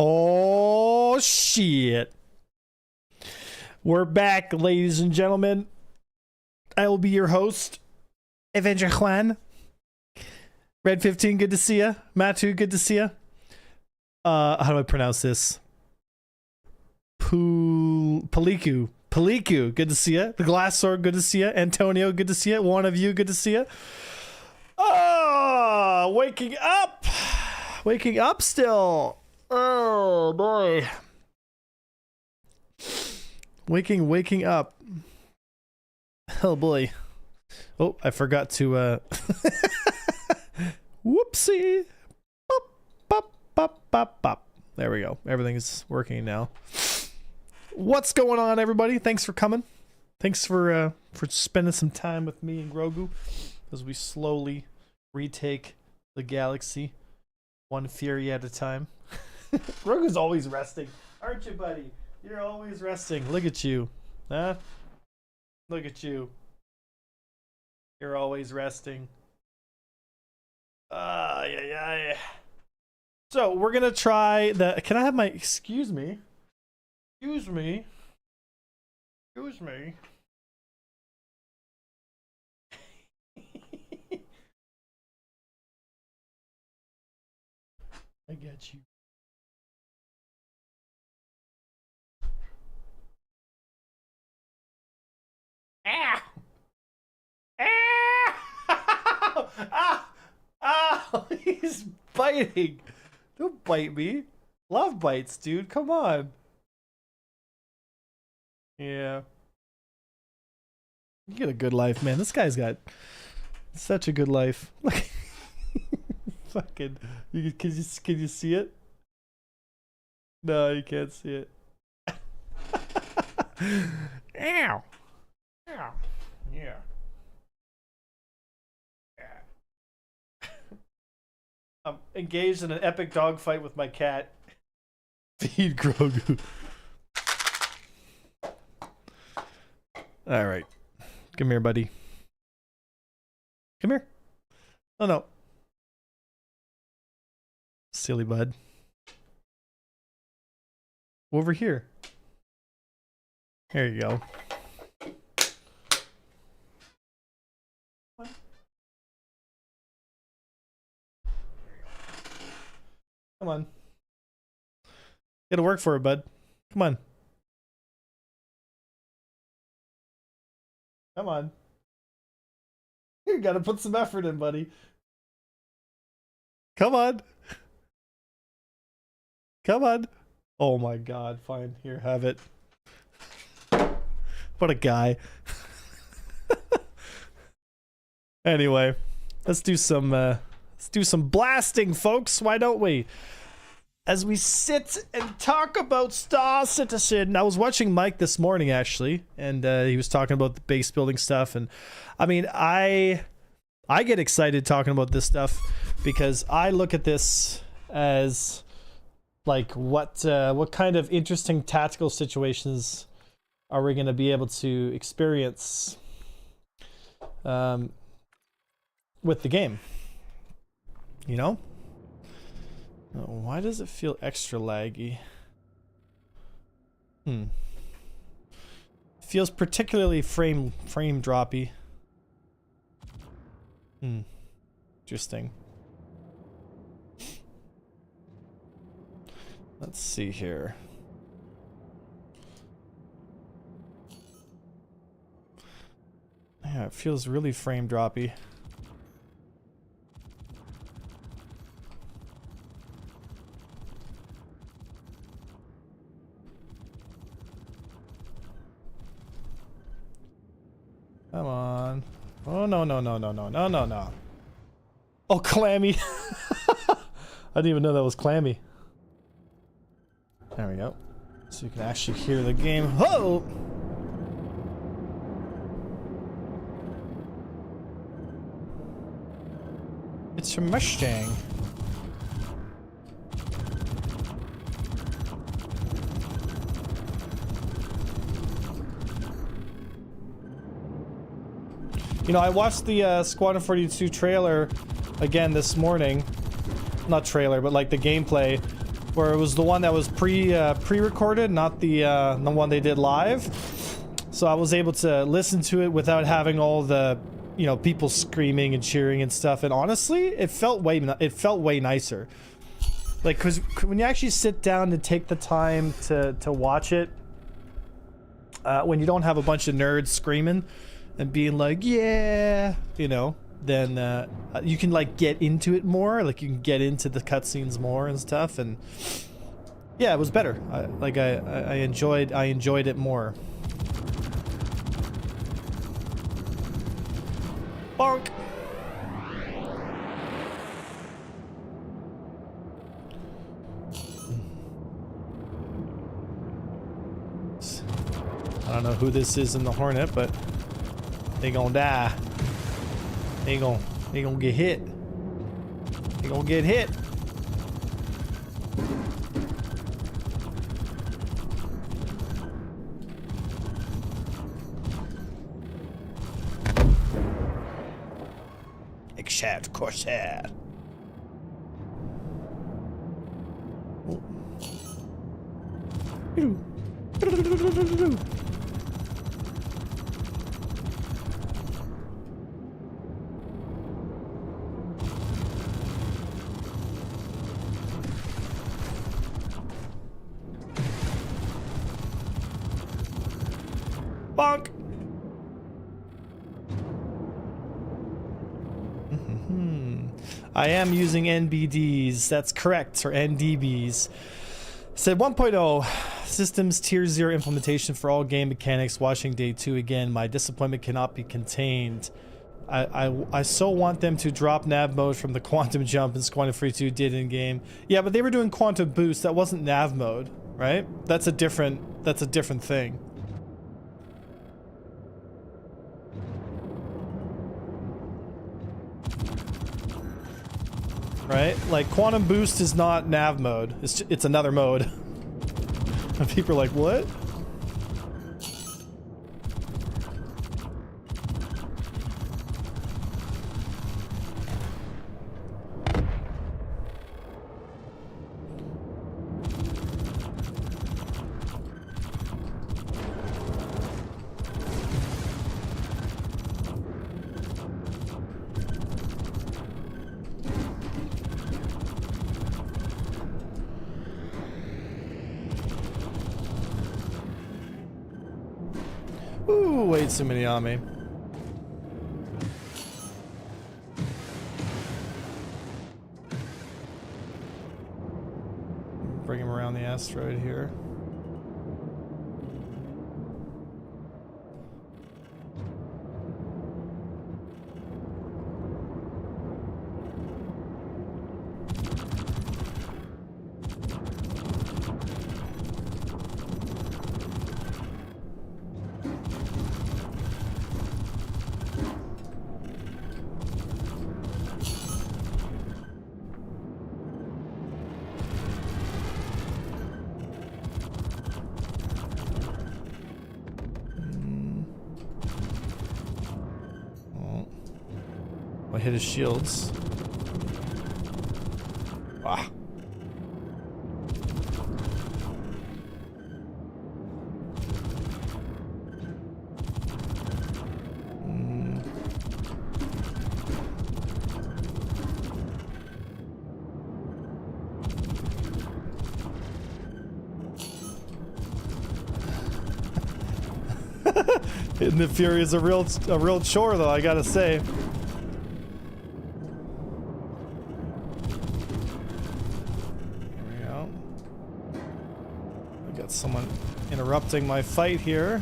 Oh, shit. We're back, ladies and gentlemen. I will be your host, Avenger Juan. Red 15, good to see ya. Matu, good to see ya. How do I pronounce this? Paliku, good to see ya. The Glass Sword, good to see ya. Antonio, good to see ya. One of you, good to see ya. Oh, waking up still. Oh boy. Waking up. Oh boy. Oh, I forgot to whoopsie. Bop, bop, bop, bop, bop. There we go. Everything is working now. What's going on, everybody? Thanks for coming. Thanks for spending some time with me and Grogu as we slowly retake the galaxy, one fury at a time. Grogu's always resting, aren't you, buddy? You're always resting. Look at you, huh? Look at you. You're always resting. Yeah. So we're gonna try the. Can I have my? Excuse me. Excuse me. I get you. Ow! Ow! Ow! He's biting. Don't bite me. Love bites, dude. Come on. Yeah. You get a good life, man. This guy's got such a good life. Look. Fucking. Can you see it? No, you can't see it. Ow. Ow. Yeah. I'm engaged in an epic dogfight with my cat. Feed Grogu. All right. Come here, buddy. Come here. Oh, no. Silly bud. Over here. Here you go. Come on. It'll work for it, bud. Come on. Come on. You gotta put some effort in, buddy. Come on. Come on. Oh my god, fine. Here, have it. What a guy. Anyway, let's do some blasting, folks. Why don't we? As we sit and talk about Star Citizen. I was watching Mike this morning, actually, and he was talking about the base building stuff. And I mean, I get excited talking about this stuff because I look at this as like what kind of interesting tactical situations are we going to be able to experience with the game, you know? Why does it feel extra laggy? Feels particularly frame droppy. Interesting. Let's see here. Yeah, it feels really frame droppy. Come on. Oh, no. Oh, clammy. I didn't even know that was clammy. There we go. So you can actually hear the game. Oh! It's a Mustang. You know, I watched the Squadron 42 trailer again this morning. Not trailer, but like the gameplay. where it was the one that was pre-recorded, not the one they did live. So I was able to listen to it without having all the, you know, people screaming and cheering and stuff. And honestly, it felt way nicer. Like, cause when you actually sit down and take the time to watch it, when you don't have a bunch of nerds screaming and being like, yeah, you know, then you can like get into it more. Like you can get into the cutscenes more and stuff. And yeah, it was better. I enjoyed it more. Bonk. I don't know who this is in the Hornet, but they gonna die. They gonna get hit. They gonna get hit. Except Corsair. Bonk. I am using NBDs. That's correct, or NDBs. Said 1.0 systems tier 0 implementation for all game mechanics. Watching day 2 again. My disappointment cannot be contained. I so want them to drop nav mode from the quantum jump and Quantum Free 2 did in game. Yeah, but they were doing quantum boost. That wasn't nav mode, right? That's a different thing. Right? Like quantum boost is not nav mode. It's another mode. And people are like, what? Ooh, way too many on me. Bring him around the asteroid here. I hit his shields. Ah. Hitting the Fury is a real chore, though, I gotta say. Someone interrupting my fight here.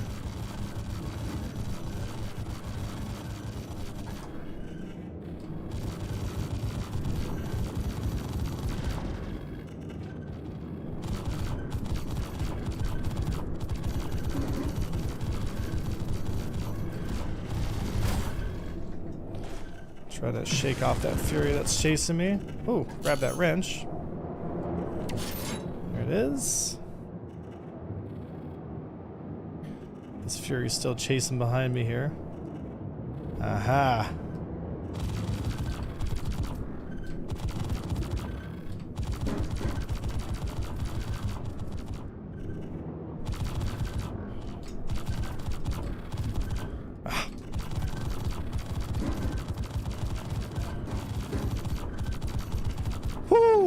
Try to shake off that Fury that's chasing me. Ooh, grab that wrench. There it is. This Fury's still chasing behind me here. Aha.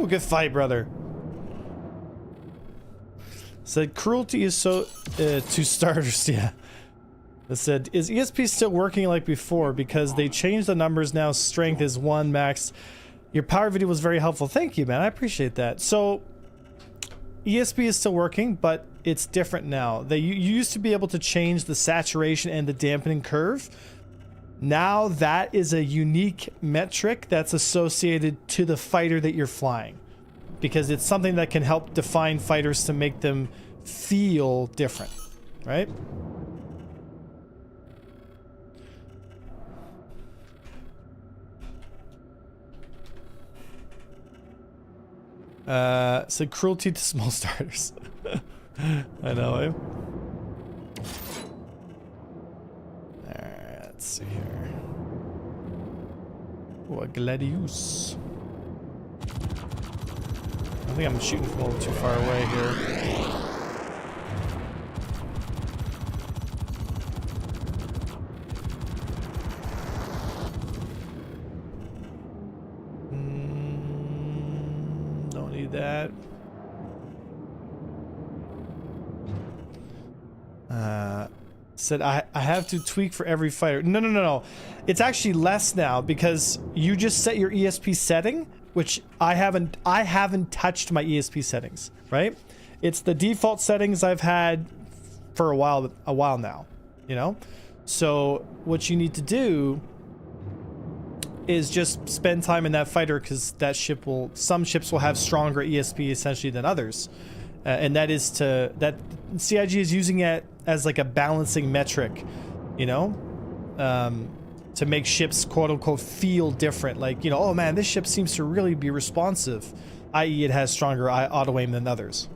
Ooh, good fight, brother. Said cruelty is so to starters. Yeah. It said, is ESP still working like before? Because they changed the numbers now. Strength is 1 max. Your power video was very helpful. Thank you, man. I appreciate that. So ESP is still working, but it's different now. You used to be able to change the saturation and the dampening curve. Now that is a unique metric that's associated to the fighter that you're flying, because it's something that can help define fighters to make them feel different, right? Said cruelty to small starters. I know, eh? Alright, let's see here. Oh, a gladius. I think I'm shooting from a little too far away here. Don't need that. Said I have to tweak for every fighter. No. It's actually less now because you just set your ESP setting, which I haven't touched my ESP settings, right? It's the default settings I've had for a while now, you know? So what you need to do is just spend time in that fighter, because that ship will, some ships will have stronger ESP essentially than others. And that is that CIG is using it as like a balancing metric, you know, to make ships quote unquote feel different. Like, you know, oh man, this ship seems to really be responsive, i.e. it has stronger auto aim than others.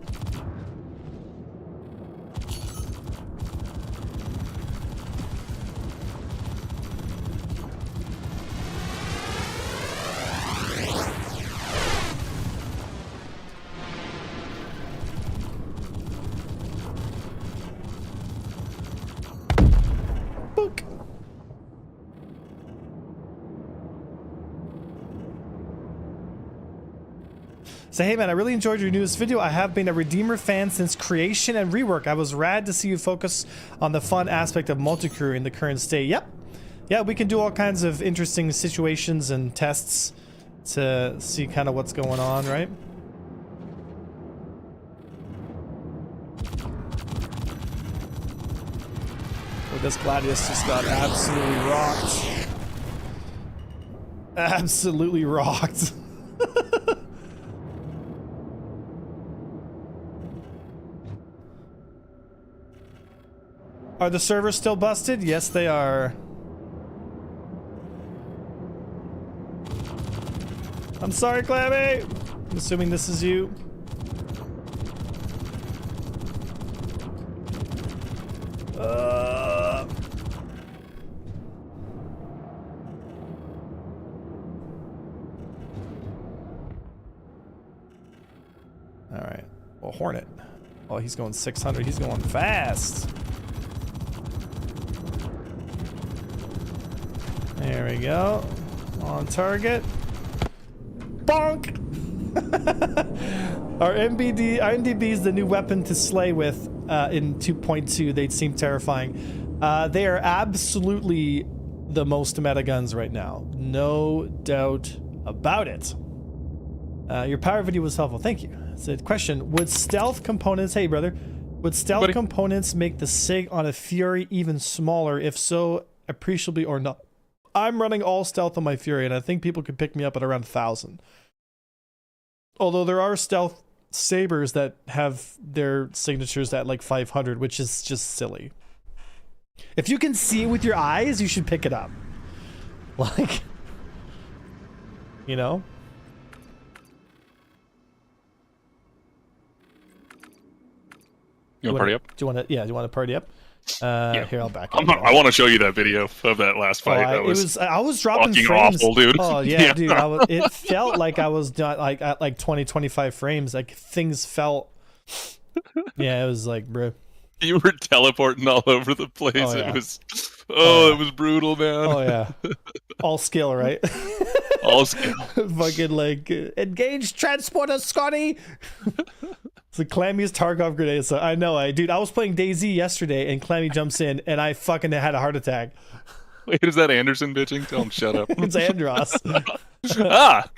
So hey man, I really enjoyed your newest video. I have been a Redeemer fan since creation and rework. I was rad to see you focus on the fun aspect of multi-crew in the current state. Yep. Yeah, we can do all kinds of interesting situations and tests to see kind of what's going on, right? Oh, this Gladius just got absolutely rocked. Absolutely rocked. Are the servers still busted? Yes, they are. I'm sorry, Clammy. I'm assuming this is you. All right. Well, Hornet. Oh, he's going 600. He's going fast. There we go. On target. Bonk! Our MDB is the new weapon to slay with in 2.2. They seem terrifying. They are absolutely the most meta guns right now. No doubt about it. Your power video was helpful. Thank you. It's a question. Would stealth components... Hey, brother. Would stealth components make the SIG on a Fury even smaller? If so, appreciably or not? I'm running all stealth on my Fury, and I think people could pick me up at around 1,000. Although there are stealth sabers that have their signatures at like 500, which is just silly. If you can see it with your eyes, you should pick it up. Like, you know? You want to party up? Do you want to? Yeah, do you want to party up? Yeah. Here, I'll back up. I want to show you that video of that last fight. I was dropping frames. Awful, dude. Oh yeah, dude. It felt like I was like at like 20, 25 frames. Like things felt. Yeah, it was like, bro. You were teleporting all over the place. Oh, yeah. It was. Oh, it was brutal, man. Oh yeah. All skill, right? All skill. Fucking like engage transporter, Scotty. It's the Clammy's Tarkov grenade. So I know, dude. I was playing DayZ yesterday, and Clammy jumps in, and I fucking had a heart attack. Wait, is that Anderson bitching? Tell him shut up. It's Andros. Ah!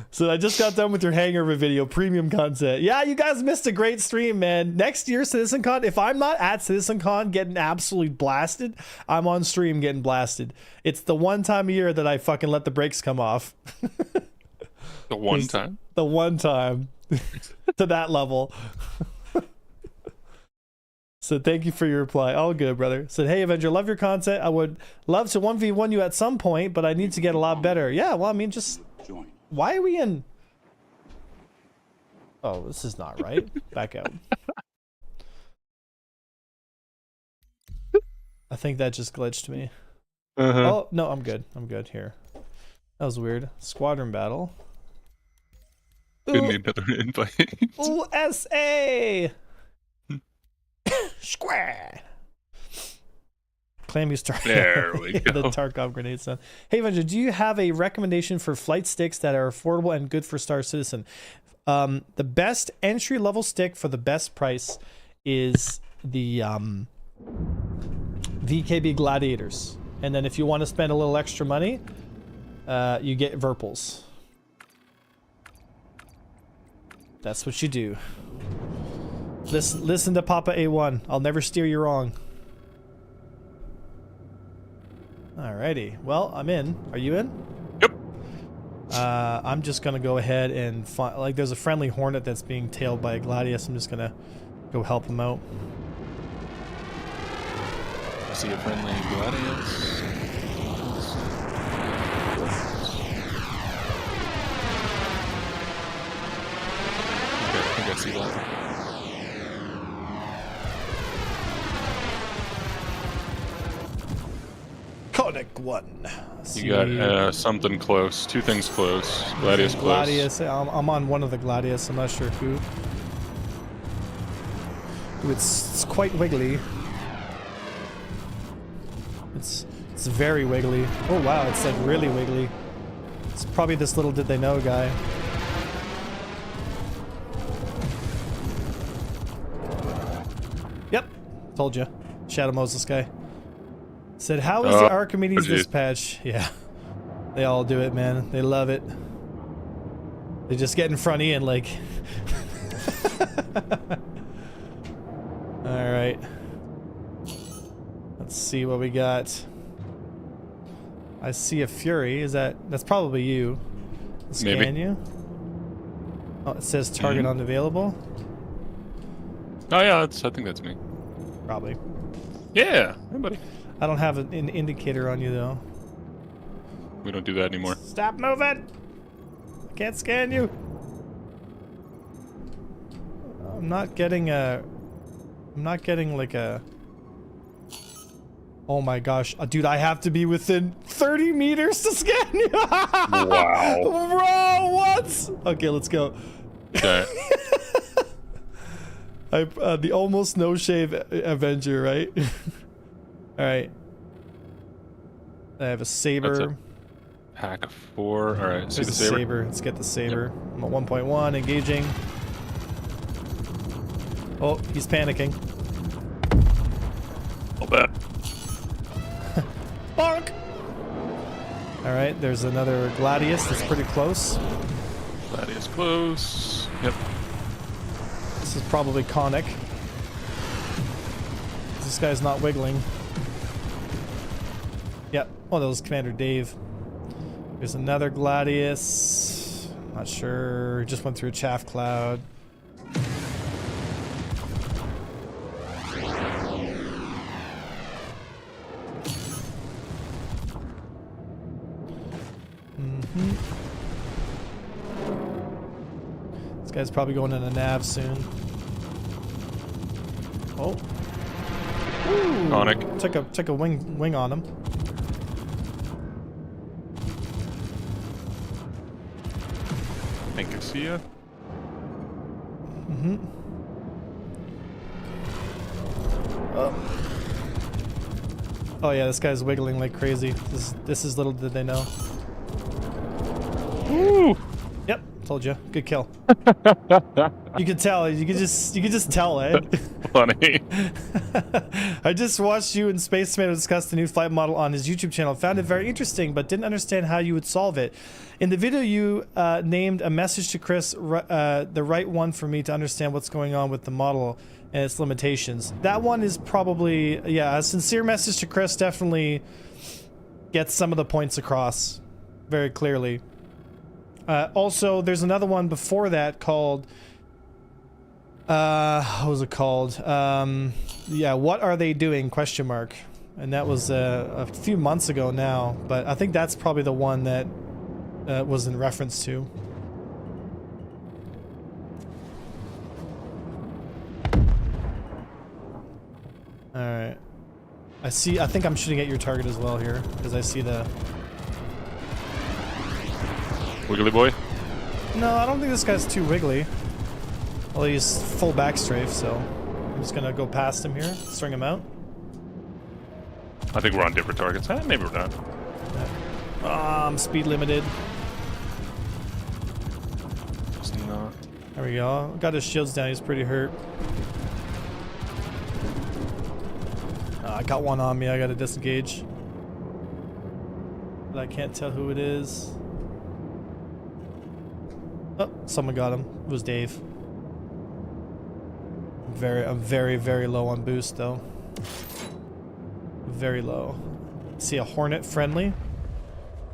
So I just got done with your hangover video, premium content. Yeah, you guys missed a great stream, man. Next year, CitizenCon, if I'm not at CitizenCon getting absolutely blasted, I'm on stream getting blasted. It's the one time a year that I fucking let the brakes come off. The one time? The one time. To that level. So thank you for your reply. All good, brother. Said, hey, Avenger, love your content. I would love to 1v1 you at some point, but I need to get a lot better. Yeah, well, I mean, just... Why are we in... Oh, this is not right. Back out. I think that just glitched me. Oh, no, I'm good. I'm good here. That was weird. Squadron battle. Didn't need another invite. USA! Square. Clammy star. There we go. The Tarkov grenade son. Hey Avenger, do you have a recommendation for flight sticks that are affordable and good for Star Citizen? The best entry level stick for the best price is the VKB Gladiators, and then if you want to spend a little extra money, you get Verpals. That's what you do. Listen to Papa A1. I'll never steer you wrong. Alrighty. Well, I'm in. Are you in? Yep. I'm just gonna go ahead and find... Like, there's a friendly Hornet that's being tailed by a Gladius. I'm just gonna go help him out. I see a friendly Gladius. Okay, I think I see that. Conic 1. You got something close. Two things close. Gladius close. Gladius. I'm on one of the Gladius. I'm not sure who. Ooh, it's quite wiggly. It's very wiggly. Oh wow, it's like really wiggly. It's probably this little did they know guy. Yep, told you. Shadow Moses guy. Said, how is the Archimedes this patch? Yeah, they all do it, man. They love it. They just get in front of Ian like... Alright. Let's see what we got. I see a Fury. That's probably you. Scan Maybe. you. Oh, it says target unavailable. Oh yeah, I think that's me. Probably. Yeah, hey buddy. I don't have an indicator on you though. We don't do that anymore. Stop moving! I can't scan you. I'm not getting like a... Oh my gosh. Dude, I have to be within 30 meters to scan you! Wow. Bro, what? Okay, let's go. Okay. The almost no shave Avenger, right? Alright. I have a saber. That's a pack of 4. Alright, see There's the a saber? Let's get the saber. I'm at 1.1, engaging. Oh, he's panicking. I'll bet. Bonk! Alright, there's another Gladius that's pretty close. Gladius close. Yep. This is probably Conic. This guy's not wiggling. Yep. Oh, that was Commander Dave. There's another Gladius. Not sure. Just went through a chaff cloud. This guy's probably going in a nav soon. Oh. Ooh. Conic. Took a wing on him. I think I see ya. Oh yeah, this guy's wiggling like crazy. This is little did they know. Woo! Yep, told you. Good kill. You could tell. You could just tell, eh? Funny. I just watched you and Space Tomato discuss the new flight model on his YouTube channel. Found it very interesting, but didn't understand how you would solve it. In the video, you named a message to Chris, the right one for me to understand what's going on with the model and its limitations. That one is probably, yeah, a sincere message to Chris definitely gets some of the points across very clearly. Also, there's another one before that called, what was it called? Yeah, what are they doing? Question mark. And that was a few months ago now, but I think that's probably the one that was in reference to. All right. I think I'm shooting at your target as well here, because I see the... Wiggly boy? No, I don't think this guy's too wiggly. Well, he's full back strafe, so I'm just gonna go past him here, string him out. I think we're on different targets. Maybe we're not. I'm speed limited. It's not. There we go. Got his shields down, he's pretty hurt. I got one on me, I gotta disengage. But I can't tell who it is. Oh, someone got him. It was Dave. I'm very low on boost though. Very low. See a Hornet friendly.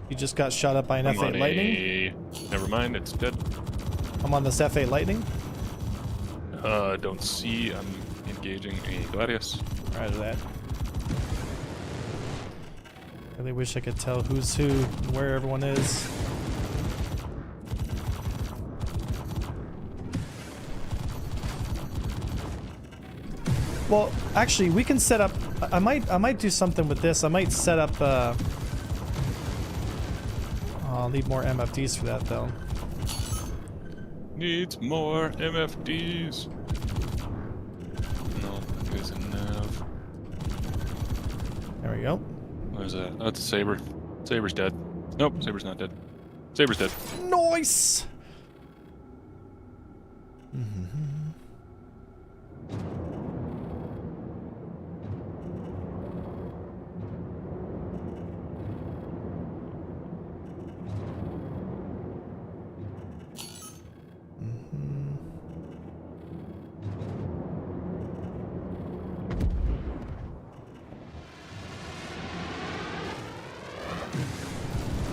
He just got shot up by an F8 Lightning. Never mind, it's dead. I'm on this F8 Lightning. Don't see. I'm engaging a Gladius. Roger that. Really wish I could tell who's who and where everyone is. Well, actually, we can set up. I might do something with this. I might set up. I'll need more MFDs for that, though. Needs more MFDs. No, there's a nav. There we go. Where's that? Oh, it's a Saber. Saber's dead. Nope, Saber's not dead. Saber's dead. Nice.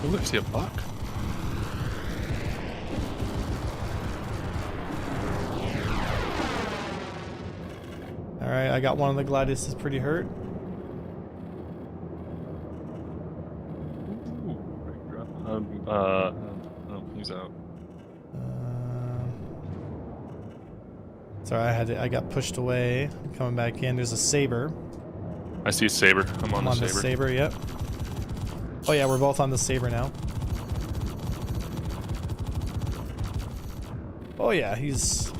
Oh, look, see a buck. All right, I got one of the Gladius is pretty hurt. Oh, he's out. Sorry, I got pushed away. I'm coming back in. There's a Saber. I see a Saber. I'm on the the Saber. Saber, yep. Oh yeah, we're both on the Saber now. Oh yeah, he's...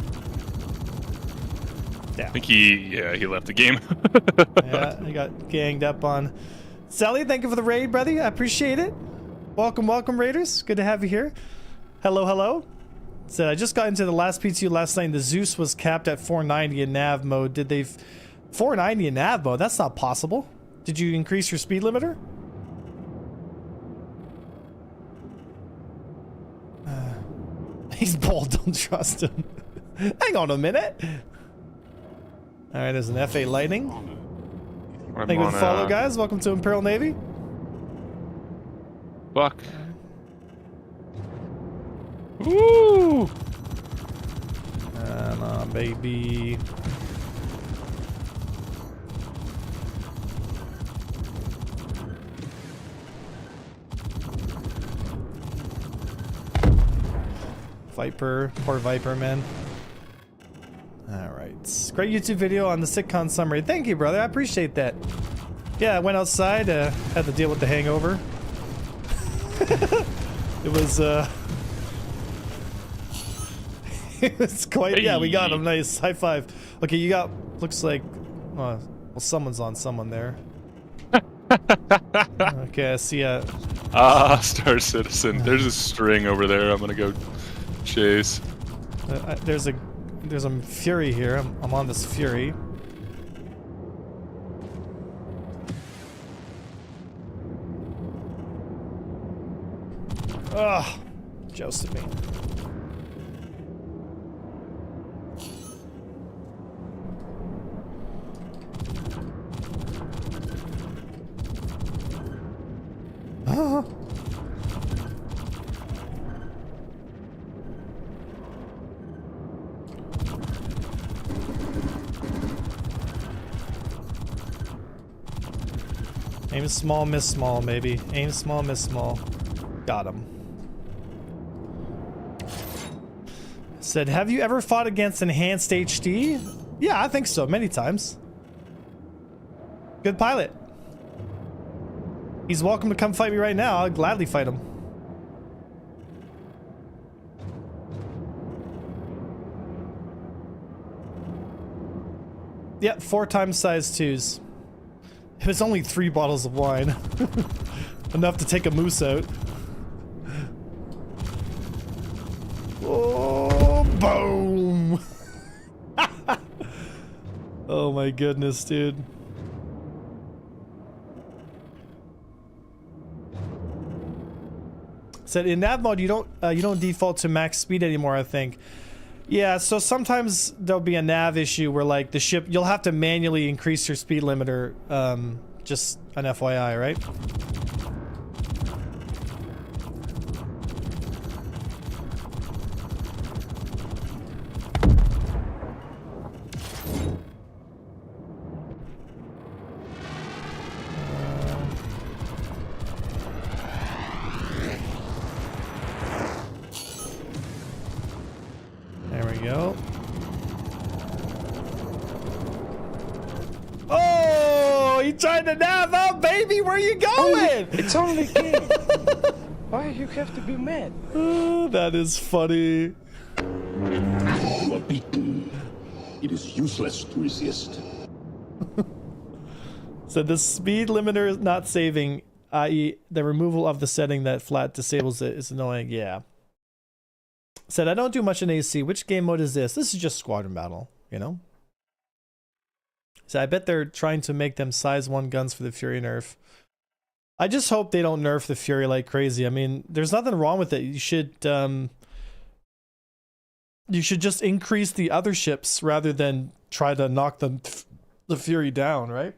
Yeah. I think he left the game. Yeah, he got ganged up on. Sally, thank you for the raid, brother. I appreciate it. Welcome, Raiders. Good to have you here. Hello. Said, I just got into the last PTU last night and the Zeus was capped at 490 in nav mode. Did they... 490 in nav mode? That's not possible. Did you increase your speed limiter? He's bold, don't trust him. Hang on a minute. Alright, there's an F8 Lightning. Thank you for the follow, guys. Welcome to Imperial Navy. Buck. Woo! Come on, baby. Viper, poor Viper, man. Alright. Great YouTube video on the sitcom summary. Thank you, brother. I appreciate that. Yeah, I went outside, had to deal with the hangover. It was, it was quite, yeah, we got him. Nice. High five. Okay, you got, looks like, well, someone's on someone there. Okay, I see a Ah, Star Citizen. There's a string over there. I'm gonna go chase. There's a Fury here. I'm on this Fury. Ugh, jousted me. Aim small, miss small, maybe. Aim small, miss small. Got him. Said, have you ever fought against enhanced HD? Yeah, I think so, many times. Good pilot. He's welcome to come fight me right now. I'll gladly fight him. Yep, 4 times size 2s. It was only 3 bottles of wine. Enough to take a moose out. Oh, boom! Oh my goodness, dude. Said in nav mode you don't default to max speed anymore, I think. Yeah, so sometimes there'll be a nav issue where like the ship, you'll have to manually increase your speed limiter, just an FYI, right? There we go. Oh, you tried to nav out, baby. Where you going? It's only a game. Why you have to be mad? Oh, that is funny. You are beaten. It is useless to resist. So the speed limiter is not saving, i.e. the removal of the setting that flat disables it is annoying. Yeah. Said, I don't do much in AC. Which game mode is this? This is just squadron battle, you know? So I bet they're trying to make them size 1 guns for the Fury nerf. I just hope they don't nerf the Fury like crazy. I mean, there's nothing wrong with it. You should just increase the other ships rather than try to knock the Fury down, right?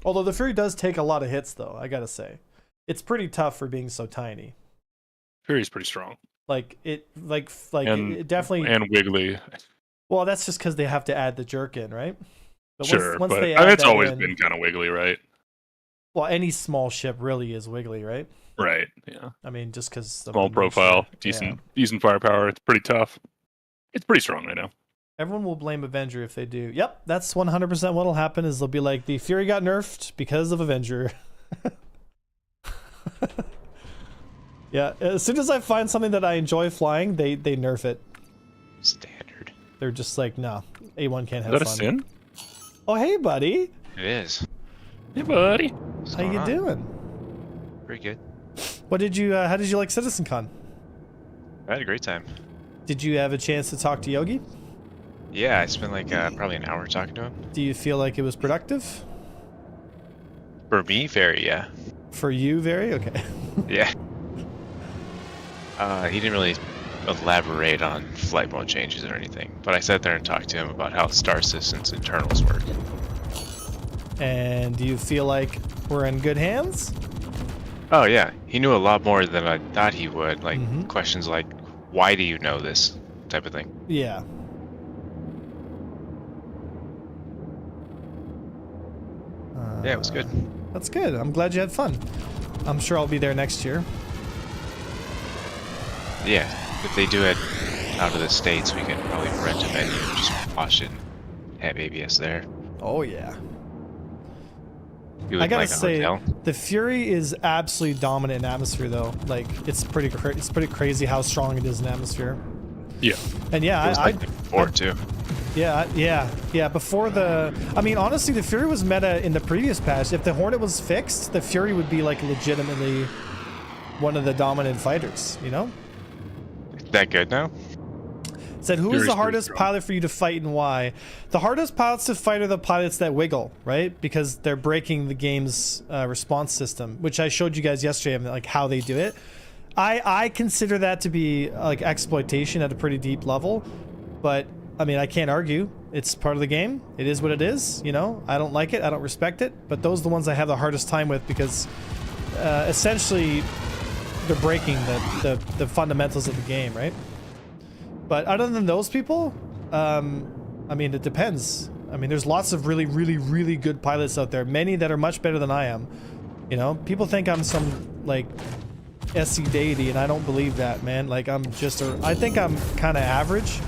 Although the Fury does take a lot of hits, though, I gotta say. It's pretty tough for being so tiny. Fury's pretty strong. Like it And, it definitely, and wiggly. well, that's just because they have to add the jerk in, right? But Sure, once but they I mean, add it's that always in- been kind of wiggly, right? well, any small ship really is wiggly, right? Right. Yeah. I mean, just because Small profile, decent firepower. It's pretty tough. It's pretty strong right now. Everyone will blame Avenger if they do. Yep, that's 100% what'll happen. Is they'll be like, the Fury got nerfed because of Avenger. Yeah, as soon as I find something that I enjoy flying, they nerf it. Standard. They're just like, nah, A1 can't have Is that fun. a sin? Oh, hey, buddy. It is. Hey, buddy. What's How going you on? doing? Pretty good. What did you? How did you like CitizenCon? I had a great time. Did you have a chance to talk to Yogi? Yeah, I spent like probably an hour talking to him. Do you feel like it was productive? For me, very, yeah. For you, very okay. Yeah. He didn't really elaborate on flight mode changes or anything, but I sat there and talked to him about how Star Citizen's internals work. And do you feel like we're in good hands? Oh yeah, he knew a lot more than I thought he would. Like Mhm. questions like, "Why do you know this?" type of thing. Yeah. Yeah, it was good. That's good. I'm glad you had fun. I'm sure I'll be there next year. Yeah, if they do it out of the States, we can probably rent a venue and just watch it and have ABS there. Oh yeah. Do I it gotta like a say, hotel. the Fury is absolutely dominant in atmosphere, though. Like, it's pretty crazy how strong it is in atmosphere. Yeah. And It yeah, was like before too. yeah. Before the, I mean, honestly, the Fury was meta in the previous patch. If the Hornet was fixed, the Fury would be like legitimately one of the dominant fighters, you know? That good now? Said, who is Fury's the pretty hardest strong. pilot for you to fight and why? The hardest pilots to fight are the pilots that wiggle, right? Because they're breaking the game's response system, which I showed you guys yesterday, like how they do it. I consider that to be like exploitation at a pretty deep level, but I mean, I can't argue. It's part of the game. It is what it is, you know? I don't like it. I don't respect it, but those are the ones I have the hardest time with because essentially they're breaking the fundamentals of the game, right? But other than those people, I mean, it depends. I mean, there's lots of really, really, really good pilots out there. Many that are much better than I am. You know, people think I'm some, like, SC deity, and I don't believe that, man. Like, I'm just I think I'm kind of average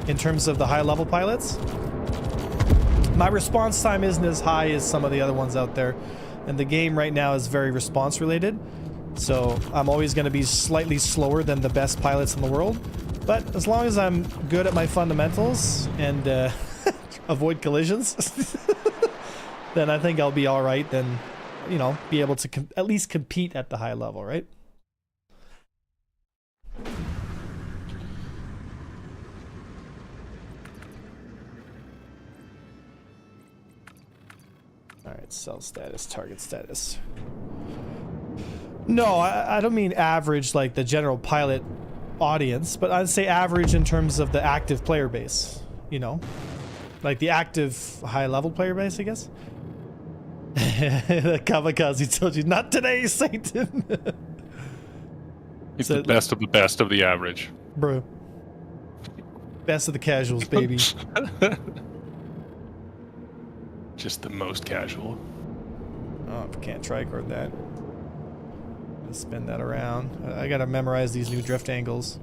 in terms of the high-level pilots. My response time isn't as high as some of the other ones out there. And the game right now is very response-related. So I'm always going to be slightly slower than the best pilots in the world. But as long as I'm good at my fundamentals and avoid collisions, then I think I'll be all right. Then, you know, be able to at least compete at the high level, right? All right, cell status, target status. No, I don't mean average like the general pilot audience, but I'd say average in terms of the active player base, you know, like the active high level player base, I guess. The kamikaze told you, not today, Satan. He's So- the best of the average. Bro, best of the casuals, baby. Just the most casual. Oh, can't tricord that. Let's spin that around. I gotta memorize these new drift angles.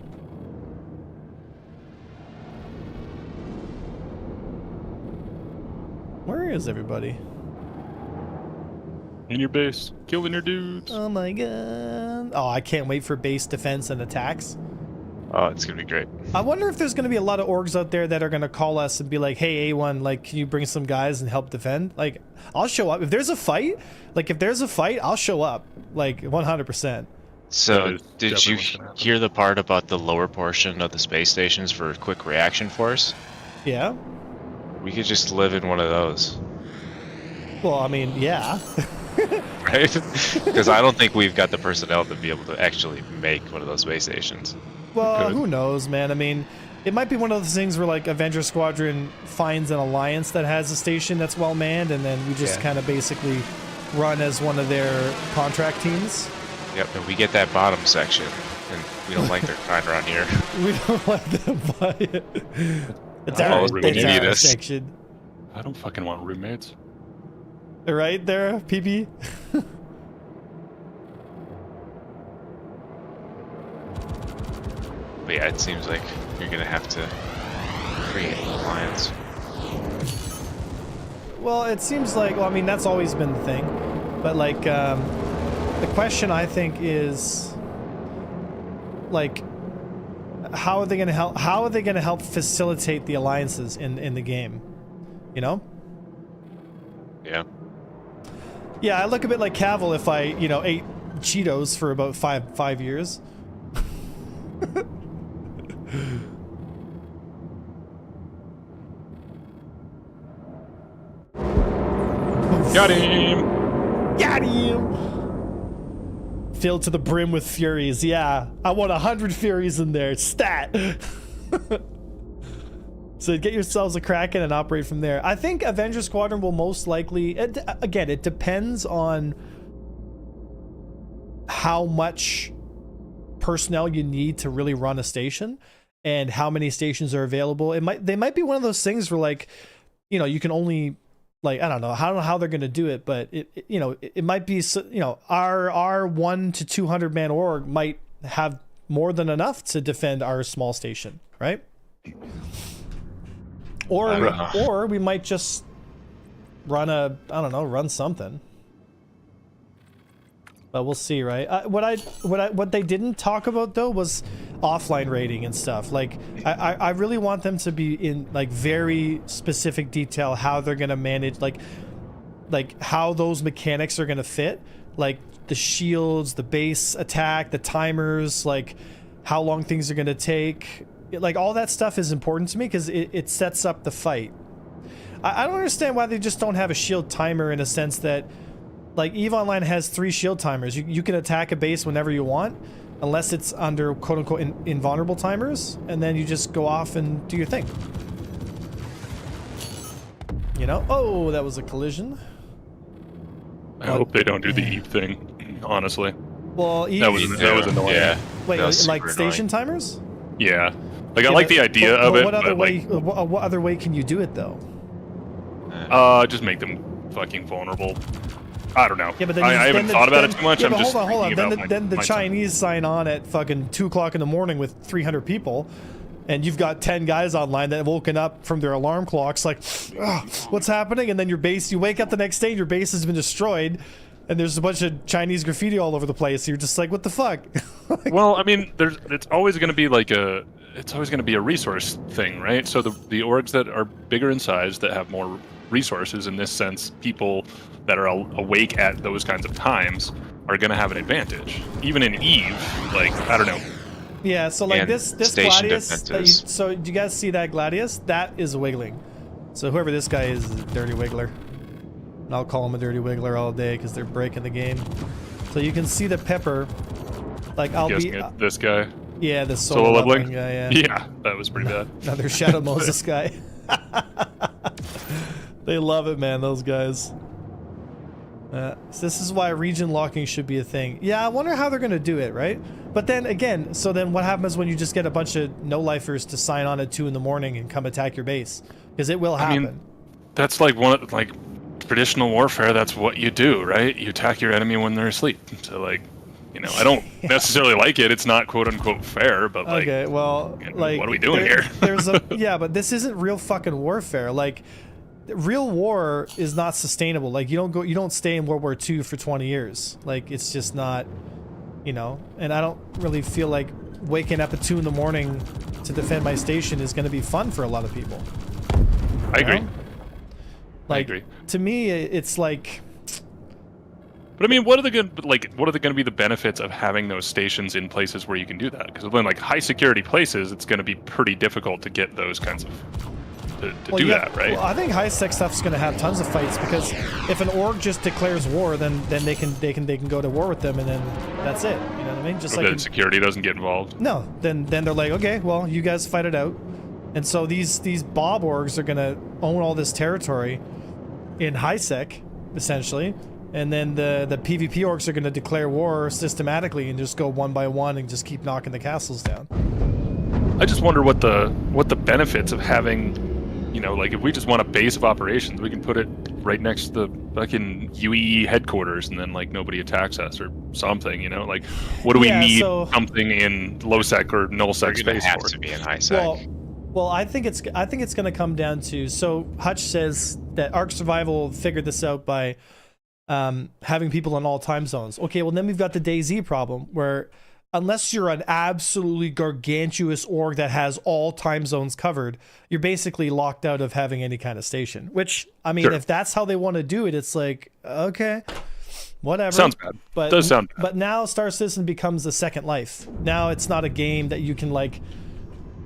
Where is everybody? In your base, killing your dudes. Oh my god. Oh, I can't wait for base defense and attacks. Oh, it's gonna be great. I wonder if there's gonna be a lot of orgs out there that are gonna call us and be like, hey, A1, like, can you bring some guys and help defend? Like, I'll show up. If there's a fight, I'll show up. Like, 100%. So, That is did definitely you what's gonna happen. hear the part about the lower portion of the space stations for quick reaction force? Yeah? We could just live in one of those, Well, I mean, yeah. right? Because I don't think we've got the personnel to be able to actually make one of those space stations. Well, Good. who knows, man? I mean, it might be one of those things where, like, Avenger Squadron finds an alliance that has a station that's well manned, and then we just Yeah. kind of basically run as one of their contract teams. Yep, and we get that bottom section, and we don't like their kind around here. We don't like them by it. It's Oh, our, we it's need our us. section. I don't fucking want roommates. Right there, PP? But yeah, it seems like you're gonna have to create an alliance. Well, it seems like, well, I mean, that's always been the thing. But, like, the question, I think, is, like, how are they going to help facilitate the alliances in the game? You know? Yeah. Yeah, I look a bit like Cavill if I, you know, ate Cheetos for about five years. Got him! Got him! Filled to the brim with Furies. Yeah, I want 100 Furies in there. Stat! So get yourselves a Kraken and operate from there. I think Avenger Squadron will most likely... Again, it depends on how much personnel you need to really run a station and how many stations are available. They might be one of those things where, like, you know, you can only... Like, I don't know how they're going to do it, but it might be, you know, our 1 to 200 man org might have more than enough to defend our small station, right? Or we might just run something. But we'll see, right? What they didn't talk about though was offline rating and stuff. Like, I really want them to be in, like, very specific detail how they're gonna manage, like how those mechanics are gonna fit. Like, the shields, the base attack, the timers, like how long things are going to take. Like all that stuff is important to me because it sets up the fight. I don't understand why they just don't have a shield timer in a sense that, like, EVE Online has 3 shield timers. You can attack a base whenever you want, unless it's under quote-unquote invulnerable timers, and then you just go off and do your thing. You know? Oh, that was a collision. I hope they don't do the EVE thing, honestly. Well, EVE... That was annoying. Yeah. Wait, That was like super station annoying. timers? Yeah. Like, I like the idea of it, What other but, way? like, What other way can you do it though? just make them fucking vulnerable. I don't know. Yeah, but then I haven't thought about it too much. Yeah, I'm but just hold on. thinking about Then the my Chinese sign on at fucking 2 o'clock in the morning with 300 people, and you've got 10 guys online that have woken up from their alarm clocks, like, what's happening? And then your base, you wake up the next day, and your base has been destroyed, and there's a bunch of Chinese graffiti all over the place. You're just like, what the fuck? Well, I mean, it's always going to be like it's always going to be a resource thing, right? So the orgs that are bigger in size, that have more resources, in this sense, people that are awake at those kinds of times are going to have an advantage. Even in EVE, like, I don't know. Yeah, so like And this station Gladius, defenses. so do you guys see that Gladius? That is wiggling. So whoever this guy is a dirty wiggler. And I'll call him a dirty wiggler all day because they're breaking the game. So you can see the pepper. Like I'll Guessing be, it's this guy. yeah, the Solo solo leveling leveling guy. Yeah. Yeah, that was pretty bad. Another Shadow Moses guy. They love it, man, those guys. So this is why region locking should be a thing. Yeah, I wonder how they're going to do it, right? But then again, so then what happens when you just get a bunch of no-lifers to sign on at 2 in the morning and come attack your base? Because it will happen. I mean, that's like like traditional warfare. That's what you do, right? You attack your enemy when they're asleep. So like, you know, I don't necessarily like it. It's not quote unquote fair, but like, okay, well, like, what are we doing here? There's a yeah, but this isn't real fucking warfare. Like, real war is not sustainable. Like, you don't stay in World War II for 20 years. Like, it's just not, you know. And I don't really feel like waking up at 2 in the morning to defend my station is going to be fun for a lot of people. I agree. Like, I agree. to me, it's like. But I mean, what are the going to be the benefits of having those stations in places where you can do that? Because when like high security places, it's going to be pretty difficult to get those kinds of to do that, right? Well, I think high sec stuff's going to have tons of fights because if an org just declares war, then they can go to war with them, and then that's it. You know what I mean? Just like security doesn't get involved. no, then they're like, okay, well, you guys fight it out, and so these Bob orgs are going to own all this territory in high sec, essentially. And then the PvP orgs are going to declare war systematically and just go one by one and just keep knocking the castles down. I just wonder what the benefits of having, you know, like if we just want a base of operations, we can put it right next to the fucking UEE headquarters, and then like nobody attacks us or something. You know, like what do we need something in low sec or null sec space have for? to be in high sec. Well, I think it's going to come down to, so Hutch says that Ark Survival figured this out by having people in all time zones. Okay, well then we've got the DayZ problem where unless you're an absolutely gargantuous org that has all time zones covered, you're basically locked out of having any kind of station. Which, I mean, if that's how they want to do it, it's like, okay, whatever. Sounds bad. But does sound bad. But now Star Citizen becomes a second life. Now it's not a game that you can like,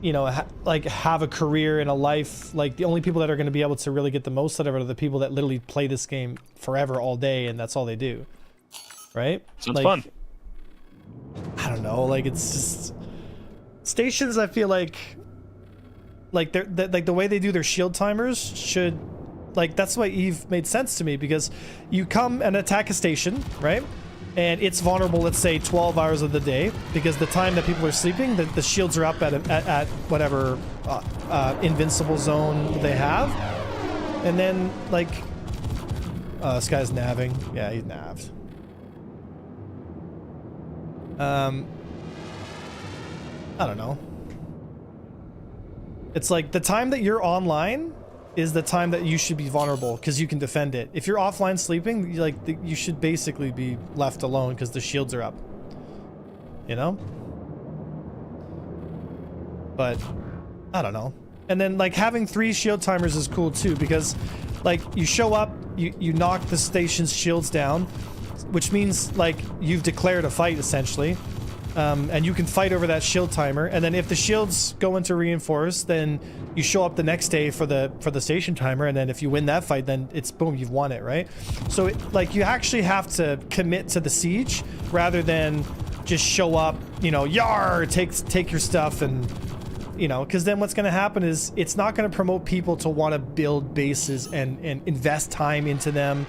you know, have a career and a life. Like, the only people that are going to be able to really get the most out of it are the people that literally play this game forever, all day, and that's all they do. Right? Sounds fun. I don't know. Like, it's just stations. I feel like they're like the way they do their shield timers should, like, that's why EVE made sense to me, because you come and attack a station, right? And it's vulnerable, let's say 12 hours of the day, because the time that people are sleeping, the shields are up at whatever invincible zone they have. And then, like, this guy's navving. Yeah, he's navved. I don't know. It's like the time that you're online is the time that you should be vulnerable because you can defend it. If you're offline sleeping, you should basically be left alone because the shields are up. You know? But I don't know. And then like having 3 shield timers is cool too, because like you show up, you knock the station's shields down, which means like you've declared a fight essentially, and you can fight over that shield timer. And then if the shields go into reinforce, then you show up the next day for the station timer. And then if you win that fight, then it's boom, you've won it, right? So like you actually have to commit to the siege rather than just show up, you know, yar, take your stuff, and you know, because then what's going to happen is it's not going to promote people to want to build bases and invest time into them,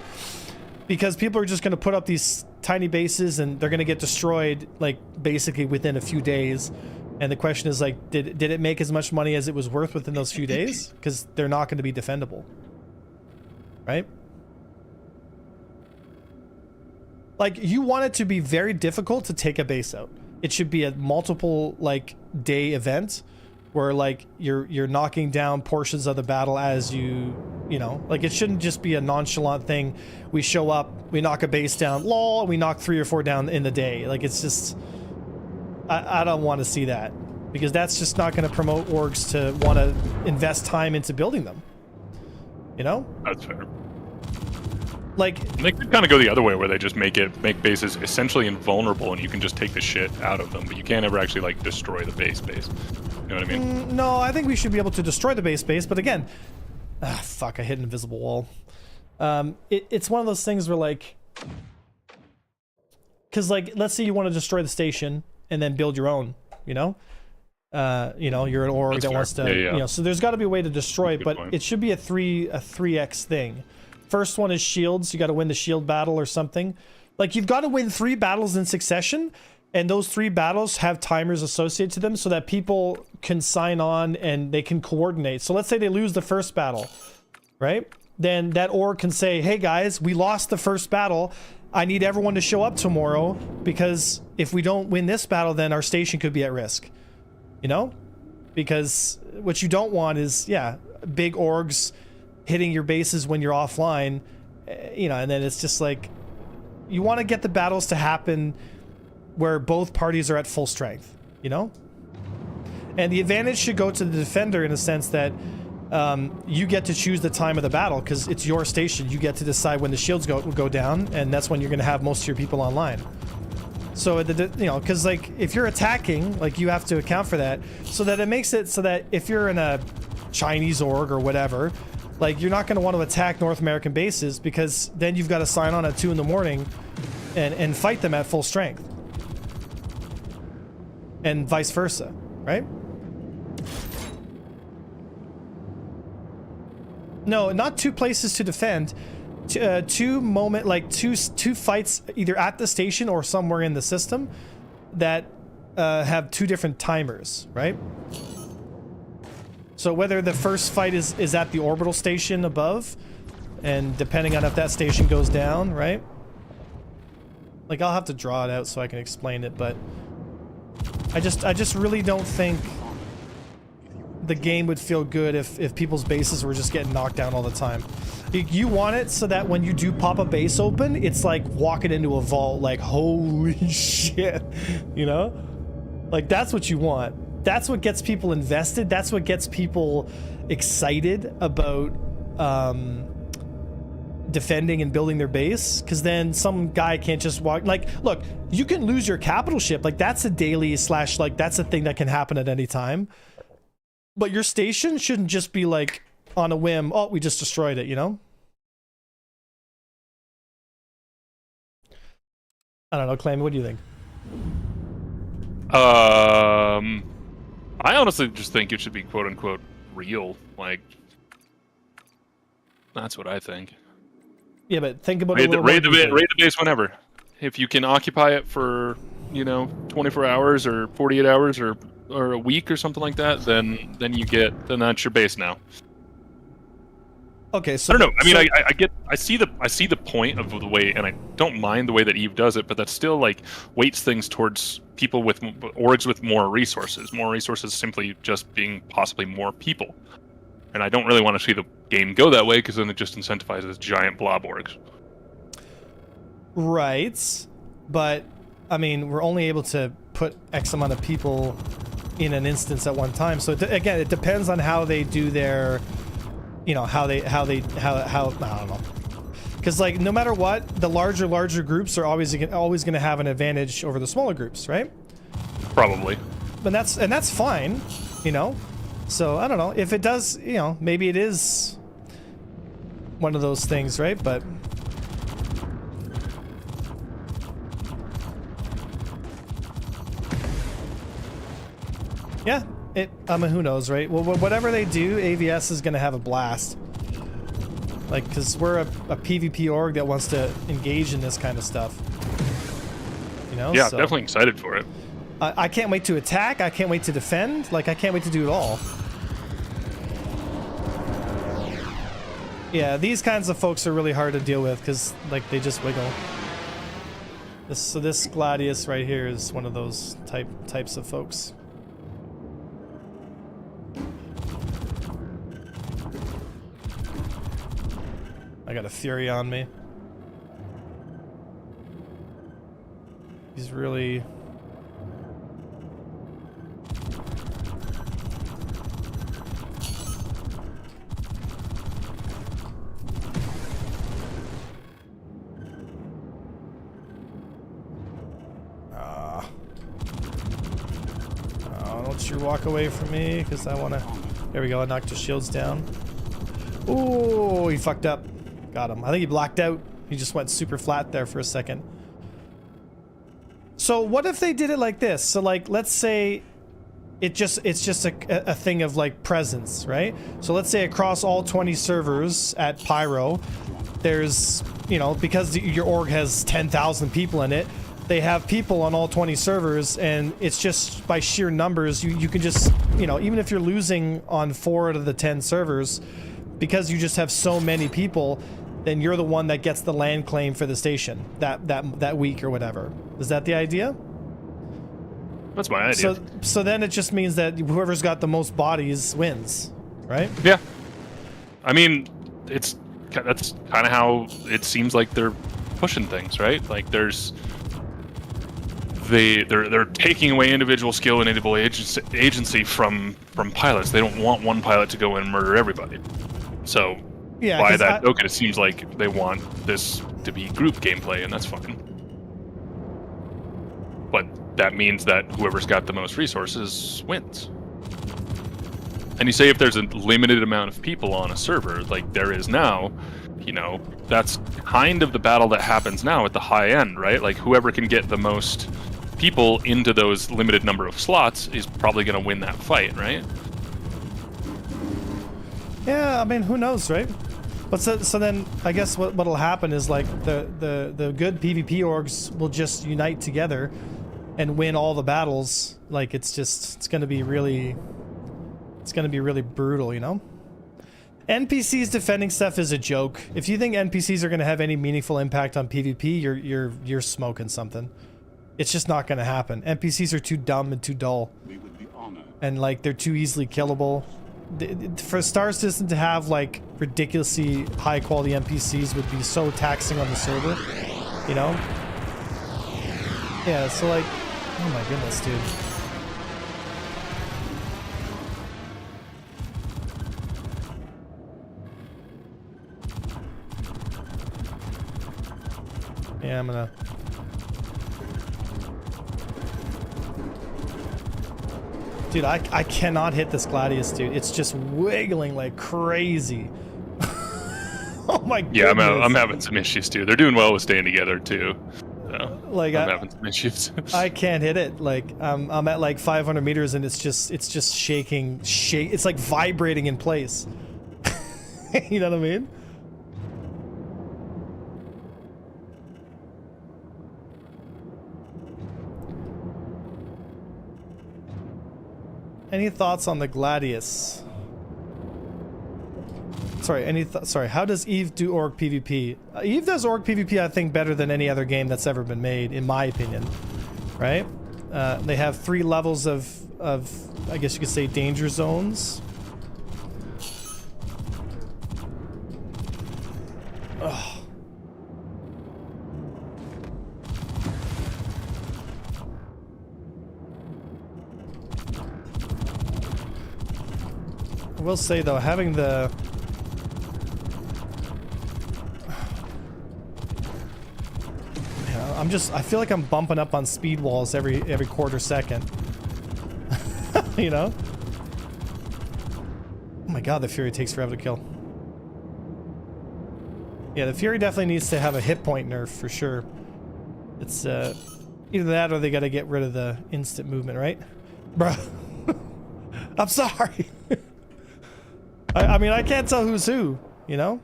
because people are just going to put up these tiny bases and they're going to get destroyed like basically within a few days. And the question is like, did it make as much money as it was worth within those few days? Because they're not going to be defendable, right? Like, you want it to be very difficult to take a base out. It should be a multiple like day event where like you're knocking down portions of the battle as you know, like it shouldn't just be a nonchalant thing. We show up, we knock a base down, lol, we knock 3 or 4 down in the day. Like, it's just, I don't want to see that, because that's just not going to promote orgs to want to invest time into building them, you know? That's fair. Like, they could kind of go the other way, where they just make bases essentially invulnerable, and you can just take the shit out of them, but you can't ever actually like destroy the base. You know what I mean? No, I think we should be able to destroy the base, but again, fuck, I hit an invisible wall. It's one of those things where like, because like, let's say you want to destroy the station and then build your own, you know? You know, you're an org that wants to, you know, so there's got to be a way to destroy it, but it should be a 3x thing. First one is shields. You got to win the shield battle or something. Like, you've got to win 3 battles in succession, and those 3 battles have timers associated to them so that people can sign on and they can coordinate. So let's say they lose the first battle, right? Then that org can say, hey guys, we lost the first battle. I need everyone to show up tomorrow, because if we don't win this battle, then our station could be at risk. You know? Because what you don't want is, yeah, big orgs hitting your bases when you're offline, you know, and then it's just like, you want to get the battles to happen where both parties are at full strength, you know? And the advantage should go to the defender in a sense that you get to choose the time of the battle, because it's your station. You get to decide when the shields go down, and that's when you're going to have most of your people online. So, you know, because like, if you're attacking, like, you have to account for that, so that it makes it so that if you're in a Chinese org or whatever, like, you're not going to want to attack North American bases, because then you've got to sign on at 2 in the morning and fight them at full strength. And vice versa, right? No, not 2 places to defend. Two fights either at the station or somewhere in the system that have 2 different timers, right? So whether the first fight is at the orbital station above, and depending on if that station goes down, right? Like, I'll have to draw it out so I can explain it, but I just really don't think the game would feel good if people's bases were just getting knocked down all the time. You want it so that when you do pop a base open, it's like walking into a vault, like, holy shit, you know? Like, that's what you want. That's what gets people invested. That's what gets people excited about defending and building their base, because then some guy can't just walk. Like, look, you can lose your capital ship. Like, that's a daily / like, that's a thing that can happen at any time. But your station shouldn't just be like, on a whim, oh, we just destroyed it, you know? I don't know, Clammy, what do you think? I honestly just think it should be quote unquote real. Like, that's what I think. Yeah, but think about raid the base whenever. If you can occupy it for, you know, 24 hours or 48 hours or a week or something like that, then that's your base now. Okay, so I don't know. I mean, I see the point of the way, and I don't mind the way that Eve does it, but that still like weights things towards people with orgs with more resources. More resources simply just being possibly more people, and I don't really want to see the game go that way, because then it just incentivizes giant blob orgs. Right, but I mean, we're only able to put X amount of people in an instance at one time. So again, it depends on how they do their, you know, how I don't know. Because like no matter what, the larger groups are always going to have an advantage over the smaller groups, right? Probably. And that's fine, you know. So I don't know if it does, you know, maybe it is one of those things, right? But yeah, I mean, who knows, right? Well, whatever they do, AVS is gonna have a blast. Like, cause we're a PvP org that wants to engage in this kind of stuff. You know? Yeah, so definitely excited for it. I can't wait to attack. I can't wait to defend. Like, I can't wait to do it all. Yeah, these kinds of folks are really hard to deal with because, like, they just wiggle. So this Gladius right here is one of those types of folks. I got a Fury on me. He's really... don't you walk away from me, because I want to... There we go, I knocked his shields down. Ooh, he fucked up. Got him. I think he blacked out. He just went super flat there for a second. So what if they did it like this? So like, let's say it's just a thing of like presence, right? So let's say across all 20 servers at Pyro, there's, you know, because your org has 10,000 people in it, they have people on all 20 servers, and it's just by sheer numbers, you can just, you know, even if you're losing on 4 out of the 10 servers, because you just have so many people, then you're the one that gets the land claim for the station that week or whatever. Is that the idea? That's my idea. So then it just means that whoever's got the most bodies wins, right? Yeah. I mean, that's kind of how it seems like they're pushing things, right? Like they're taking away individual skill and individual agency from pilots. They don't want one pilot to go and murder everybody. So yeah, by that token, it seems like they want this to be group gameplay, and that's fine. But that means that whoever's got the most resources wins. And you say if there's a limited amount of people on a server, like there is now, you know, that's kind of the battle that happens now at the high end, right? Like whoever can get the most people into those limited number of slots is probably going to win that fight, right? Yeah, I mean, who knows, right? But so then I guess what'll happen is like the good PvP orgs will just unite together and win all the battles. Like it's gonna be really brutal, you know? NPCs defending stuff is a joke. If you think NPCs are gonna have any meaningful impact on PvP, you're smoking something. It's just not gonna happen. NPCs are too dumb and too dull. And like they're too easily killable. For Star Citizen to have like ridiculously high quality NPCs would be so taxing on the server, you know? Yeah, so like, oh my goodness, dude. Yeah, I'm gonna... Dude, I cannot hit this Gladius, dude. It's just wiggling like crazy. Oh my god. Yeah, I'm having some issues too. They're doing well with staying together too. So like I'm having some issues. I can't hit it. Like I'm at like 500 meters and it's just shaking. It's like vibrating in place. You know what I mean? Any thoughts on the Gladius? Sorry, how does Eve do org PvP? Eve does org PvP, I think, better than any other game that's ever been made, in my opinion. Right? They have 3 levels of, I guess you could say, danger zones. Ugh. I will say though, having the I feel like I'm bumping up on speed walls every quarter second. You know? Oh my god, the Fury takes forever to kill. Yeah, the Fury definitely needs to have a hit point nerf for sure. It's either that or they gotta get rid of the instant movement, right? Bruh. I'm sorry. I mean, I can't tell who's who, you know?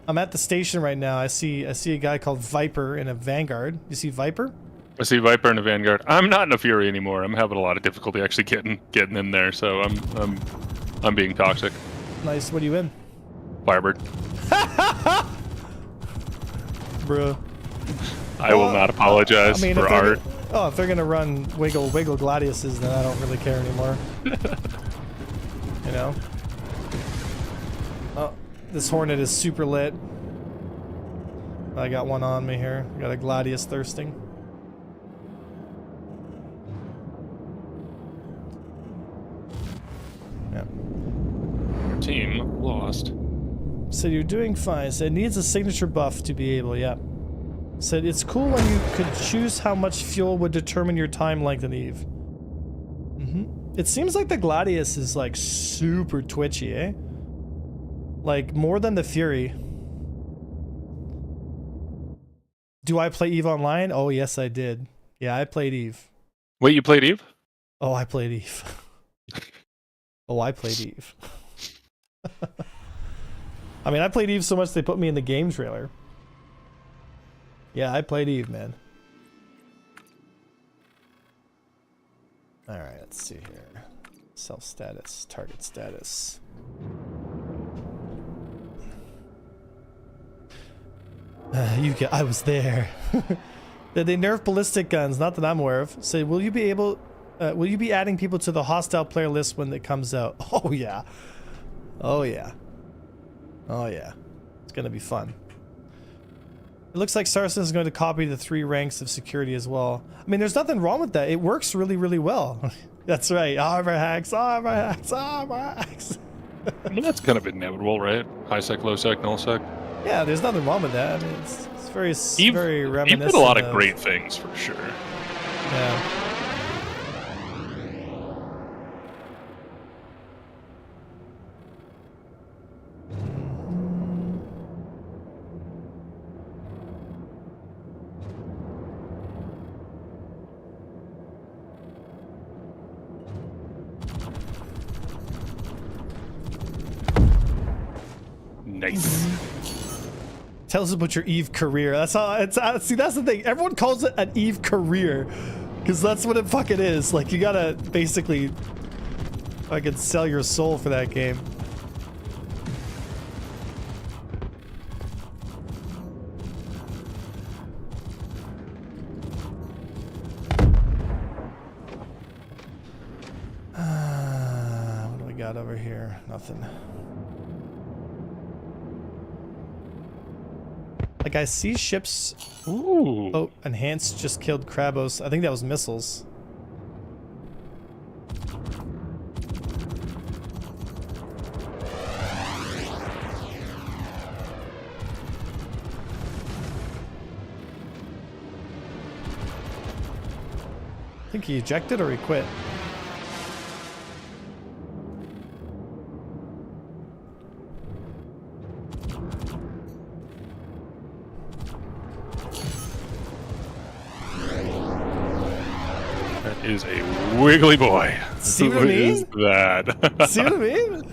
I'm at the station right now. I see a guy called Viper in a Vanguard. You see Viper? I see Viper in a Vanguard. I'm not in a Fury anymore. I'm having a lot of difficulty actually getting in there, so I'm being toxic. Nice. What are you in? Firebird. Bro. I will not apologize for art. If they're gonna run Wiggle Gladiuses, then I don't really care anymore. You know? Oh, this Hornet is super lit. I got one on me here. I got a Gladius thirsting. Yeah. Team lost. Said you're doing fine. Said needs a signature buff to be able, yeah. Said it's cool when you could choose how much fuel would determine your time length in Eve. It seems like the Gladius is like super twitchy, eh? Like more than the Fury. Do I play Eve online? Oh yes I did. Yeah, I played Eve. Wait, you played Eve? Oh, I played Eve. Oh, I played Eve. I mean, I played Eve so much they put me in the game trailer. Yeah, I played Eve, man. Alright, let's see here. Self status, target status. I was there. Did they nerf ballistic guns? Not that I'm aware of. Say, will you be adding people to the hostile player list when it comes out? Oh yeah. Oh yeah. Oh yeah. It's gonna be fun. It looks like Saracen is going to copy the 3 ranks of security as well. I mean, there's nothing wrong with that. It works really, really well. That's right. Armor hacks, armor hacks, armor hacks. I mean, that's kind of inevitable, right? High sec, low sec, null sec. Yeah, there's nothing wrong with that. I mean, it's very, Eve, very reminiscent. Eve did a lot of great things, for sure. Yeah. Nice. Tell us about your Eve career. That's how it's. See, that's the thing. Everyone calls it an Eve career, because that's what it fucking is. Like, you gotta basically fucking sell your soul for that game. What do we got over here? Nothing. Like, I see ships. Ooh. Oh, Enhanced just killed Krabos. I think that was missiles. I think he ejected or he quit. Is a wiggly boy. See what I mean? Is that? See what I mean?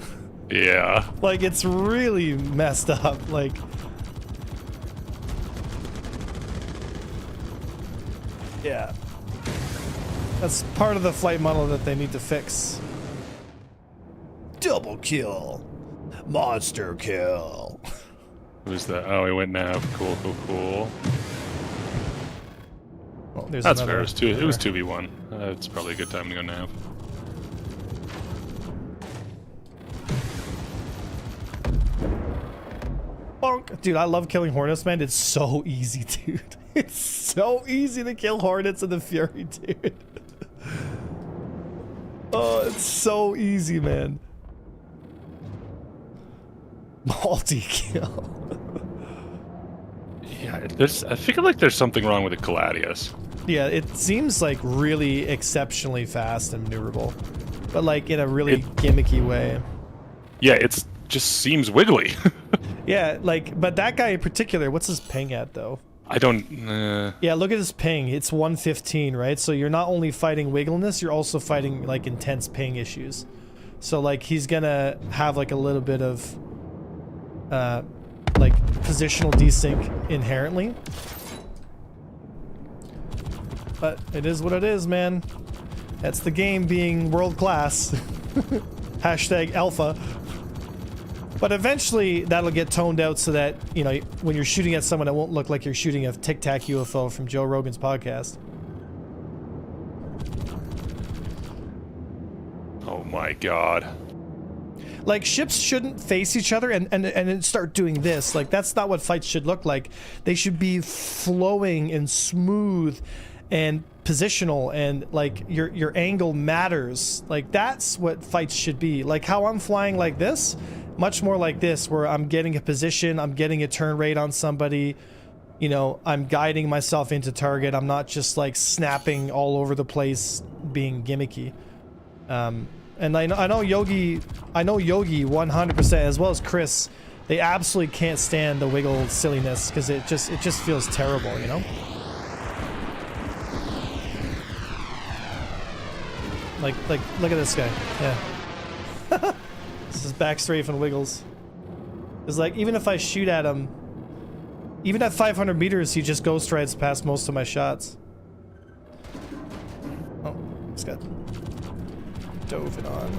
Yeah. Like, it's really messed up. Like, yeah. That's part of the flight model that they need to fix. Double kill. Monster kill. Who's that? Oh, he went nav. Cool, cool, cool. Well, there's That's another fair. It was there. 2v1. It's probably a good time to go nav. Bonk. Dude, I love killing Hornets, man. It's so easy, dude. It's so easy to kill Hornets in the Fury, dude. Oh, it's so easy, man. Multi-kill. Yeah, I feel like there's something wrong with the Caladius. Yeah, it seems like really exceptionally fast and maneuverable, but like in a really gimmicky way. Yeah, it's just seems wiggly. Yeah, like, but that guy in particular, what's his ping at though? I don't. Yeah, look at his ping. It's 115, right? So you're not only fighting wiggleness, you're also fighting like intense ping issues. So like he's gonna have like a little bit of like positional desync inherently. But it is what it is, man. That's the game being world class. Hashtag alpha. But eventually that'll get toned out so that, you know, when you're shooting at someone, it won't look like you're shooting a Tic Tac UFO from Joe Rogan's podcast. Oh my god. Like, ships shouldn't face each other and start doing this. Like, that's not what fights should look like. They should be flowing and smooth and positional, and like your angle matters. Like, that's what fights should be. Like how I'm flying like this, much more like this, where I'm getting a position, I'm getting a turn rate on somebody, you know, I'm guiding myself into target. I'm not just like snapping all over the place being gimmicky. And I know Yogi 100%, as well as Chris, they absolutely can't stand the wiggle silliness because it just feels terrible, you know? Like look at this guy. Yeah. This is back straight from wiggles. It's like, even if I shoot at him, even at 500 meters, he just ghost rides past most of my shots. Oh, he's got dove it on.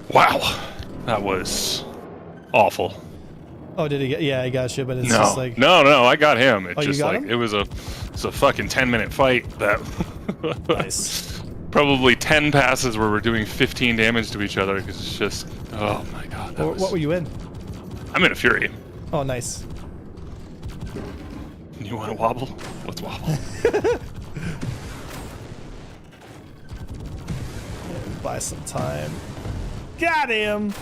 Wow, that was awful. Oh, did he get? Yeah, I got you, but it's No, just like... no, I got him. It's Oh, you just got like him? it was a fucking 10-minute fight that Nice. probably 10 passes where we're doing 15 damage to each other because it's just, oh my god. What were you in? I'm in a fury. Oh, nice. You want to wobble? Let's wobble. Buy some time. Got him!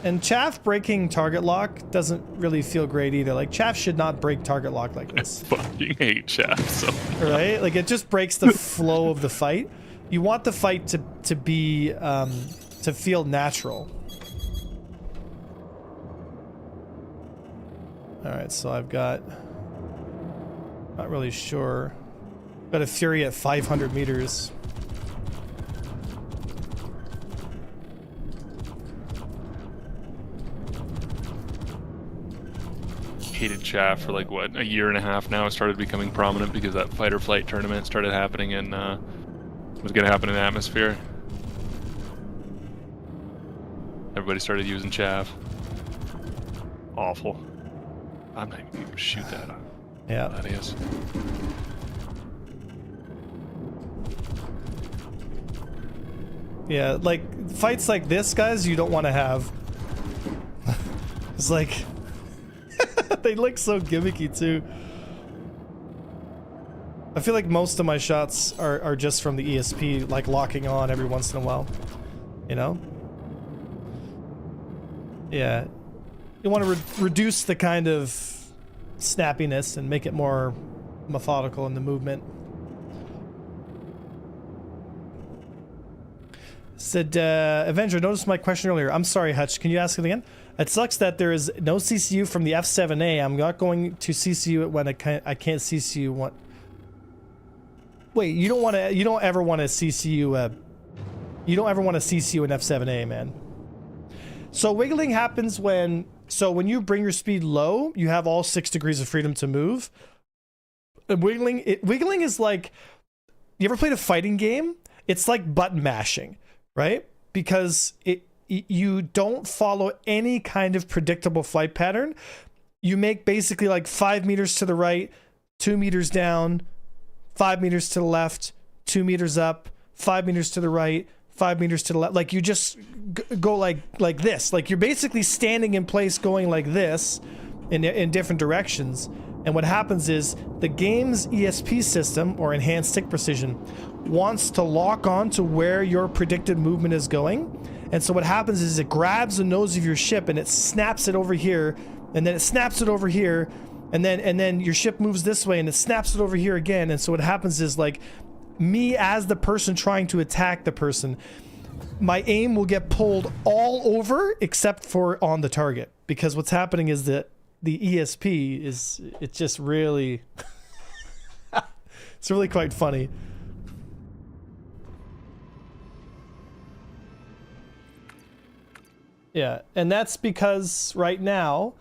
And chaff breaking target lock doesn't really feel great either. Like, chaff should not break target lock like this. I fucking hate chaff so much. Right? Like, it just breaks the flow of the fight. You want the fight to be, to feel natural. Alright, so I've got... Not really sure. Got a Fury at 500 meters. Hated chaff for like, what, a year and a half now. It started becoming prominent because that fight or flight tournament started happening in, was going to happen in Atmosphere. Everybody started using chaff. Awful. I'm not even gonna shoot that. Yeah. That is. Yeah, like, fights like this, guys, you don't want to have. It's like... they look so gimmicky, too. I feel like most of my shots are just from the ESP, like, locking on every once in a while. You know? Yeah. You want to reduce the kind of snappiness and make it more methodical in the movement. Said, Avenger, noticed my question earlier. I'm sorry, Hutch. Can you ask it again? It sucks that there is no CCU from the F7A. I'm not going to CCU it when I can't CCU one. Wait, you don't ever want to CCU you don't ever want to CCU an F7A, man. So wiggling happens when you bring your speed low, you have all 6 degrees of freedom to move. And wiggling is like, you ever played a fighting game? It's like button mashing, right? Because you don't follow any kind of predictable flight pattern. You make basically like 5 meters to the right, 2 meters down, 5 meters to the left, 2 meters up, 5 meters to the right, 5 meters to the left. Like, you just go like this. Like, you're basically standing in place going like this in different directions. And what happens is the game's ESP system, or enhanced stick precision, wants to lock on to where your predicted movement is going, And so what happens is it grabs the nose of your ship and it snaps it over here, and then it snaps it over here, and then your ship moves this way and it snaps it over here again. And so what happens is, like, me as the person trying to attack the person, my aim will get pulled all over except for on the target, because what's happening is that the ESP is, it's just really it's really quite funny. Yeah, and that's because right now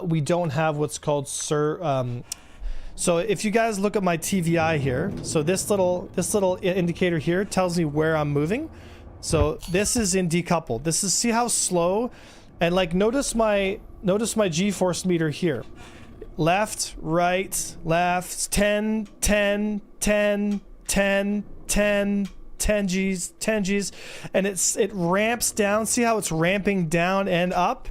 we don't have what's called so if you guys look at my TVI here, so this little indicator here tells me where I'm moving. So this is in decoupled. This is, see how slow, and like notice my G-force meter here. Left, right, left, 10, 10, 10, 10, 10, 10 G's, 10 G's, and it ramps down. See how it's ramping down and up?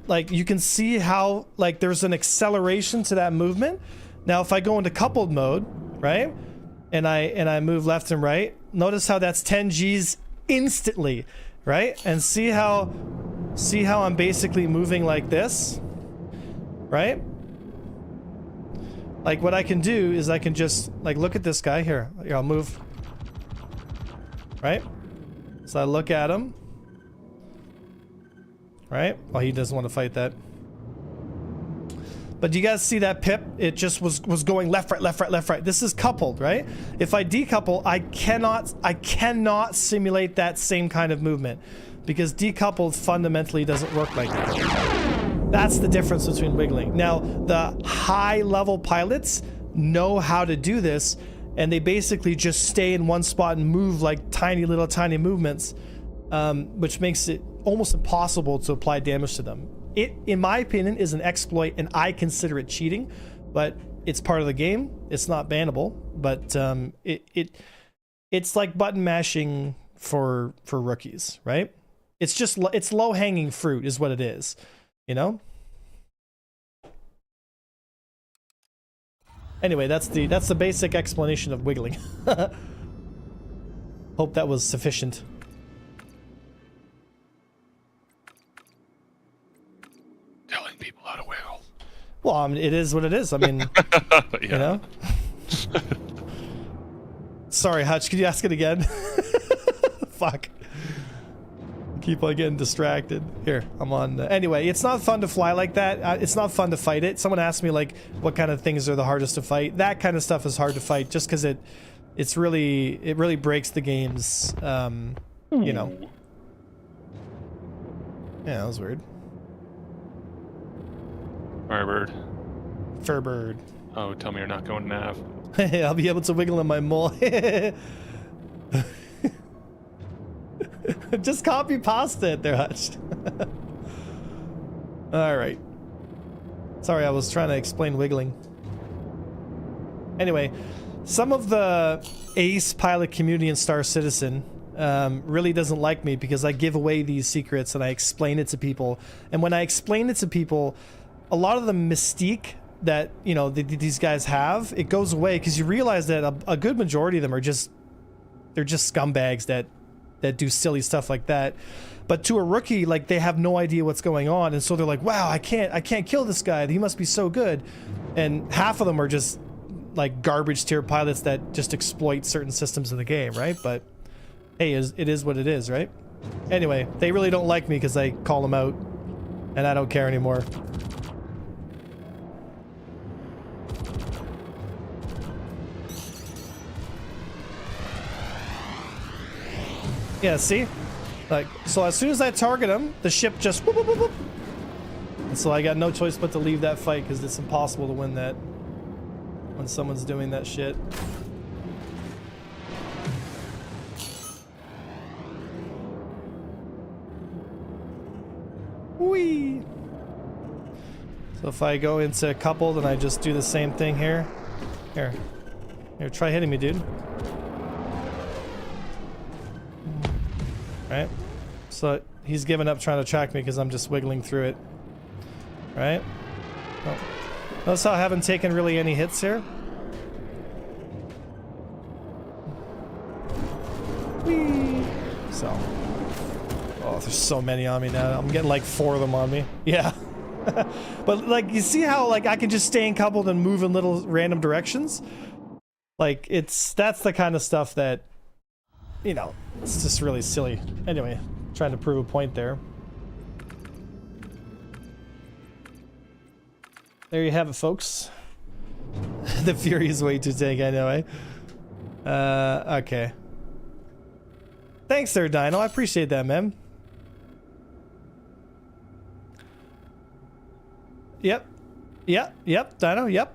Like you can see how like there's an acceleration to that movement. Now if I go into coupled mode, right, and I move left and right, notice how that's 10 G's instantly, right? And see how I'm basically moving like this, right? Like what I can do is I can just like look at this guy here. Here, I'll move, right? So I look at him, right? Oh, he doesn't want to fight that. But do you guys see that pip? It just was going left, right, left, right, left, right. This is coupled, right? If I decouple, I cannot simulate that same kind of movement, because decoupled fundamentally doesn't work like that. That's the difference between wiggling. Now, the high level pilots know how to do this, and they basically just stay in one spot and move like tiny movements, which makes it almost impossible to apply damage to them. It, in my opinion, is an exploit, and I consider it cheating, but it's part of the game. It's not bannable, but it's like button mashing for rookies, right? It's just it's low hanging fruit is what it is, you know. Anyway, that's the basic explanation of wiggling. Hope that was sufficient. Telling people how to wiggle. Well, I mean, it is what it is. I mean, you know. Sorry, Hutch. Could you ask it again? Fuck. Keep on getting distracted. Here, I'm on. Anyway, it's not fun to fly like that. It's not fun to fight it. Someone asked me like, what kind of things are the hardest to fight? That kind of stuff is hard to fight, just because it really breaks the games. You know. Yeah, that was weird. Firebird. Furbird. Oh, tell me you're not going nav. I'll be able to wiggle in my mole. Just copy pasta it there, Hutch. Alright. Sorry, I was trying to explain wiggling. Anyway, some of the ace pilot community in Star Citizen really doesn't like me because I give away these secrets and I explain it to people. And when I explain it to people, a lot of the mystique that, you know, these guys have, it goes away, because you realize that a good majority of them are just, they're just scumbags that do silly stuff like that. But to a rookie, like, they have no idea what's going on, and so they're like, wow, I can't kill this guy, he must be so good. And half of them are just like garbage tier pilots that just exploit certain systems of the game, right? But hey, it is what it is, right? Anyway, they really don't like me because I call them out, and I don't care anymore. Yeah, see? Like, so as soon as I target him, the ship just whoop, whoop, whoop, whoop. And so I got no choice but to leave that fight, because it's impossible to win that when someone's doing that shit. Whee! So if I go into coupled and I just do the same thing here. Here, try hitting me, dude. Right? So he's given up trying to track me because I'm just wiggling through it. Right? Oh. Notice how I haven't taken really any hits here? Whee! So. Oh, there's so many on me now. I'm getting like 4 of them on me. Yeah. But like, you see how like I can just stay encoupled and move in little random directions? Like, that's the kind of stuff that, you know, it's just really silly. Anyway, trying to prove a point there. There you have it, folks. The Fury is way too tank, I know, eh? Okay. Thanks there, Dino. I appreciate that, man. Yep. Yep, Dino, yep.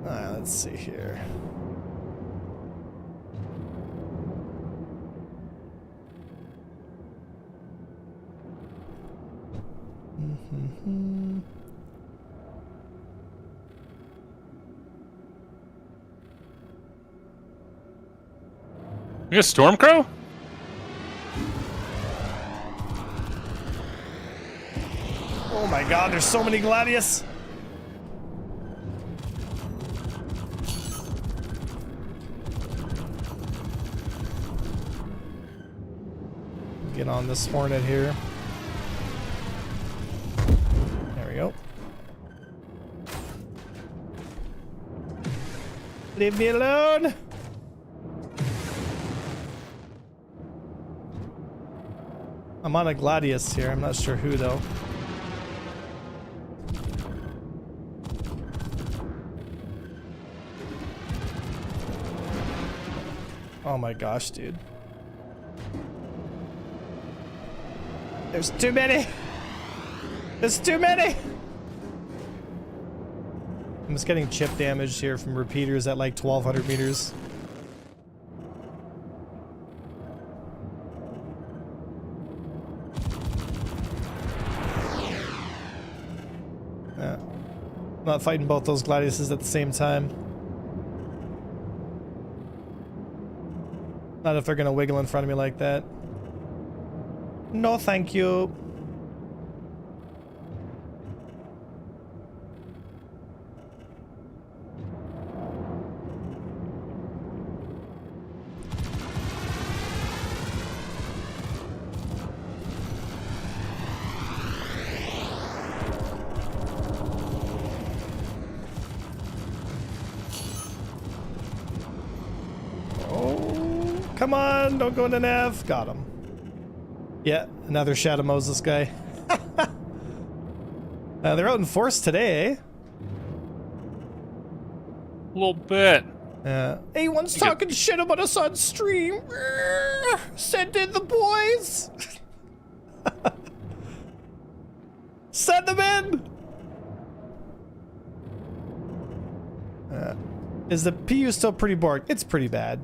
Let's see here. You a Stormcrow? Oh my god, there's so many Gladius. Get on this Hornet here. There we go. Leave me alone. I'm on a Gladius here. I'm not sure who though. Oh my gosh, dude. There's too many! There's too many! I'm just getting chip damage here from repeaters at like 1200 meters. Yeah. I'm not fighting both those Gladiuses at the same time. Not if they're gonna wiggle in front of me like that. No, thank you. Oh, come on, don't go into Nav. Got him. Yeah, another Shadow Moses guy. They're out in force today, eh? A little bit. A1's talking shit about us on stream. Send in the boys. Send them in. Is the PU still pretty bored? It's pretty bad.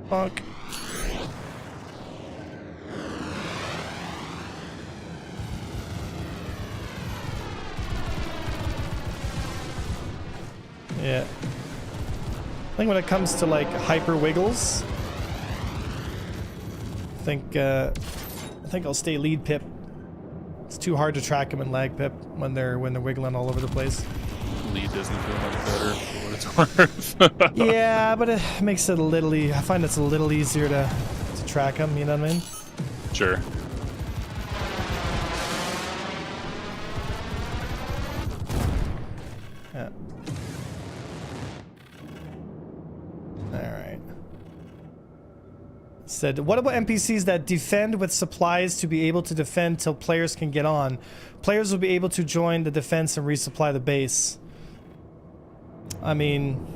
Fuck. Yeah. I think when it comes to like hyper wiggles, I think I'll stay lead Pip. It's too hard to track him in lag Pip when they're wiggling all over the place. Lead doesn't feel much better for what it's worth. Yeah, but it makes it a little. I find it's a little easier to track him. You know what I mean? Sure. Yeah. All right. Said, what about NPCs that defend with supplies to be able to defend till players can get on? Players will be able to join the defense and resupply the base. I mean,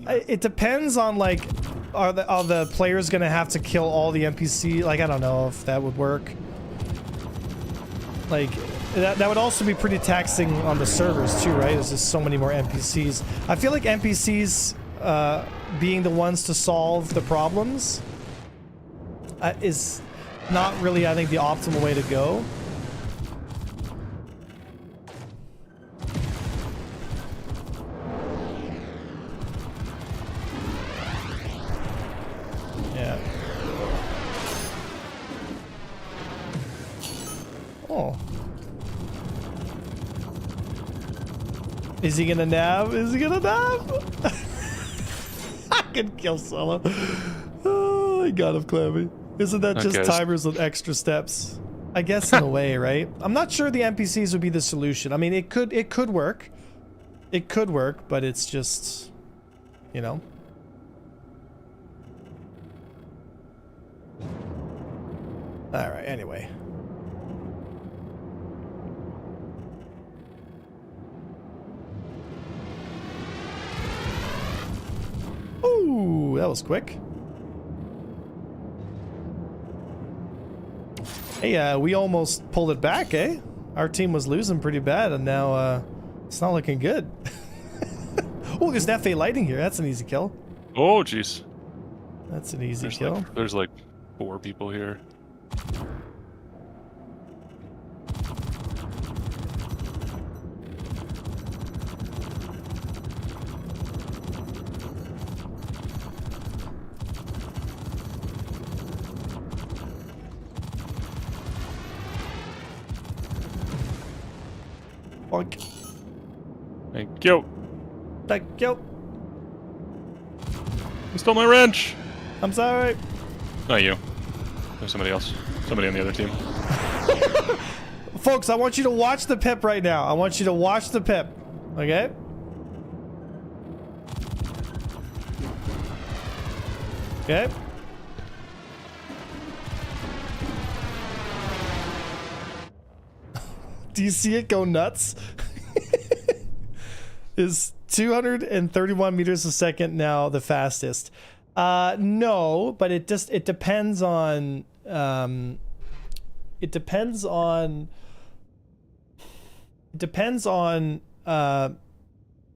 it depends on like, are the players gonna have to kill all the NPC? Like, I don't know if that would work. Like, that would also be pretty taxing on the servers too, right? There's just so many more NPCs. I feel like NPCs being the ones to solve the problems is not really, I think, the optimal way to go. Yeah. Oh. Is he gonna nab? Is he gonna nab? I can kill Solo. Oh, I got him, Clammy. Isn't that just timers with extra steps? I guess in a way, right? I'm not sure the NPCs would be the solution. I mean, it could work. It could work, but it's just, you know. All right, anyway. Ooh, that was quick. Hey, we almost pulled it back, eh? Our team was losing pretty bad, and now it's not looking good. Oh, there's an F8 lighting here. That's an easy kill. Oh, jeez. That's an easy kill. There's like 4 people here. Bonk. Thank you. Thank you. You stole my wrench. I'm sorry. Not you. There's somebody else. Somebody on the other team. Folks, I want you to watch the pip right now. I want you to watch the pip. Okay? Okay? Do you see it go nuts? Is 231 meters a second now the fastest? No, but it depends on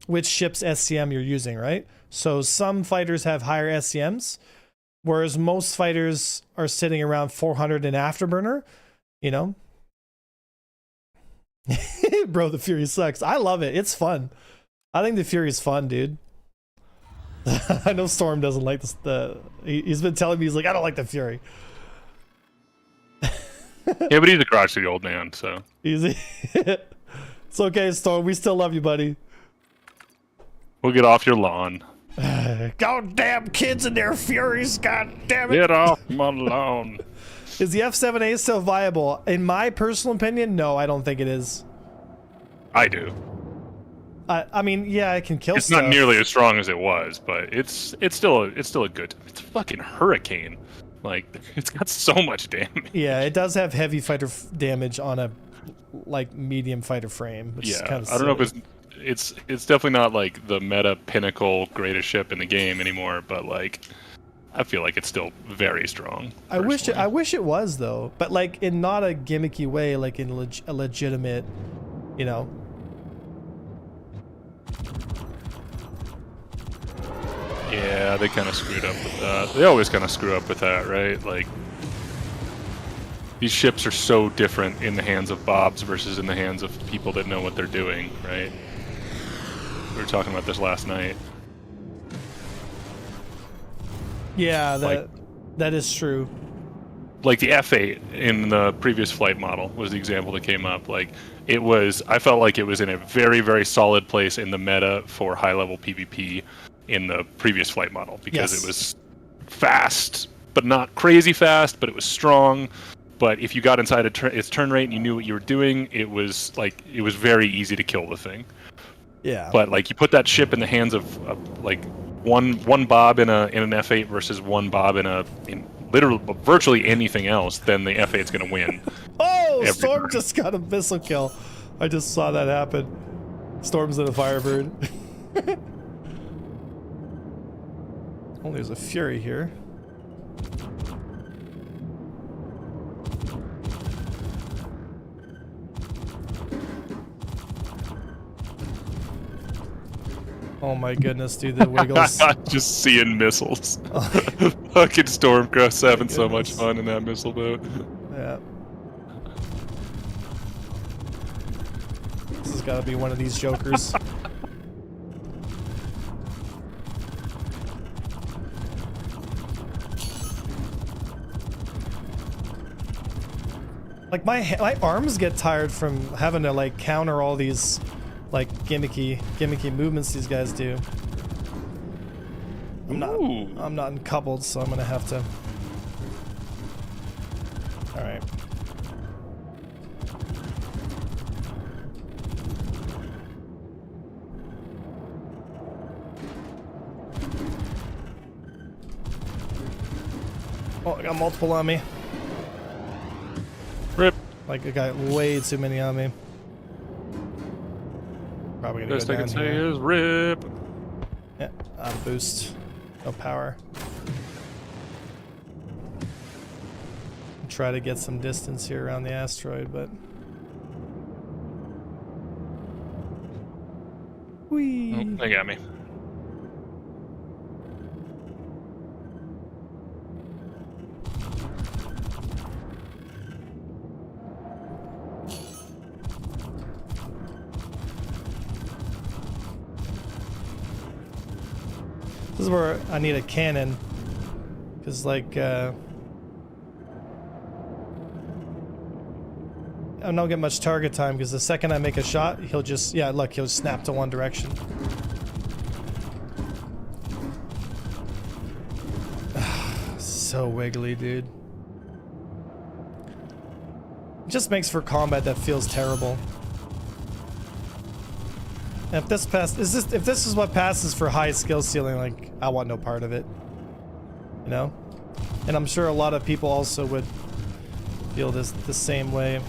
which ship's SCM you're using, right? So some fighters have higher SCMs, whereas most fighters are sitting around 400 in Afterburner, you know? Bro, the Fury sucks. I love it. It's fun. I think the Fury's fun, dude. I know Storm doesn't like this. He's been telling me, he's like, I don't like the Fury. Yeah, but he's a crotchety old man, so. Easy. It's okay, Storm. We still love you, buddy. We'll get off your lawn. Goddamn kids and their Furies, god damn it. Get off my lawn. Is the F7A still viable? In my personal opinion, no, I don't think it is. I do. I mean, yeah, I can kill It's stuff. not nearly as strong as it was, but it's still a good. It's a fucking hurricane. Like, it's got so much damage. Yeah, it does have heavy fighter damage on a like medium fighter frame, which is kind of I don't know if it's definitely not like the meta pinnacle greatest ship in the game anymore, but like I feel like it's still very strong. I wish it was though, but like in not a gimmicky way, like in a legitimate, you know. Yeah, they kind of screwed up with that. They always kind of screw up with that, right? Like, these ships are so different in the hands of Bobs versus in the hands of people that know what they're doing, right? We were talking about this last night. Yeah, that is true. Like the F8 in the previous flight model was the example that came up. Like, I felt like it was in a very, very solid place in the meta for high-level PvP in the previous flight model, because it was fast, but not crazy fast, but it was strong. But if you got inside its turn rate and you knew what you were doing, it was very easy to kill the thing. Yeah. But like, you put that ship in the hands of like one Bob in an F8 versus one Bob in literally virtually anything else, then the F8's gonna win. Oh, Storm just got a missile kill. I just saw that happen. Storm's in a Firebird. Oh, there's a Fury here. Oh my goodness, dude, the wiggles. Just seeing missiles. Fucking Stormcroft's having so much fun in that missile boat. Yeah. This has got to be one of these jokers. Like my arms get tired from having to like counter all these like gimmicky movements these guys do. I'm not uncoupled, so I'm gonna have to. All right. Oh, I got multiple on me. Rip. Like I got way too many on me. Probably gonna Best go I down can say here. is rip. Yeah, boost. No power. Try to get some distance here around the asteroid, but... Whee! Oh, they got me. This is where I need a cannon. Because, like, I don't get much target time, because the second I make a shot, he'll just... Yeah, look, he'll snap to one direction. So wiggly, dude. It just makes for combat that feels terrible. And if this if this is what passes for high skill ceiling, like, I want no part of it. You know? And I'm sure a lot of people also would feel the same way.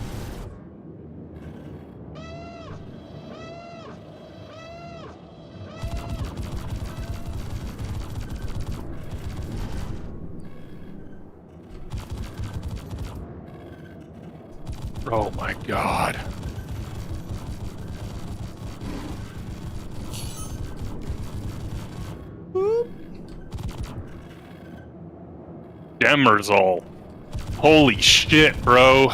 Oh my god. Boop. Demersol. Holy shit, bro.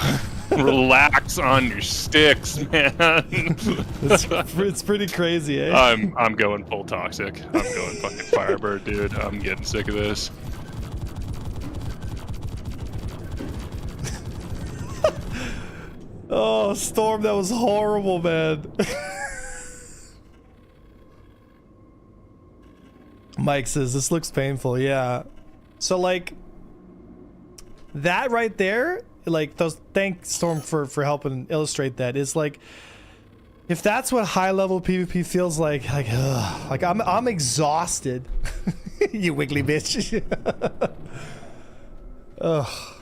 Relax on your sticks, man. It's pretty crazy, eh? I'm going full toxic. I'm going fucking Firebird, dude. I'm getting sick of this. Oh, Storm, that was horrible, man. Mike says, this looks painful. Yeah. So, like, that right there, like, thanks, Storm, for helping illustrate that. Is like, if that's what high-level PvP feels like ugh, like, I'm exhausted. You wiggly bitch. Ugh.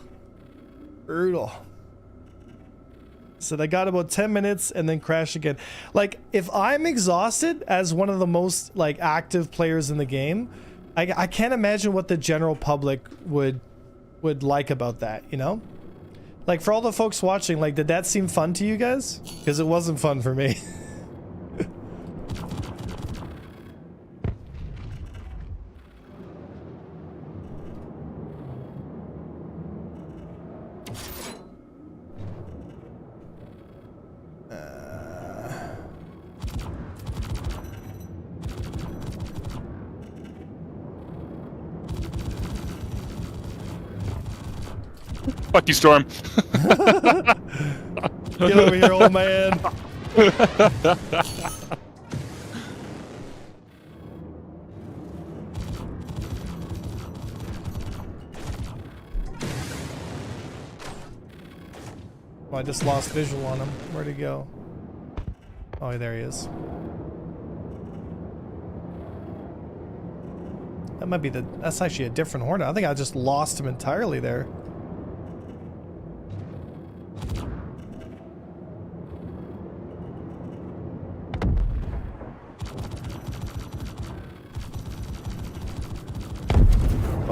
Brutal. Said I got about 10 minutes and then crash again. Like, if I'm exhausted as one of the most like active players in the game, I can't imagine what the general public would like about that, you know? Like, for all the folks watching, like, did that seem fun to you guys? Because it wasn't fun for me. Fuck you, Storm. Get over here, old man. Oh, I just lost visual on him. Where'd he go? Oh, there he is. That might be that's actually a different Hornet. I think I just lost him entirely there.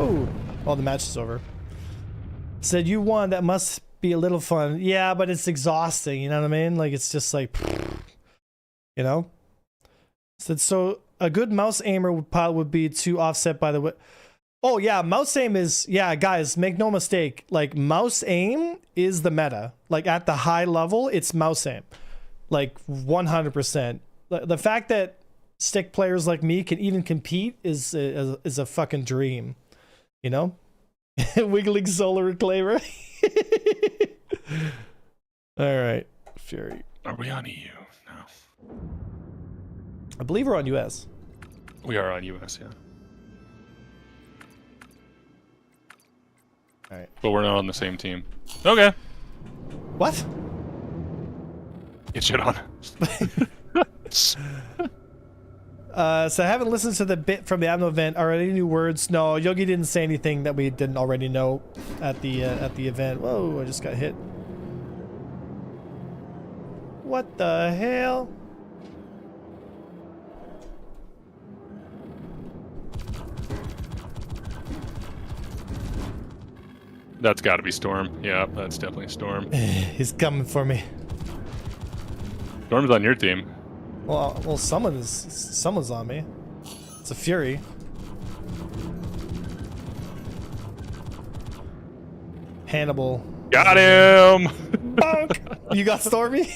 Oh, well, the match is over. Said you won. That must be a little fun. Yeah, but it's exhausting. You know what I mean? Like, it's just like, you know. Said so. A good mouse aimer would be to offset by the. Oh yeah, mouse aim is guys. Make no mistake. Like, mouse aim is the meta. Like, at the high level, it's mouse aim. Like 100%. The fact that stick players like me can even compete is a fucking dream. You know? Wiggling solar reclaimer. All right, Fury. Are we on EU? No. I believe we're on US. We are on US, yeah. All right. But we're not on the same team. Okay. What? Get shit on. So I haven't listened to the bit from the Admiral event. Are any new words? No, Yogi didn't say anything that we didn't already know at the event. Whoa! I just got hit. What the hell? That's got to be Storm. Yeah, that's definitely Storm. He's coming for me. Storm's on your team. Well, someone's on me. It's a Fury. Hannibal. Got him! Bonk! You got Stormy?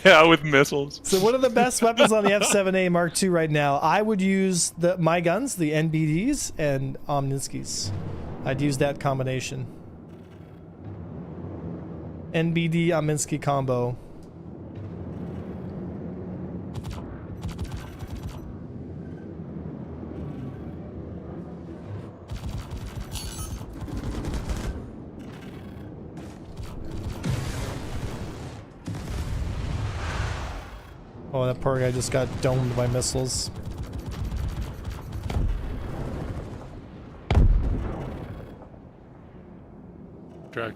Yeah, with missiles. So what are the best weapons on the F7A Mark II right now? I would use my guns, the NBDs and Omninskis. I'd use that combination. NBD Omninsky combo. Oh, that poor guy just got domed by missiles.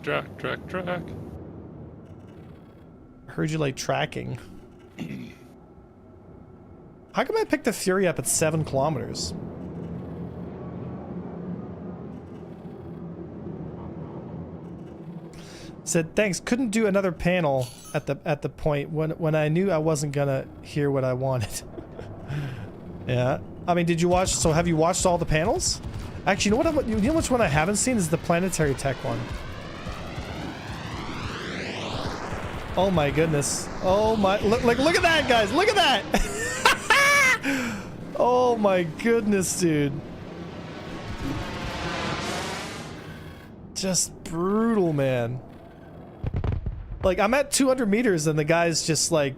Track. I heard you like tracking. How come I picked the Fury up at 7 kilometers? Said thanks. Couldn't do another panel at the point when I knew I wasn't gonna hear what I wanted. Yeah. I mean, did you watch? So have you watched all the panels? Actually, you know which one I haven't seen is the planetary tech one. Oh my goodness. Oh my, look at that, guys. Look at that. Oh my goodness, dude. Just brutal, man. Like, I'm at 200 meters and the guy's just like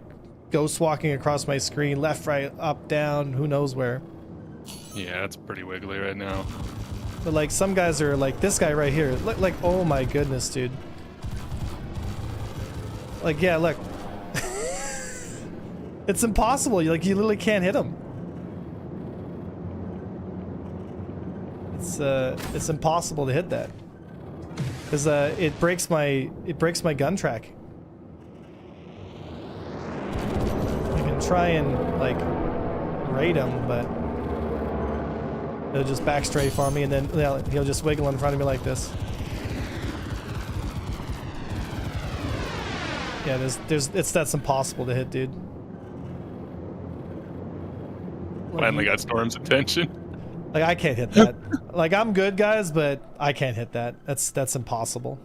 ghost walking across my screen, left, right, up, down, who knows where. Yeah, it's pretty wiggly right now. But like some guys are like this guy right here. Like, oh my goodness, dude. Like, yeah, look. It's impossible. You literally can't hit him. It's impossible to hit that. Cuz it breaks my gun track. I can try and like raid him, but he'll just back strafe on me and then he'll just wiggle in front of me like this. Yeah, that's impossible to hit, dude. Finally got Storm's attention. Like, I can't hit that. Like, I'm good, guys, but I can't hit that. That's impossible.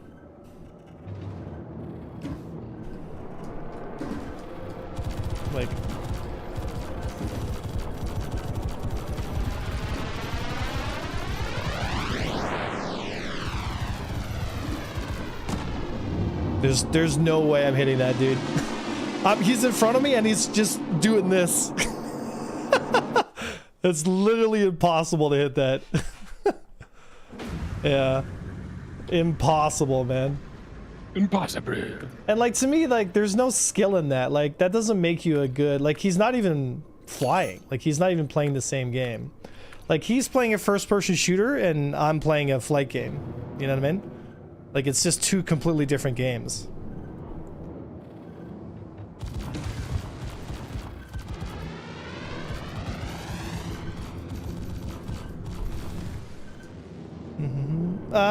Like, there's no way I'm hitting that dude. He's in front of me and he's just doing this. It's literally impossible to hit that. Yeah. Impossible, man. Impossible. And like, to me, like, there's no skill in that. Like, that doesn't make you a good, like, he's not even flying. Like, he's not even playing the same game. Like, he's playing a first-person shooter and I'm playing a flight game. You know what I mean? Like, it's just two completely different games.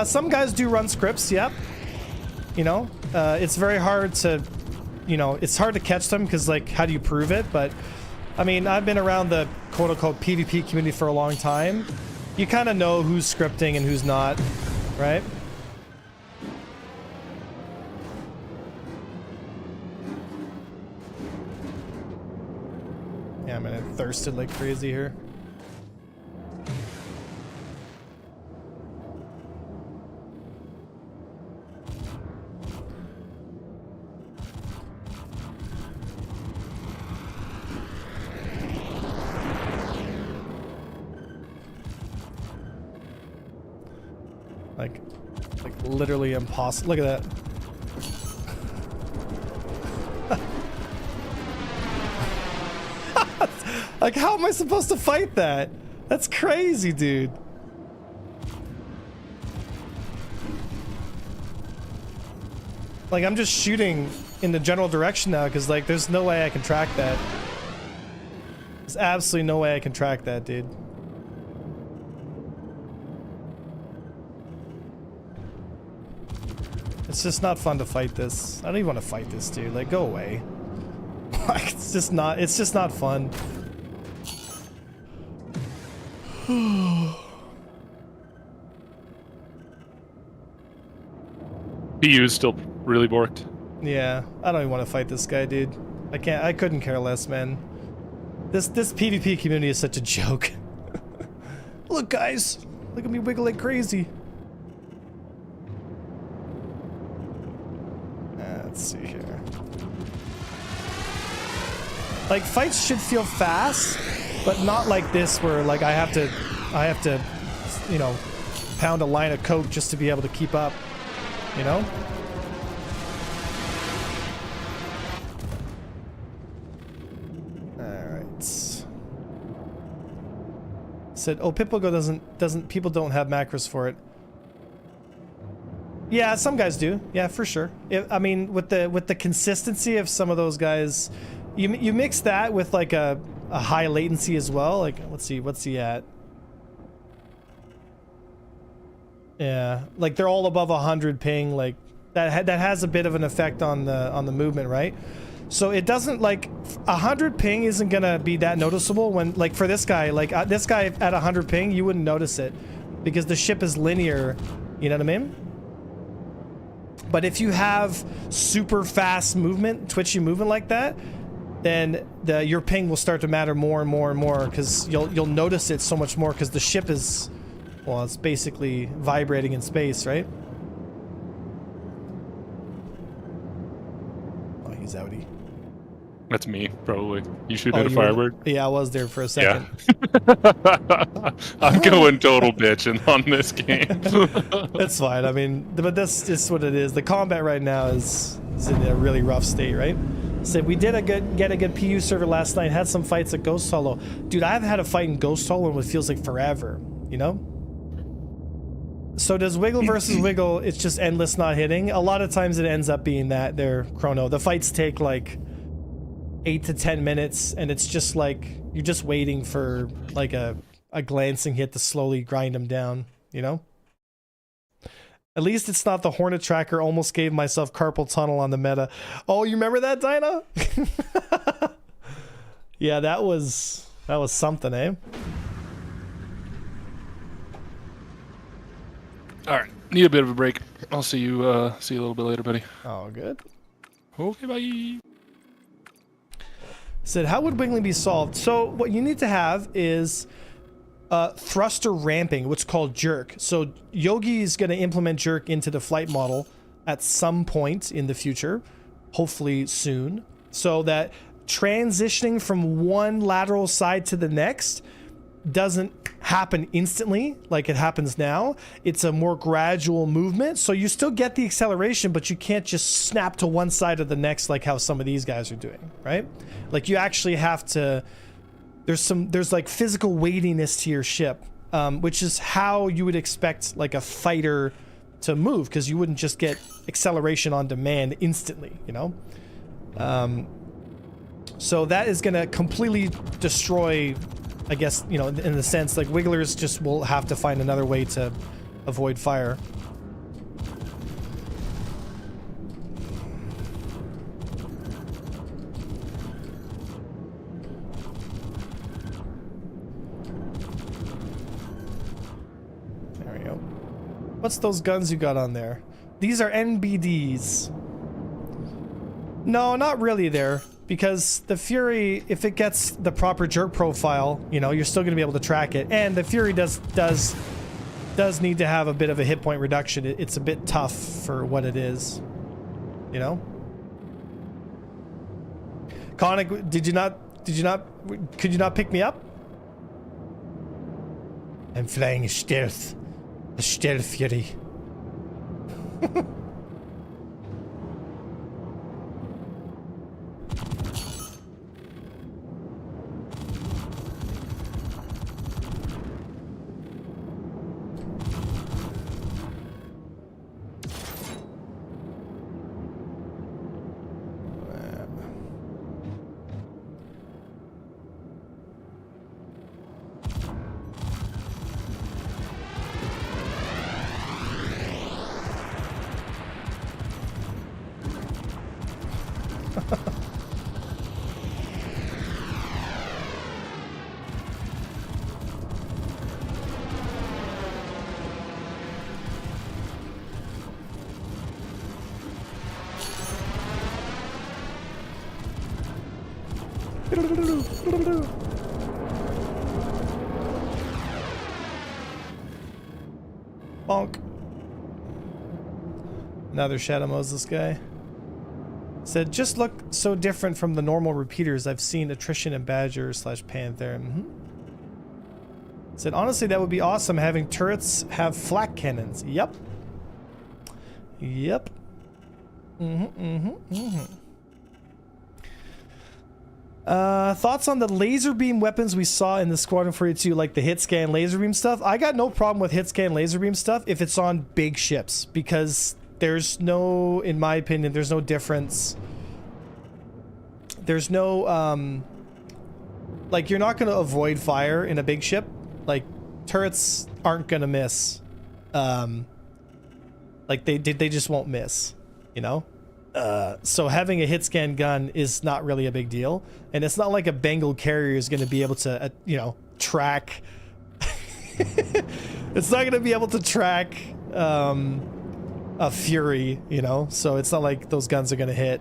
Some guys do run scripts, yep. You know, it's very hard to, you know, it's hard to catch them because, like, how do you prove it? But, I mean, I've been around the quote-unquote PvP community for a long time. You kind of know who's scripting and who's not, right? Yeah, I'm gonna thirsted like crazy here. Like literally impossible. Look at that. Like, how am I supposed to fight that? That's crazy, dude. Like, I'm just shooting in the general direction now because, like, there's no way I can track that. There's absolutely no way I can track that, dude. It's just not fun to fight this. I don't even want to fight this, dude. Like, go away. Like, it's just not fun. PU is still really borked. Yeah, I don't even want to fight this guy, dude. I couldn't care less, man. This PvP community is such a joke. Look, guys. Look at me wiggle like crazy. Let's see here. Like, fights should feel fast, but not like this where, like, I have to, you know, pound a line of coke just to be able to keep up, you know? Alright. Said, oh, Pitbull doesn't, people don't have macros for it. Yeah, some guys do. Yeah, for sure. I mean, with the consistency of some of those guys, you mix that with like a high latency as well. Like, let's see, what's he at? Yeah, like they're all above 100 ping. Like that has a bit of an effect on the movement, right? So it doesn't, like, 100 ping isn't gonna be that noticeable when, like, for this guy, like this guy at 100 ping, you wouldn't notice it because the ship is linear. You know what I mean? But if you have super fast movement, twitchy movement like that, then your ping will start to matter more and more and more because you'll notice it so much more because the ship is, well, it's basically vibrating in space, right? Oh, he's outie. That's me, probably. You should hit a firebird. Yeah, I was there for a second. Yeah. I'm going total bitching on this game. That's fine. I mean, but that's just what it is. The combat right now is in a really rough state, right? So we did get a good PU server last night. Had some fights at Ghost Hollow. Dude, I've had a fight in Ghost Hollow in what feels like forever, you know? So does Wiggle versus Wiggle, it's just endless not hitting. A lot of times it ends up being that they're chrono. The fights take like 8 to 10 minutes and it's just like you're just waiting for like a glancing hit to slowly grind them down, you know? At least it's not the Hornet Tracker. Almost gave myself carpal tunnel on the meta. Oh, you remember that, Dinah? Yeah, that was something, eh? All right, need a bit of a break. I'll see you a little bit later, buddy. Oh, good. Okay, bye. Said, how would wiggling be solved? So what you need to have is thruster ramping, what's called jerk. So Yogi is going to implement jerk into the flight model at some point in the future, hopefully soon, so that transitioning from one lateral side to the next doesn't happen instantly like it happens now. It's a more gradual movement, so you still get the acceleration, but you can't just snap to one side or the next like how some of these guys are doing, right? Like you actually have to, there's like physical weightiness to your ship, which is how you would expect like a fighter to move, because you wouldn't just get acceleration on demand instantly, you know? So that is going to completely destroy, I guess, you know, in the sense, like, wigglers just will have to find another way to avoid fire. There we go. What's those guns you got on there? These are NBDs. No, not really there. Because the Fury, if it gets the proper jerk profile, you know, you're still going to be able to track it. And the Fury does need to have a bit of a hit point reduction. It's a bit tough for what it is, you know? Conic, could you not pick me up? I'm flying a stealth Fury. Bonk. Another Shadow Moses guy. Said, just look so different from the normal repeaters I've seen Attrition and Badger / Panther. Said, honestly, that would be awesome having turrets have flak cannons. Yep. Yep. Thoughts on the laser beam weapons we saw in the Squadron 42, like the hit scan laser beam stuff? I got no problem with hit scan laser beam stuff if it's on big ships, because there's no, in my opinion, there's no difference. There's no, like, you're not going to avoid fire in a big ship. Like, turrets aren't going to miss. Like, they just won't miss, you know? So having a hit scan gun is not really a big deal. And it's not like a Bengal carrier is going to be able to, you know, track. It's not going to be able to track a Fury, you know? So it's not like those guns are going to hit.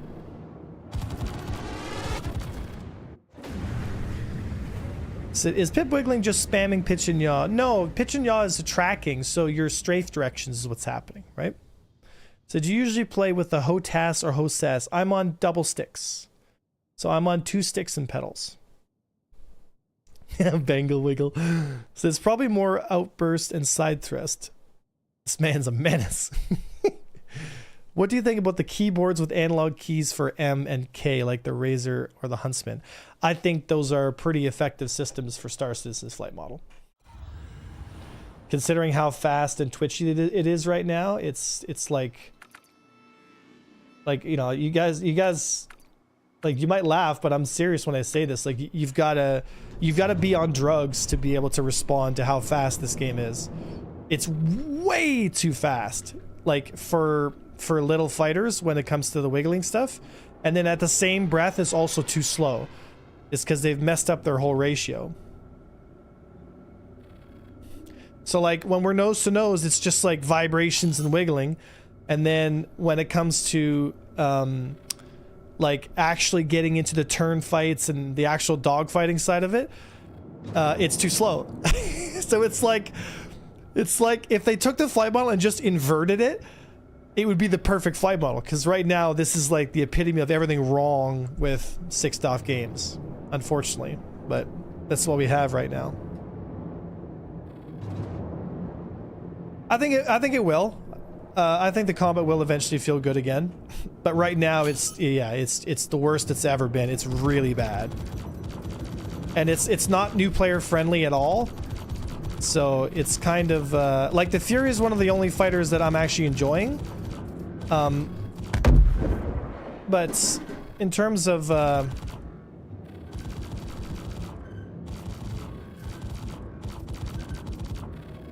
So is Pip Wiggling just spamming pitch and yaw? No, pitch and yaw is tracking, so your strafe directions is what's happening, right? So do you usually play with the HOTAS or HOSAS? I'm on double sticks. So I'm on 2 sticks and pedals. Bengal wiggle. So it's probably more outburst and side thrust. This man's a menace. What do you think about the keyboards with analog keys for M and K, like the Razor or the Huntsman? I think those are pretty effective systems for Star Citizen's flight model. Considering how fast and twitchy it is right now, it's like, you know, you guys, like, you might laugh, but I'm serious when I say this. Like, you've got to be on drugs to be able to respond to how fast this game is. It's way too fast, like, for little fighters when it comes to the wiggling stuff. And then at the same breath, it's also too slow. It's because they've messed up their whole ratio. So, like, when we're nose to nose, it's just like vibrations and wiggling. And then when it comes to like actually getting into the turn fights and the actual dogfighting side of it, it's too slow. So it's like if they took the flight model and just inverted it, it would be the perfect flight model. Because right now, this is like the epitome of everything wrong with 6DoF games, unfortunately. But that's what we have right now. I think it will. I think the combat will eventually feel good again, but right now it's the worst it's ever been. It's really bad, and it's not new player friendly at all. So it's kind of like the Fury is one of the only fighters that I'm actually enjoying. But in terms of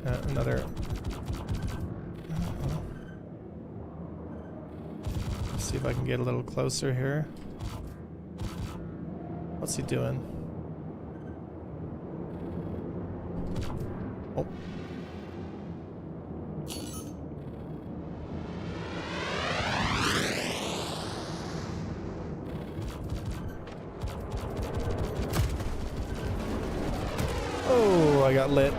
another. See if I can get a little closer here. What's he doing? Oh. Oh, I got lit.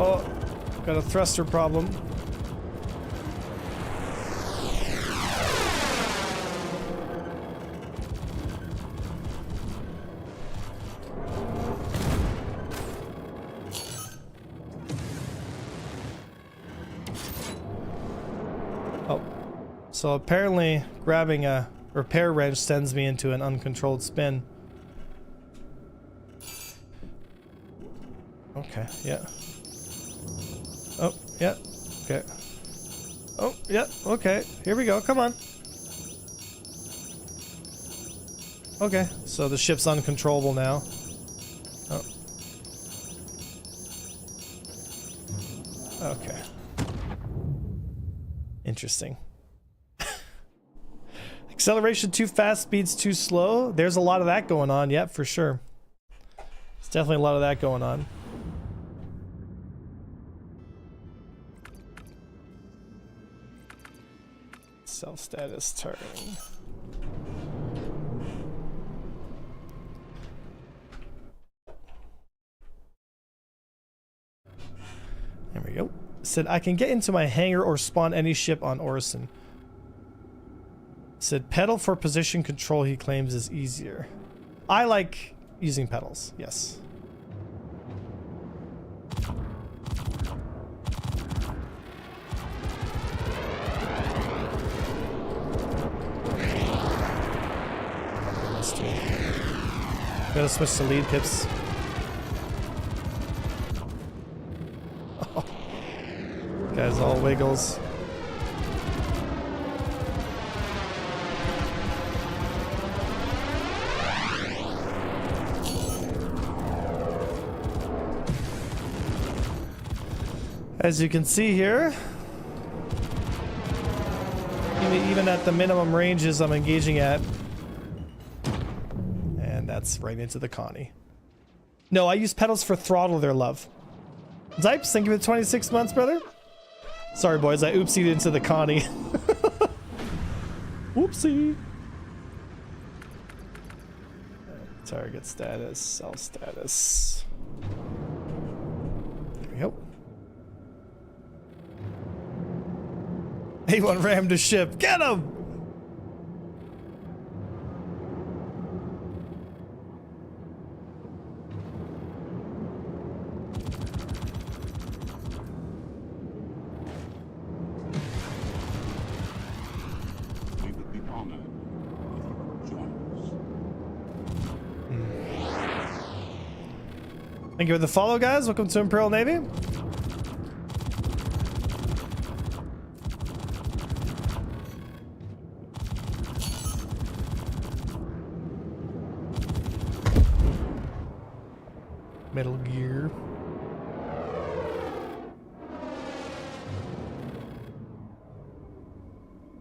Oh, got a thruster problem. So apparently grabbing a repair wrench sends me into an uncontrolled spin. Okay, yeah. Oh, yeah, okay. Oh, yeah, okay. Here we go, come on. Okay, so the ship's uncontrollable now. Oh. Okay. Interesting. Acceleration too fast, speed's too slow. There's a lot of that going on, yep, for sure. There's definitely a lot of that going on. Self-status turn. There we go. Said I can get into my hangar or spawn any ship on Orison. Said pedal for position control he claims is easier. I like using pedals, yes. Gotta switch to lead pips. Oh. Guys all wiggles. As you can see here, even at the minimum ranges I'm engaging at, and that's right into the Connie. No, I use pedals for throttle there, love. Zipes, thank you for the 26 months, brother. Sorry, boys, I oopsied into the Connie. Whoopsie. Target status, self status. There we go. A1 rammed a ship. Get him! We would be honored if you join us. Thank you for the follow, guys. Welcome to Imperial Navy. Metal Gear.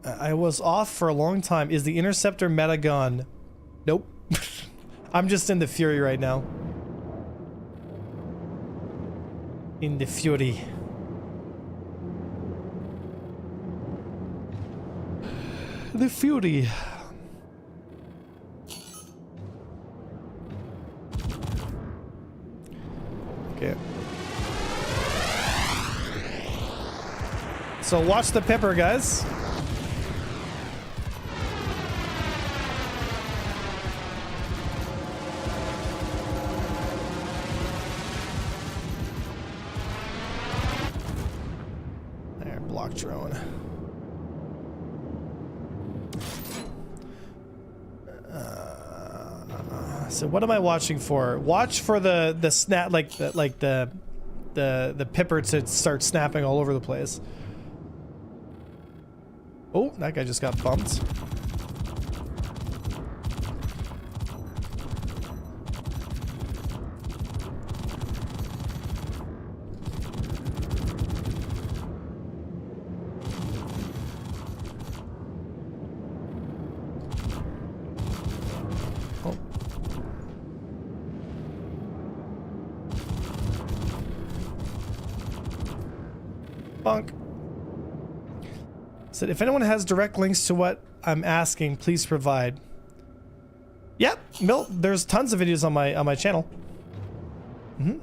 I was off for a long time. Is the Interceptor meta gun? Nope. I'm just in the Fury right now. In the Fury. The Fury. Okay. So watch the pepper, guys. There, block drone. So what am I watching for? Watch for the snap, like the pipper to start snapping all over the place. Oh, that guy just got bumped. Bunk. Said if anyone has direct links to what I'm asking, please provide. Yep, Milt, there's tons of videos on my channel. Mm-hmm.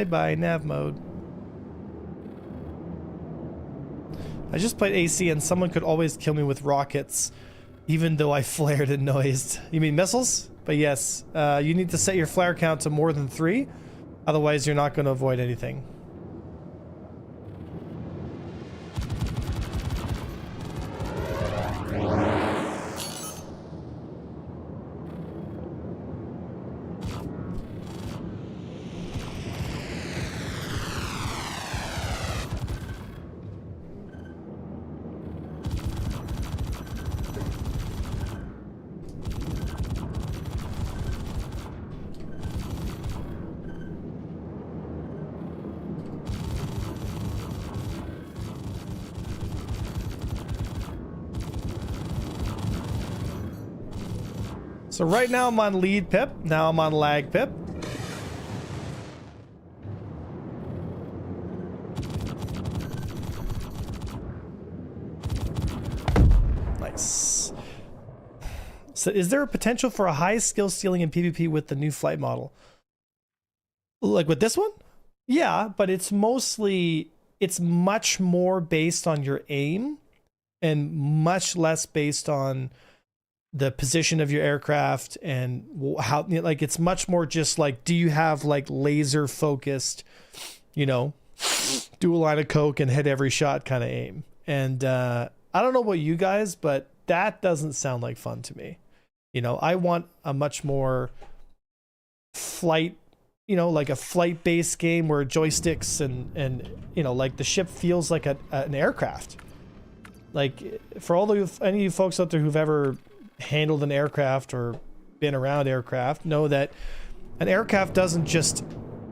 Bye-bye, nav mode. I just played AC and someone could always kill me with rockets, even though I flared and noised. You mean missiles? But yes, you need to set your flare count to more than 3, otherwise you're not going to avoid anything. So right now I'm on lead pip, now I'm on lag pip. Nice. So is there a potential for a high skill ceiling in PvP with the new flight model? Like with this one? Yeah, but it's much more based on your aim and much less based on the position of your aircraft and how, like, it's much more just like, do you have like laser focused, you know, do a line of coke and hit every shot kind of aim. And I don't know about you guys, but that doesn't sound like fun to me. You know, I want a much more flight, you know, like a flight based game where joysticks and you know, like the ship feels like an aircraft. Like for all the any of you folks out there who've ever handled an aircraft or been around aircraft, know that an aircraft doesn't just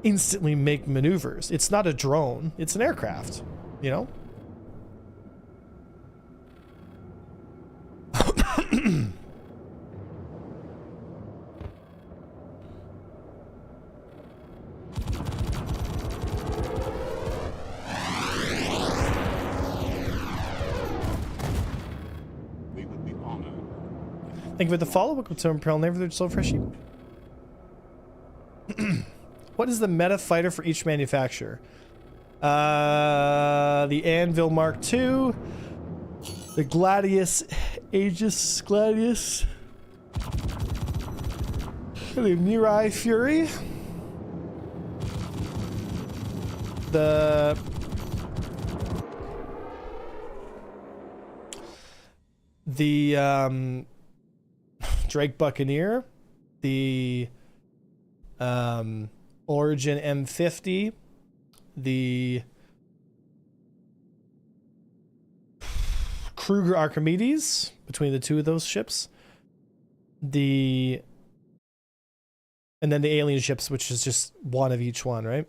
instantly make maneuvers. It's not a drone, it's an aircraft, you know? Thank you for the follow. Welcome to Imperial Neighborhood, so freshy. What is the meta fighter for each manufacturer? The Anvil Mark II, the Gladius, Aegis Gladius, the Mirai Fury, the Drake Buccaneer, the Origin M50, the Kruger Archimedes, between the two of those ships, and then the alien ships, which is just one of each one, right?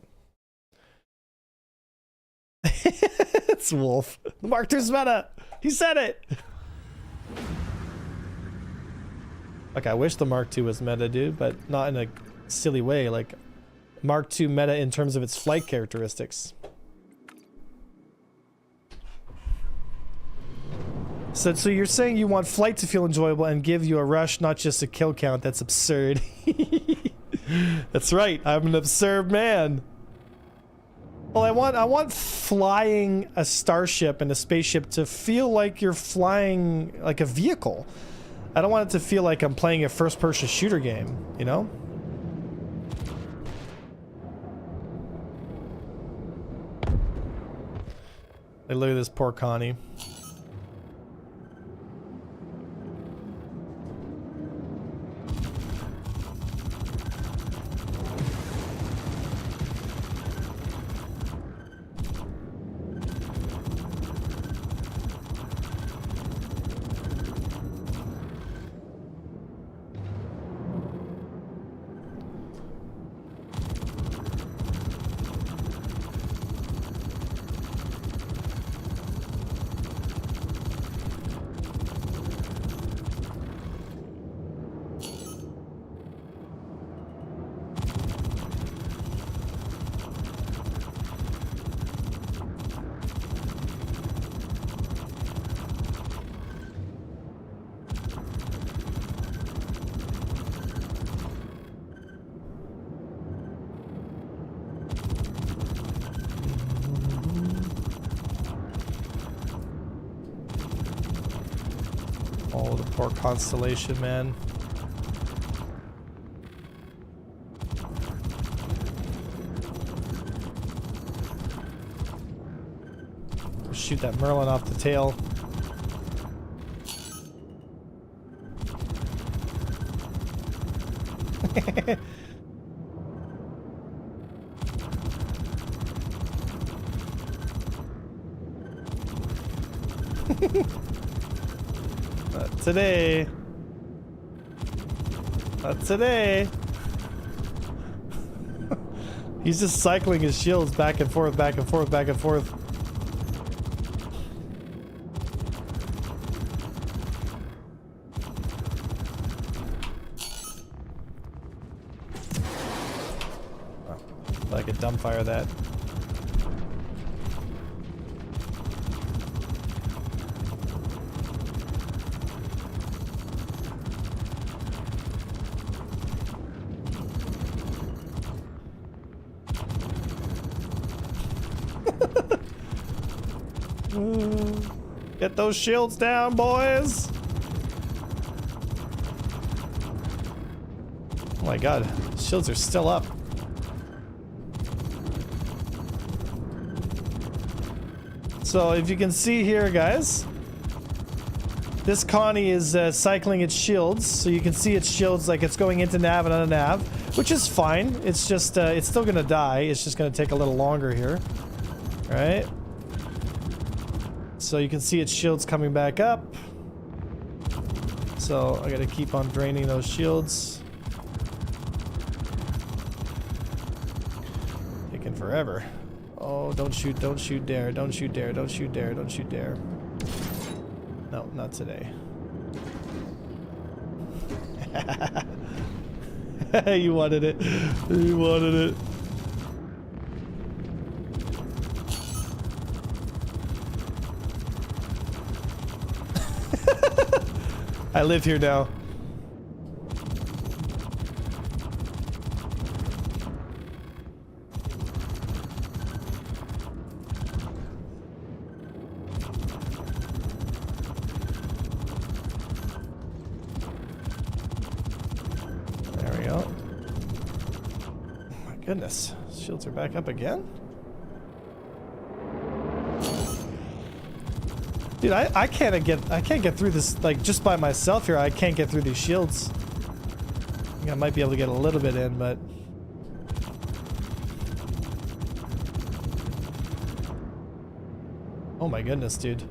It's Wolf. The Mark II's meta. He said it. Like, I wish the Mark II was meta, dude, but not in a silly way. Like, Mark II meta in terms of its flight characteristics. So you're saying you want flight to feel enjoyable and give you a rush, not just a kill count. That's absurd. That's right. I'm an absurd man. Well, I want flying a starship and a spaceship to feel like you're flying like a vehicle. I don't want it to feel like I'm playing a first-person shooter game, you know? Hey, look at this poor Connie. Poor Constellation, man. Shoot that Merlin off the tail. Not today. Not today. He's just cycling his shields back and forth, back and forth, back and forth. I could dumbfire that. Get those shields down, boys! Oh my god, shields are still up. So if you can see here, guys, this Connie is cycling its shields, so you can see its shields like it's going into nav and out of nav, which is fine. It's just it's still gonna die. It's just gonna take a little longer here, right? So you can see its shields coming back up. So I gotta keep on draining those shields. Taking forever. Oh, don't shoot dare, don't shoot dare, don't shoot dare, don't shoot dare. No, not today. You wanted it. You wanted it. I live here now. There we go. Oh my goodness. Shields are back up again? Dude, I can't get through this, like, just by myself here. I can't get through these shields. I think I might be able to get a little bit in, but oh my goodness, dude.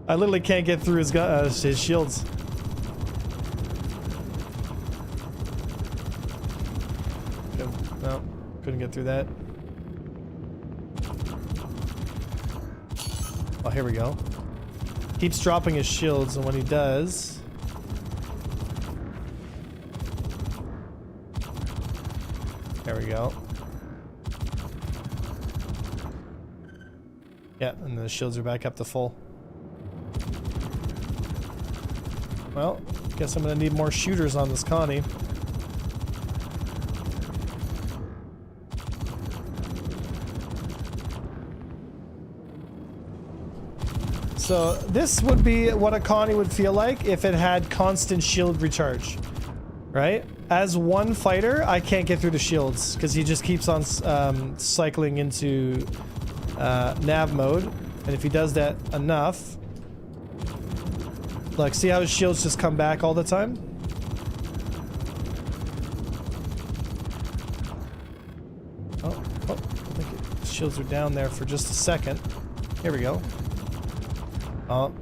I literally can't get through his shields. No, couldn't get through that. Oh, here we go. Keeps dropping his shields, and when he does... There we go. Yeah, and the shields are back up to full. Well, guess I'm gonna need more shooters on this Connie. So this would be what a Connie would feel like if it had constant shield recharge, right? As one fighter, I can't get through the shields because he just keeps on cycling into nav mode, and if he does that enough, like, see how his shields just come back all the time? Oh, I think his shields are down there for just a second. Here we go. Oh.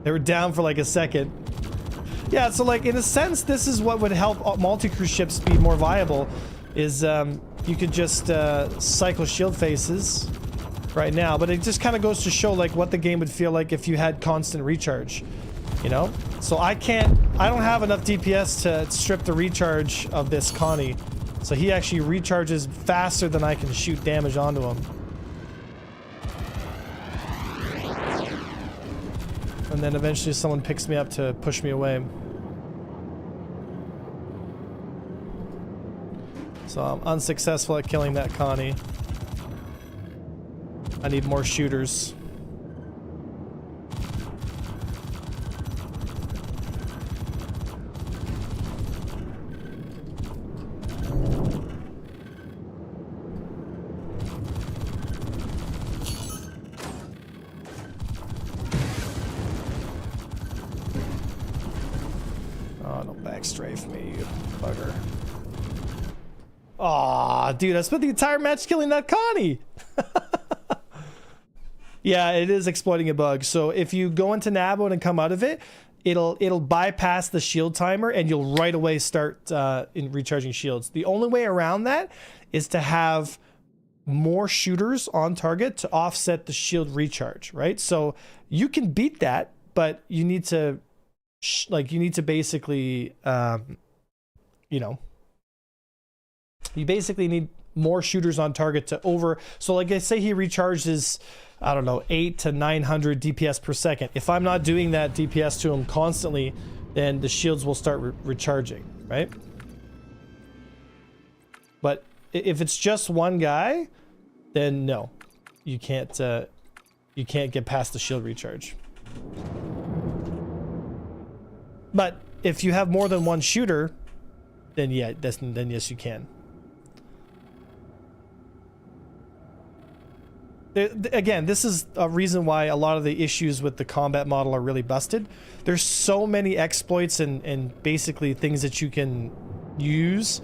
They were down for like a second. Yeah, so like in a sense, this is what would help multi-crew ships be more viable, is you could just cycle shield faces right now, but it just kind of goes to show like what the game would feel like if you had constant recharge, you know? So I don't have enough DPS to strip the recharge of this Connie, so he actually recharges faster than I can shoot damage onto him. And then eventually someone picks me up to push me away. So I'm unsuccessful at killing that Connie. I need more shooters. Oh, don't backstrafe me, you bugger. Aw, dude, I spent the entire match killing that Connie. Yeah, it is exploiting a bug. So if you go into Nabod and come out of it, it'll bypass the shield timer and you'll right away start in recharging shields. The only way around that is to have more shooters on target to offset the shield recharge, right? So you can beat that, but you need to basically you know, you basically need more shooters on target to over. So like I say, he recharges, I don't know, 800 to 900 DPS per second. If I'm not doing that DPS to him constantly, then the shields will start recharging, right? But if it's just one guy, then no, you can't get past the shield recharge. But if you have more than one shooter, then yeah, then yes, you can. Again, this is a reason why a lot of the issues with the combat model are really busted. There's so many exploits and basically things that you can use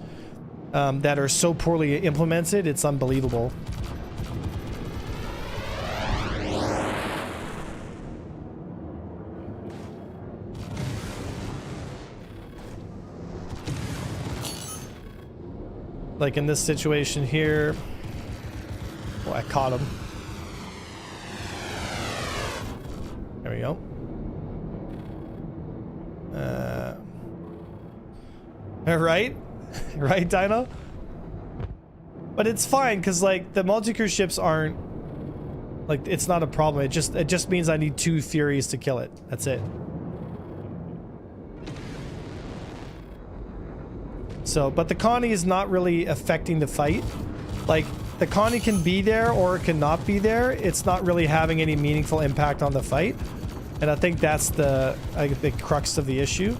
that are so poorly implemented, it's unbelievable. Like in this situation here, oh, I caught him. There we go. Right? Right, Dino? But it's fine, because, like, the multi-crew ships aren't... Like, it's not a problem. It just means I need 2 Furies to kill it. That's it. So, but the Connie is not really affecting the fight. Like, the Connie can be there or it can not be there. It's not really having any meaningful impact on the fight. And I think that's the crux of the issue.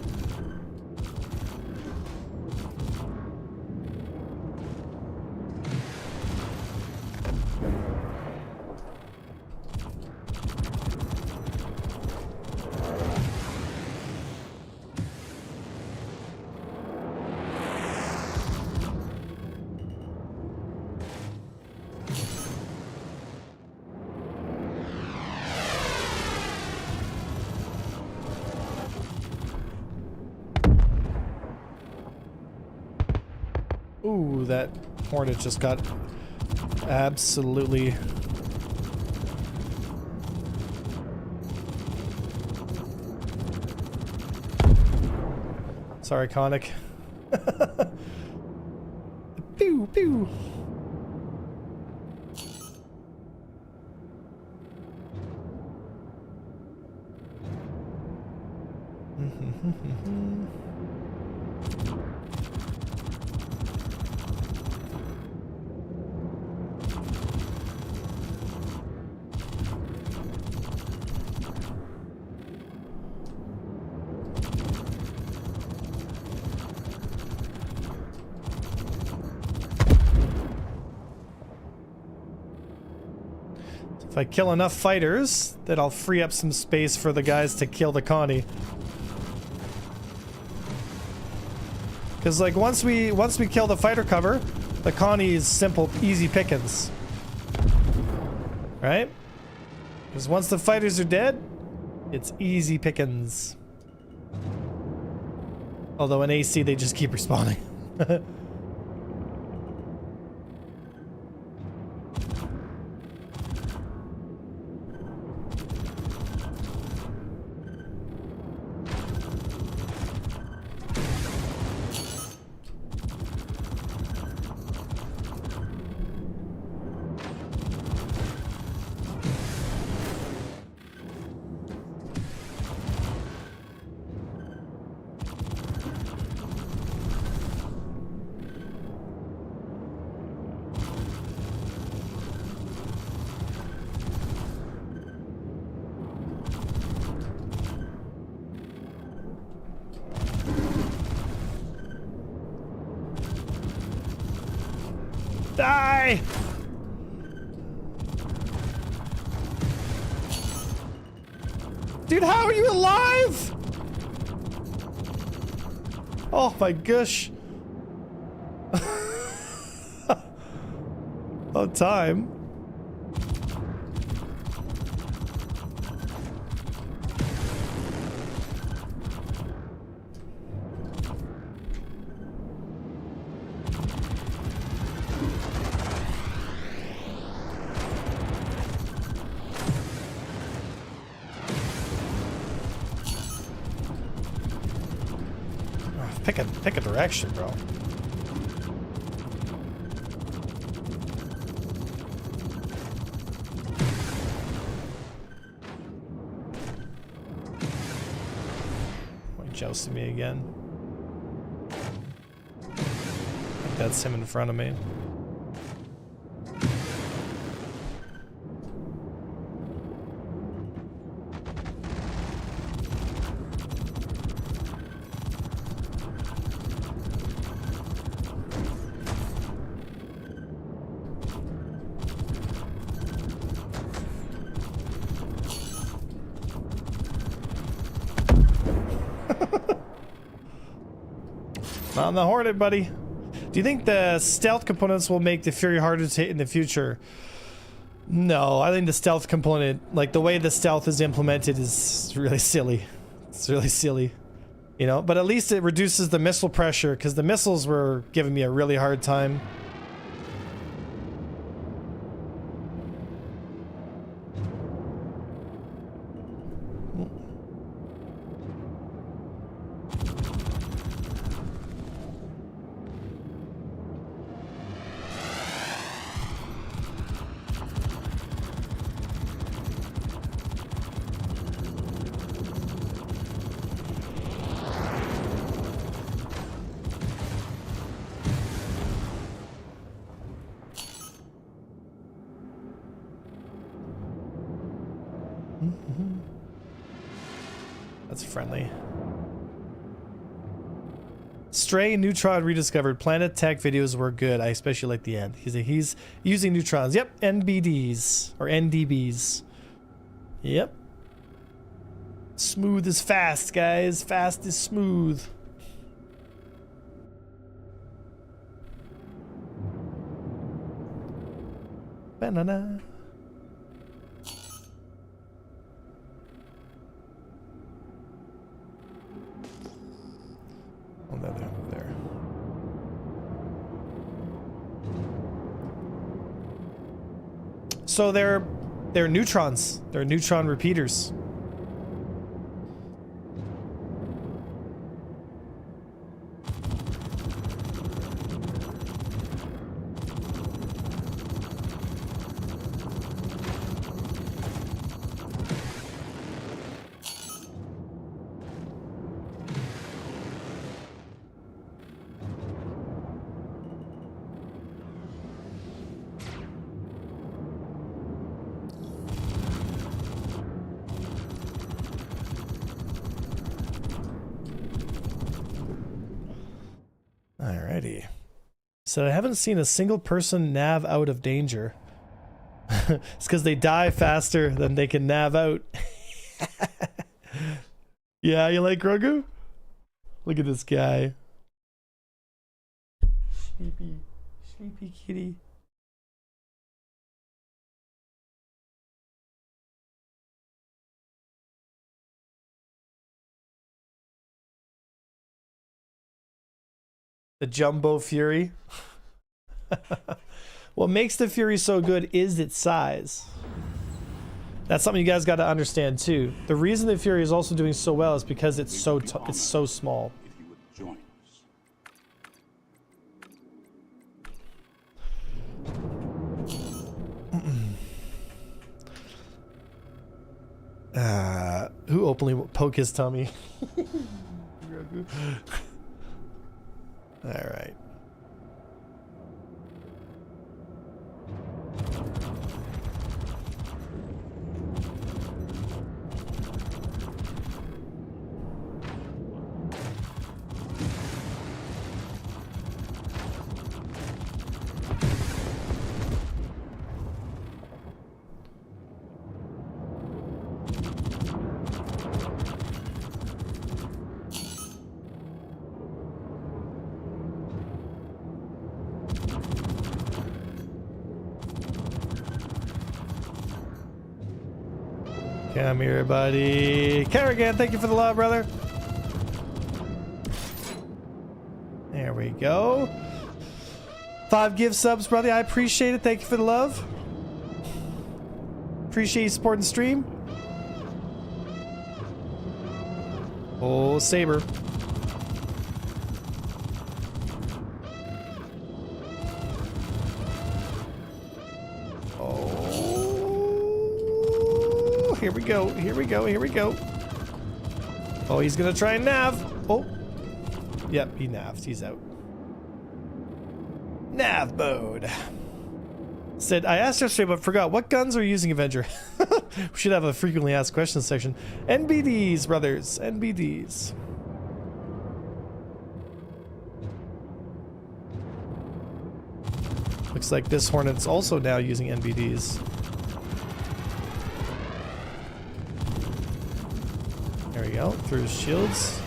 Ooh, that Hornet just got absolutely... Sorry, Conic. Pew, pew. If I kill enough fighters, then I'll free up some space for the guys to kill the Connie. Because like once we kill the fighter cover, the Connie is simple, easy pickings. Right? Because once the fighters are dead, it's easy pickings. Although in AC they just keep respawning. Die! Dude, how are you alive? Oh my gosh. About time. Pick a direction, bro. Jousting me again. I think that's him in front of me. Not on the Hornet, buddy. Do you think the stealth components will make the Fury harder to hit in the future? No, I think the stealth component, like the way the stealth is implemented, is really silly. It's really silly, you know. But at least it reduces the missile pressure, because the missiles were giving me a really hard time. That's friendly. Stray Neutron rediscovered. Planet Tech videos were good. I especially like the end. He's using neutrons. Yep, NBDs or NDBs. Yep. Smooth is fast, guys. Fast is smooth. Banana. Oh, there. So they're neutrons. They're neutron repeaters. Alrighty. So I haven't seen a single person nav out of danger. It's because they die faster than they can nav out. Yeah, you like Grogu? Look at this guy. Sleepy kitty. The Jumbo Fury. What makes the Fury so good is its size. That's something you guys got to understand too. The reason the Fury is also doing so well is because it's so small. If you would join us. Who openly poke his tummy? All right. Come here, buddy. Kerrigan, thank you for the love, brother. There we go. 5 gift subs, brother. I appreciate it. Thank you for the love. Appreciate you supporting the stream. Oh, Saber. Oh, here we go. Here we go. Here we go. Oh, he's gonna try and nav. Oh, yep, he navs. He's out. Nav mode. Said, I asked yesterday but forgot. What guns are you using, Avenger? We should have a frequently asked questions section. NBDs, brothers. NBDs. Looks like this Hornet's also now using NBDs. There we go. Through his shields.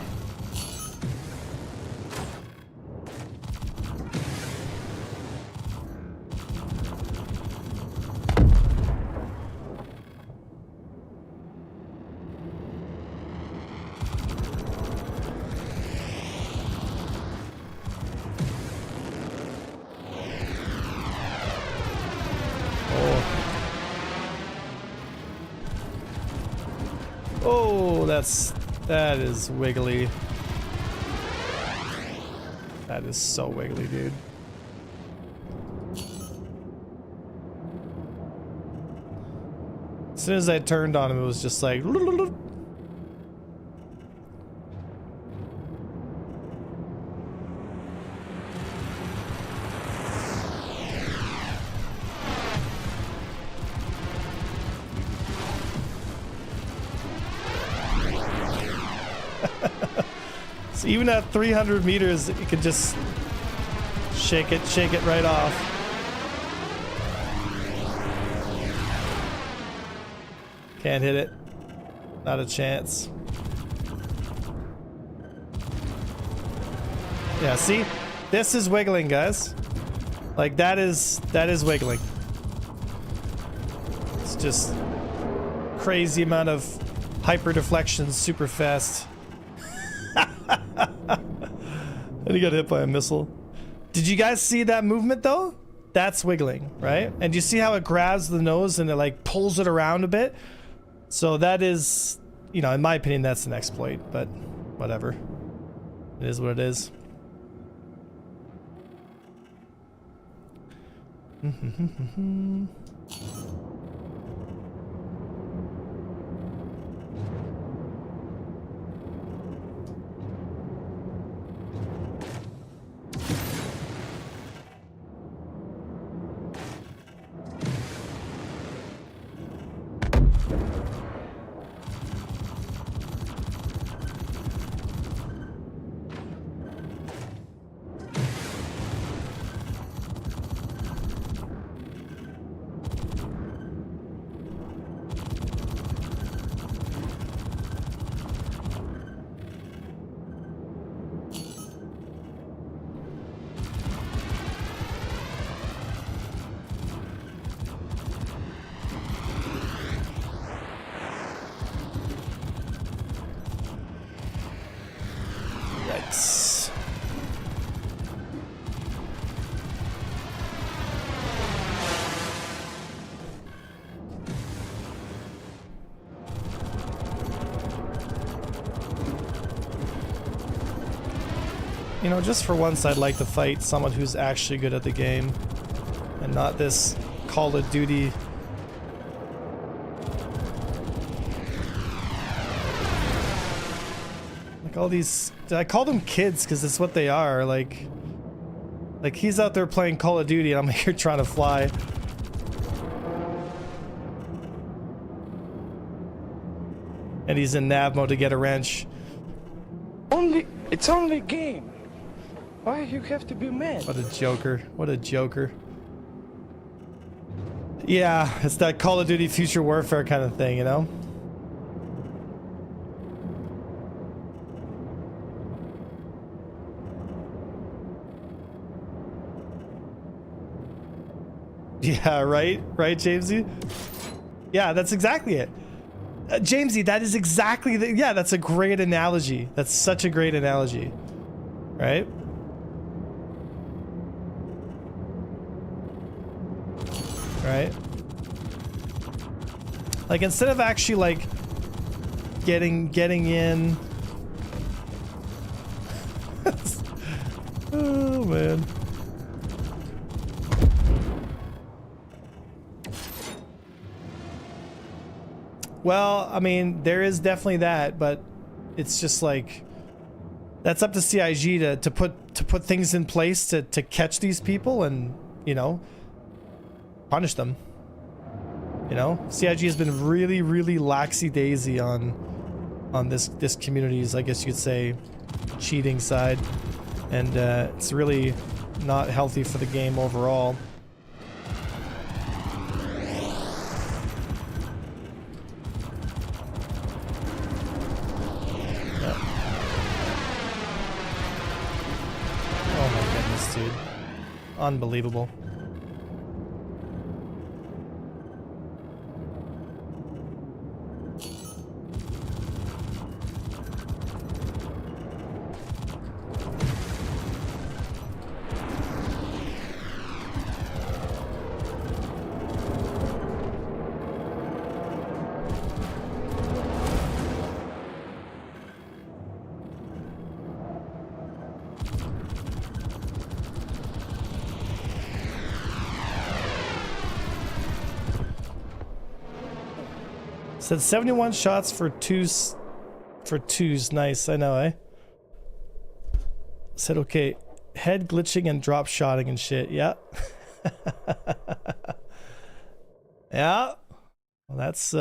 Oh, that is wiggly. That is so wiggly, dude. As soon as I turned on him, it was just like. So even at 300 meters, it could just shake it right off. Can't hit it. Not a chance. Yeah, see? This is wiggling, guys. Like that is wiggling. It's just crazy amount of hyper deflection super fast. And he got hit by a missile. Did you guys see that movement though? That's wiggling, right? And you see how it grabs the nose and it like pulls it around a bit? So that is, you know, in my opinion, that's an exploit, but whatever. It is what it is. Yikes. You know, just for once, I'd like to fight someone who's actually good at the game and not this Call of Duty. Like all these, I call them kids because it's what they are. Like he's out there playing Call of Duty and I'm here trying to fly. And he's in nav mode to get a wrench. It's only a game. Why you have to be mad? What a joker. What a joker. Yeah, it's that Call of Duty Future Warfare kind of thing, you know? Yeah, right? Right, Jamesy? Yeah, that's exactly it. Jamesy, that is exactly the, yeah, that's a great analogy. That's such a great analogy. Right? Right? Like, instead of actually, like, getting in. Oh, man. Well, I mean, there is definitely that, but it's just like that's up to CIG to put things in place to catch these people and, you know, punish them. You know, CIG has been really, really laxy-daisy on this community's, I guess you could say, cheating side, and it's really not healthy for the game overall. Oh my goodness, dude. Unbelievable. Said 71 shots for twos. Nice, I know, eh? Said okay. Head glitching and drop shotting and shit. Yeah. Yeah. Well, that's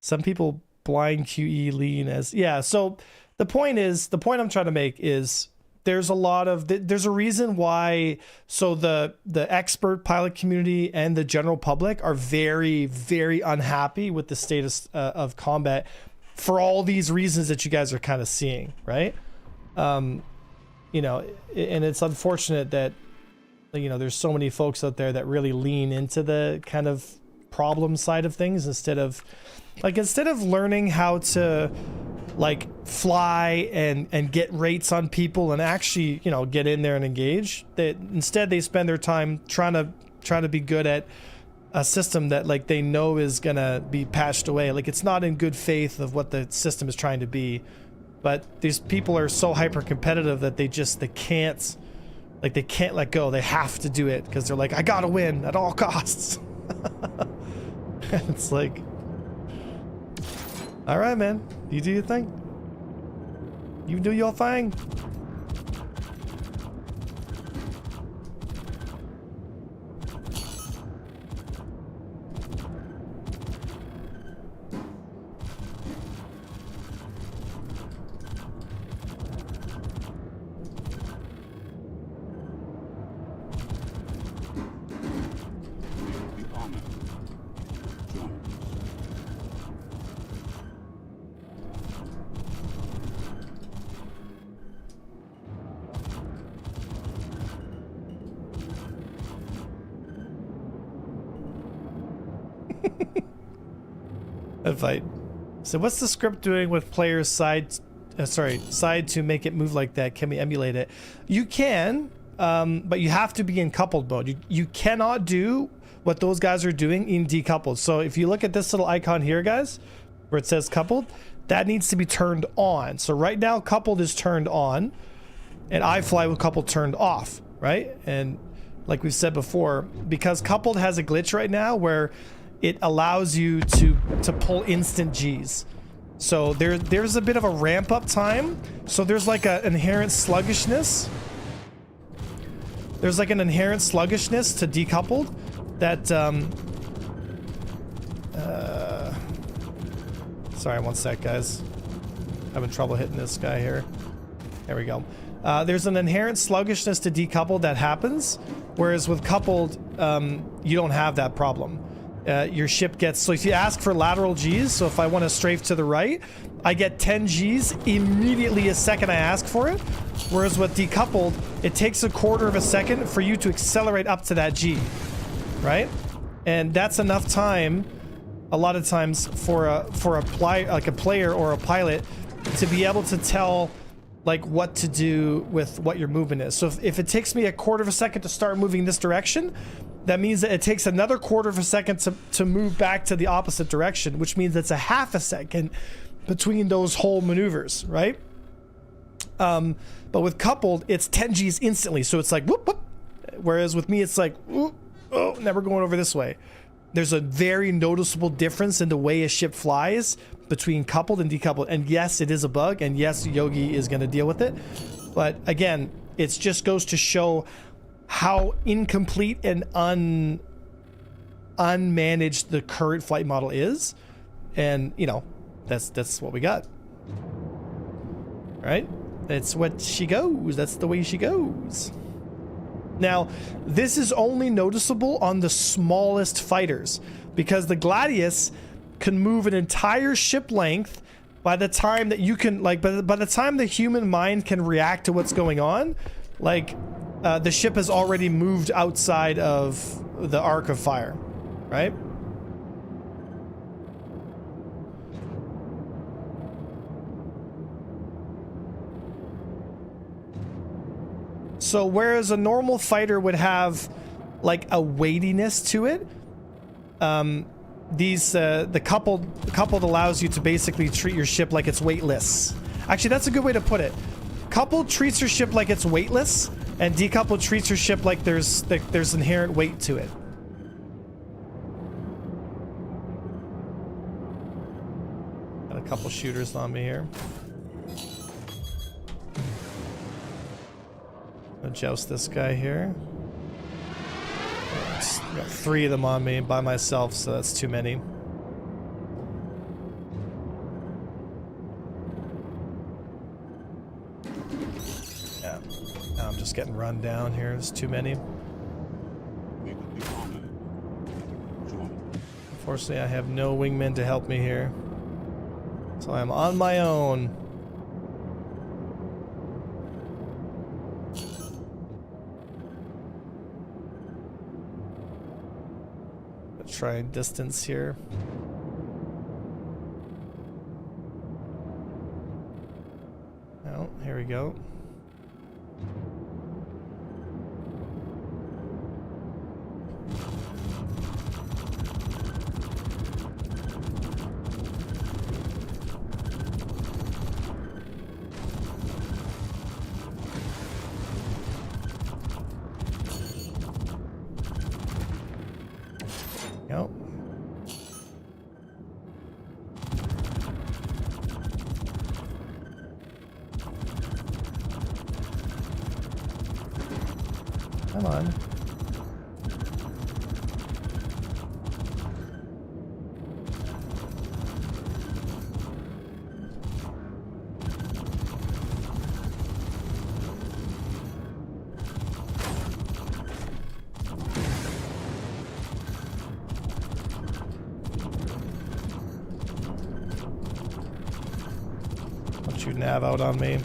some people blind QE lean as, yeah. So the point I'm trying to make is there's a lot of there's a reason why. So the expert pilot community and the general public are very, very unhappy with the status of combat for all these reasons that you guys are kind of seeing, right? You know, and it's unfortunate that, you know, there's so many folks out there that really lean into the kind of problem side of things instead of learning how to like fly and get rates on people and actually, you know, get in there and engage. Instead they spend their time trying to be good at a system that like they know is gonna be patched away. Like, it's not in good faith of what the system is trying to be, but these people are so hyper competitive that they can't let go. They have to do it because they're like, I gotta win at all costs. It's like, all right, man, you do your thing. You do your thing. Fight. So what's the script doing with players side to make it move like that? Can we emulate it? You can, but you have to be in coupled mode. You cannot do what those guys are doing in decoupled. So if you look at this little icon here, guys, where it says coupled, that needs to be turned on. So right now coupled is turned on and I fly with coupled turned off, right? And like we've said before, because coupled has a glitch right now where it allows you to pull instant G's. So there's a bit of a ramp up time. So there's like an inherent sluggishness. There's like an inherent sluggishness to decoupled that sorry, one sec, guys. Having trouble hitting this guy here. There we go. There's an inherent sluggishness to decoupled that happens, whereas with coupled, you don't have that problem. Your ship gets, so if you ask for lateral G's, so if I want to strafe to the right, I get 10 G's immediately a second I ask for it. Whereas with decoupled, it takes a quarter of a second for you to accelerate up to that G, right? And that's enough time a lot of times for a player or a pilot to be able to tell like what to do with what your movement is. So if it takes me a quarter of a second to start moving this direction, that means that it takes another quarter of a second to move back to the opposite direction, which means it's a half a second between those whole maneuvers, right? But with coupled, it's 10 Gs instantly. So it's like whoop, whoop. Whereas with me, it's like, whoop, oh, never going over this way. There's a very noticeable difference in the way a ship flies between coupled and decoupled. And yes, it is a bug. And yes, Yogi is going to deal with it. But again, it just goes to show how incomplete and unmanaged the current flight model is. And, you know, that's what we got. Right? That's what she goes. That's the way she goes. Now, this is only noticeable on the smallest fighters because the Gladius can move an entire ship length by the time that you can, like, by the time the human mind can react to what's going on, like, the ship has already moved outside of the arc of fire, right? So whereas a normal fighter would have like a weightiness to it, the coupled allows you to basically treat your ship like it's weightless. Actually, that's a good way to put it. Coupled treats your ship like it's weightless, and decoupled treats your ship like there's inherent weight to it. Got a couple shooters on me here. I'll joust this guy here. Got 3 of them on me by myself, so that's too many. Yeah, now I'm just getting run down here. There's too many. Unfortunately, I have no wingmen to help me here, so I'm on my own. Try and distance here. Oh, here we go. Yep. Come on. Don't you nav out on me.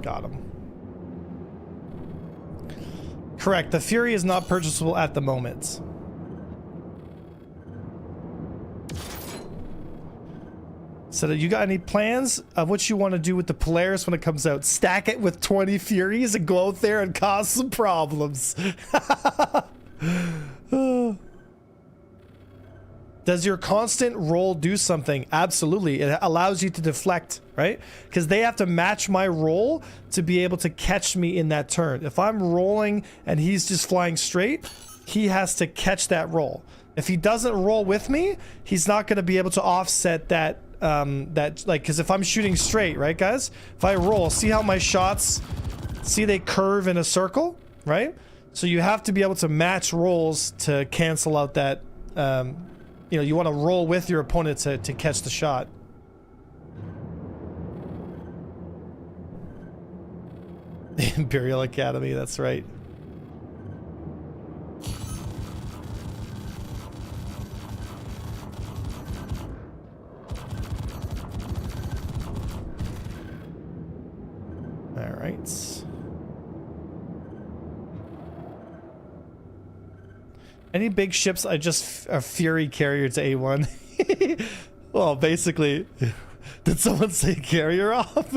Got him. Correct. The Fury is not purchasable at the moment. So, you got any plans of what you want to do with the Polaris when it comes out? Stack it with 20 Furies and go out there and cause some problems. Does your constant roll do something? Absolutely. It allows you to deflect, right? Because they have to match my roll to be able to catch me in that turn. If I'm rolling and he's just flying straight, he has to catch that roll. If he doesn't roll with me, he's not going to be able to offset that, because if I'm shooting straight, right, guys? If I roll, see how my shots, see they curve in a circle, right? So you have to be able to match rolls to cancel out that, you know, you want to roll with your opponent to catch the shot. The Imperial Academy, that's right. All right. Any big ships, I just a Fury carrier to A1. Well, basically, did someone say carrier off?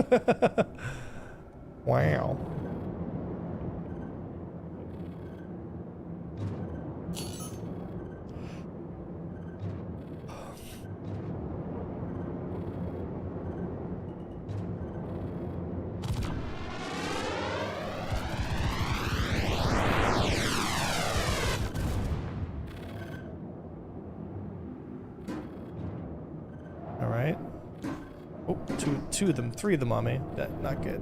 Wow. All right. Oh, two of them, three of them on me. That not good.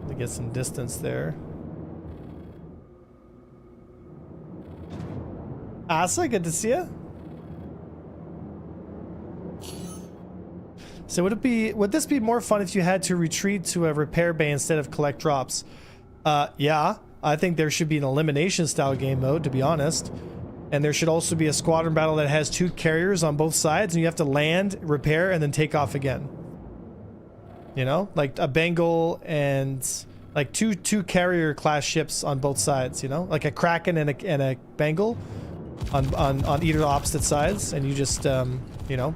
To get some distance there. Asa, good to see you. So would this be more fun if you had to retreat to a repair bay instead of collect drops? Yeah, I think there should be an elimination style game mode, to be honest. And there should also be a squadron battle that has 2 carriers on both sides and you have to land, repair, and then take off again. You know, like a Bengal and like two carrier class ships on both sides, you know, like a Kraken and a Bengal on either opposite sides, and you just you know.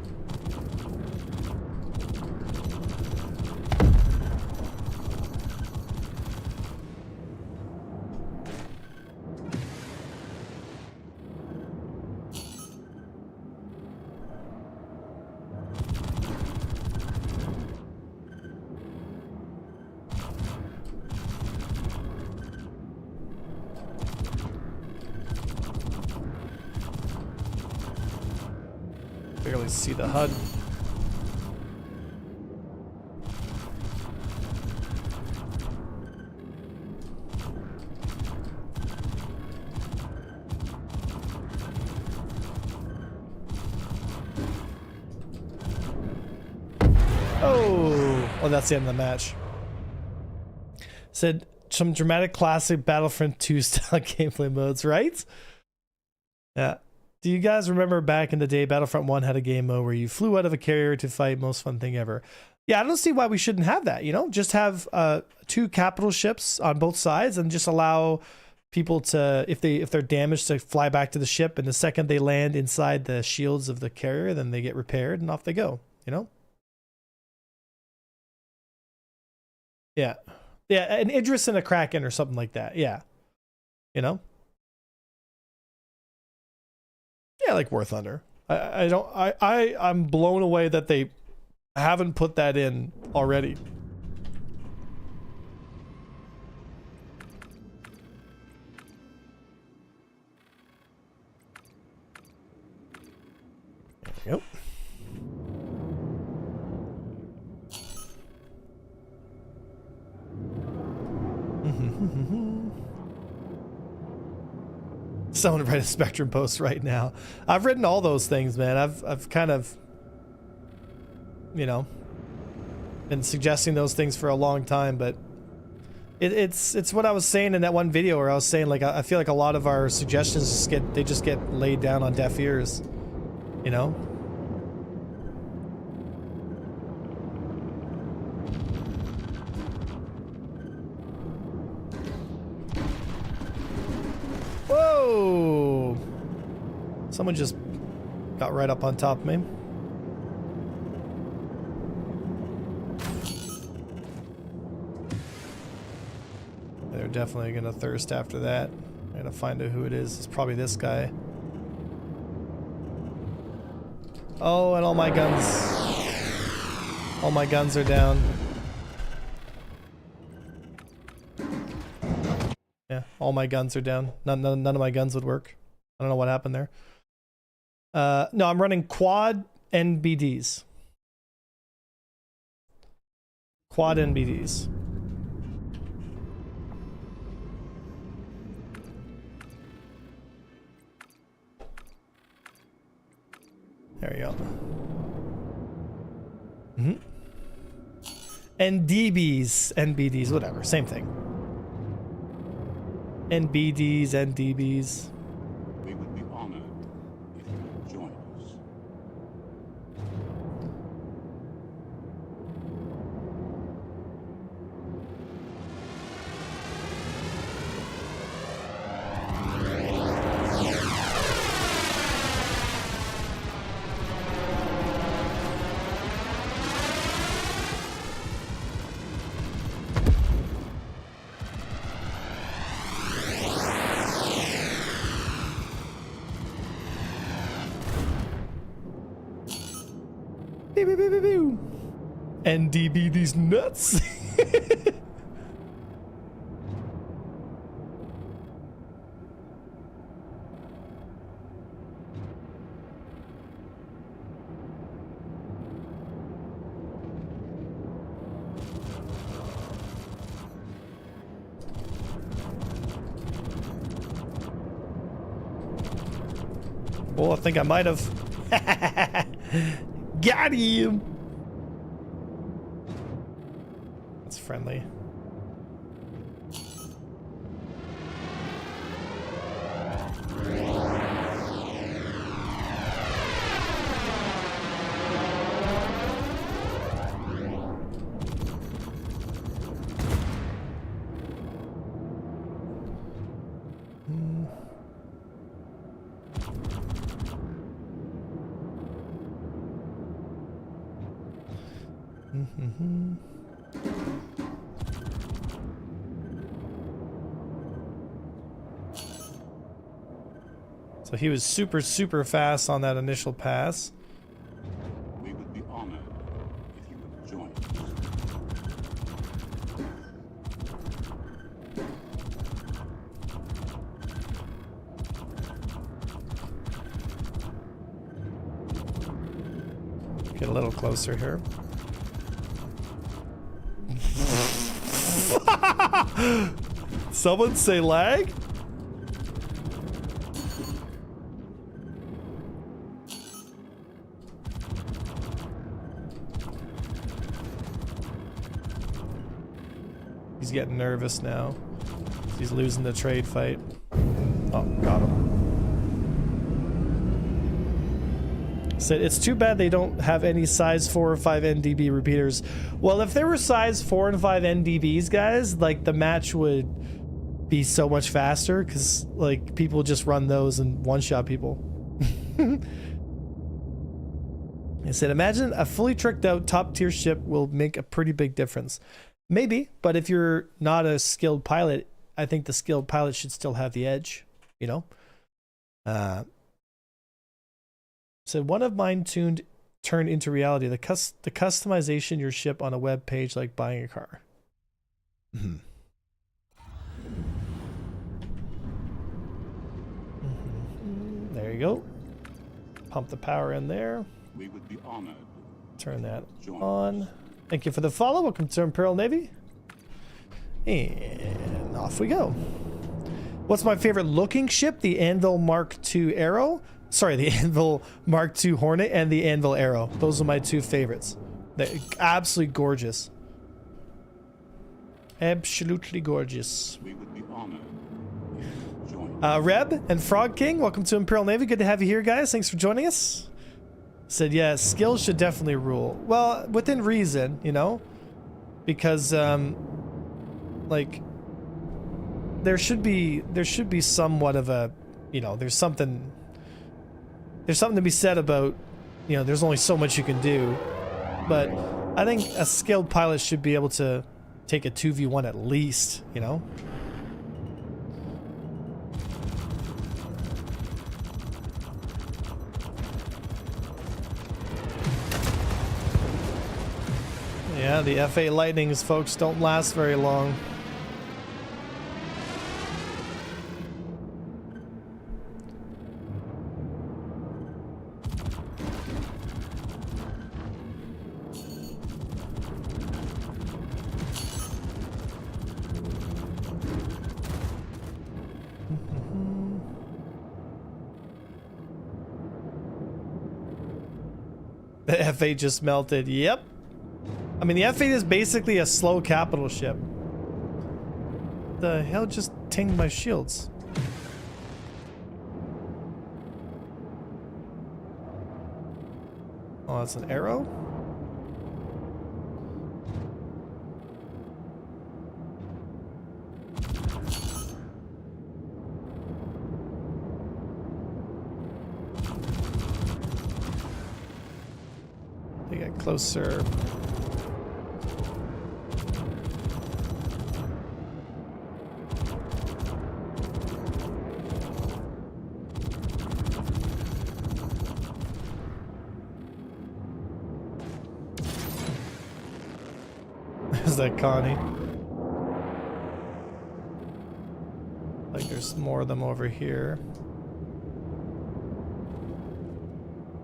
Barely see the HUD. Oh, that's the end of the match. Said some dramatic classic Battlefront 2 style gameplay modes, right? Yeah. Do you guys remember back in the day, Battlefront 1 had a game mode where you flew out of a carrier to fight? Most fun thing ever. Yeah, I don't see why we shouldn't have that, you know? Just have 2 capital ships on both sides and just allow people to, if they're damaged, to fly back to the ship, and the second they land inside the shields of the carrier, then they get repaired and off they go, you know? Yeah. Yeah, an Idris and a Kraken or something like that. Yeah. You know? Yeah, like War Thunder. I'm blown away that they haven't put that in already. There we go. Someone write a Spectrum post right now. I've written all those things, man. I've kind of, you know, been suggesting those things for a long time, but it's what I was saying in that one video where I was saying, like, I feel like a lot of our suggestions just get laid down on deaf ears, you know? Whoa! Someone just got right up on top of me. They're definitely gonna thirst after that. I gotta find out who it is. It's probably this guy. Oh, and all my guns are down. Yeah, all my guns are down. None of my guns would work. I don't know what happened there. No, I'm running quad NBDs. Quad NBDs. There we go. NDBs, NBDs, whatever, same thing. NBDs, NDBs. We would be honored NDB these nuts. Oh, I think I might have. Got him. That's friendly. So he was super, super fast on that initial pass. We would be honored if you would join us. Get a little closer here. Someone say lag? He's getting nervous now. He's losing the trade fight. Oh, got him. Said it's too bad they don't have any size 4 or 5 NDB repeaters. Well, if there were size 4 and 5 NDBs, guys, like the match would be so much faster because like people just run those and one-shot people. I said, imagine a fully tricked out top tier ship will make a pretty big difference. Maybe, but if you're not a skilled pilot, I think the skilled pilot should still have the edge, you know? So one of mine turned into reality. The customization your ship on a web page like buying a car. There you go. Pump the power in there. We would be honored. Turn that on. Thank you for the follow. Welcome to Imperial Navy. And off we go. What's my favorite looking ship? The Anvil Mark II Arrow. Sorry, the Anvil Mark II Hornet and the Anvil Arrow. Those are my two favorites. They're absolutely gorgeous. Absolutely gorgeous. We would be honored if you would join. Reb and Frog King, welcome to Imperial Navy. Good to have you here, guys. Thanks for joining us. Said, yeah, skills should definitely rule. Well, within reason, you know? Because, like, there should be somewhat of a, you know, there's something to be said about, you know, there's only so much you can do. But I think a skilled pilot should be able to take a 2v1 at least, you know? Yeah, the F8 Lightnings, folks, don't last very long. The F8 just melted. Yep. I mean, the F8 is basically a slow capital ship. The hell just tinged my shields? Oh, that's an arrow? They got closer. There's that Connie. Like there's more of them over here.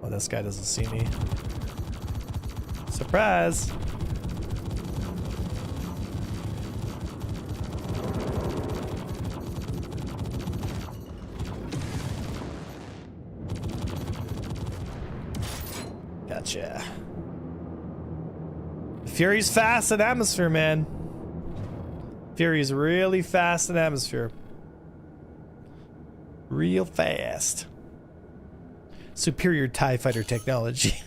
Oh, this guy doesn't see me. Surprise! Gotcha. Fury's fast in atmosphere, man. Fury's really fast in atmosphere. Real fast. Superior TIE fighter technology.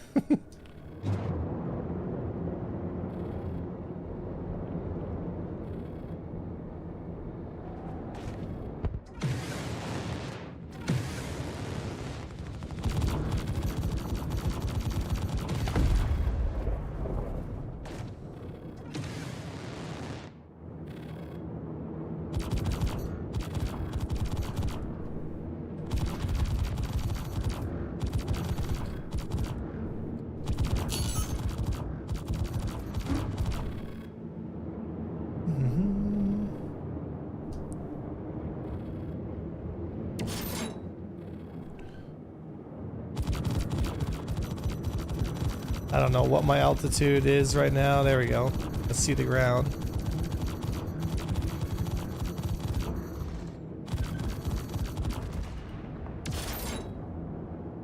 I don't know what my altitude is right now. There we go. Let's see the ground.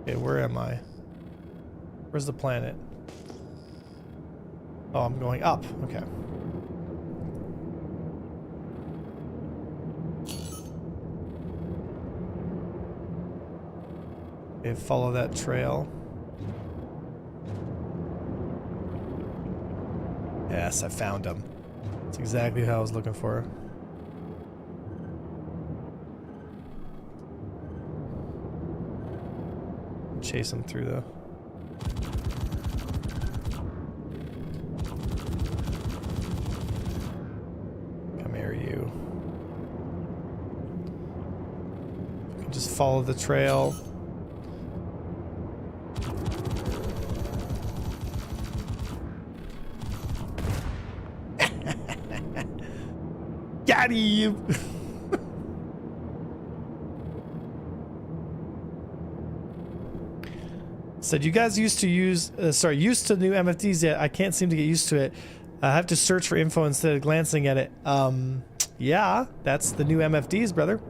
Okay, where am I? Where's the planet? Oh, I'm going up. Okay. Okay, follow that trail. Yes, I found him. That's exactly who I was looking for. Chase him through the... Come here, you. You can just follow the trail. Got him! Said you guys used to use, used to new MFDs yet? I can't seem to get used to it. I have to search for info instead of glancing at it. Yeah, that's the new MFDs, brother.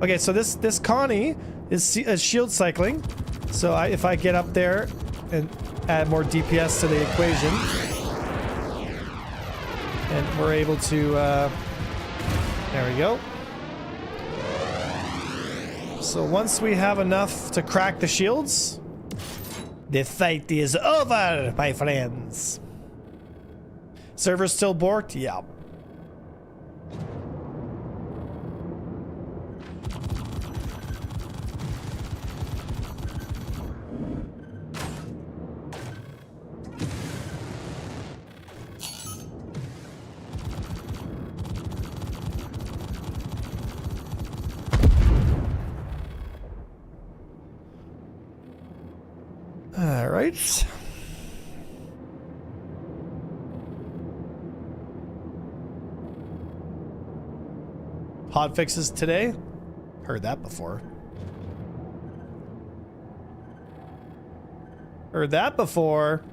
Okay, so this Connie is shield cycling. So if I get up there and add more DPS to the equation, and we're able to, there we go. So once we have enough to crack the shields, the fight is over, my friends. Server still borked? Yeah. All right. Hot fixes today? Heard that before. Heard that before.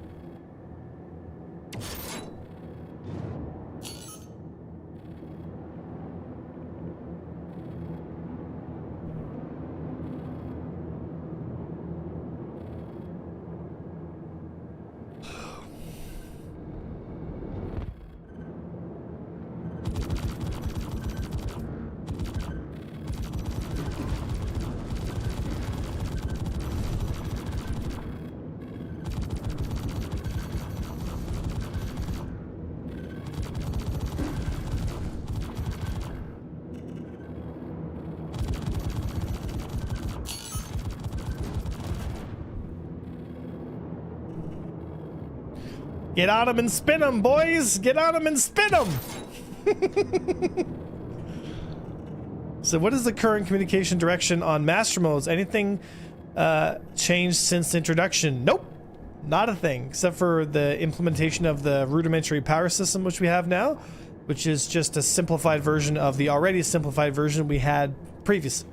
Get on him and spin him, boys! Get on him and spin him! So what is the current communication direction on master modes? Anything changed since introduction? Nope. Not a thing, except for the implementation of the rudimentary power system which we have now, which is just a simplified version of the already simplified version we had previously.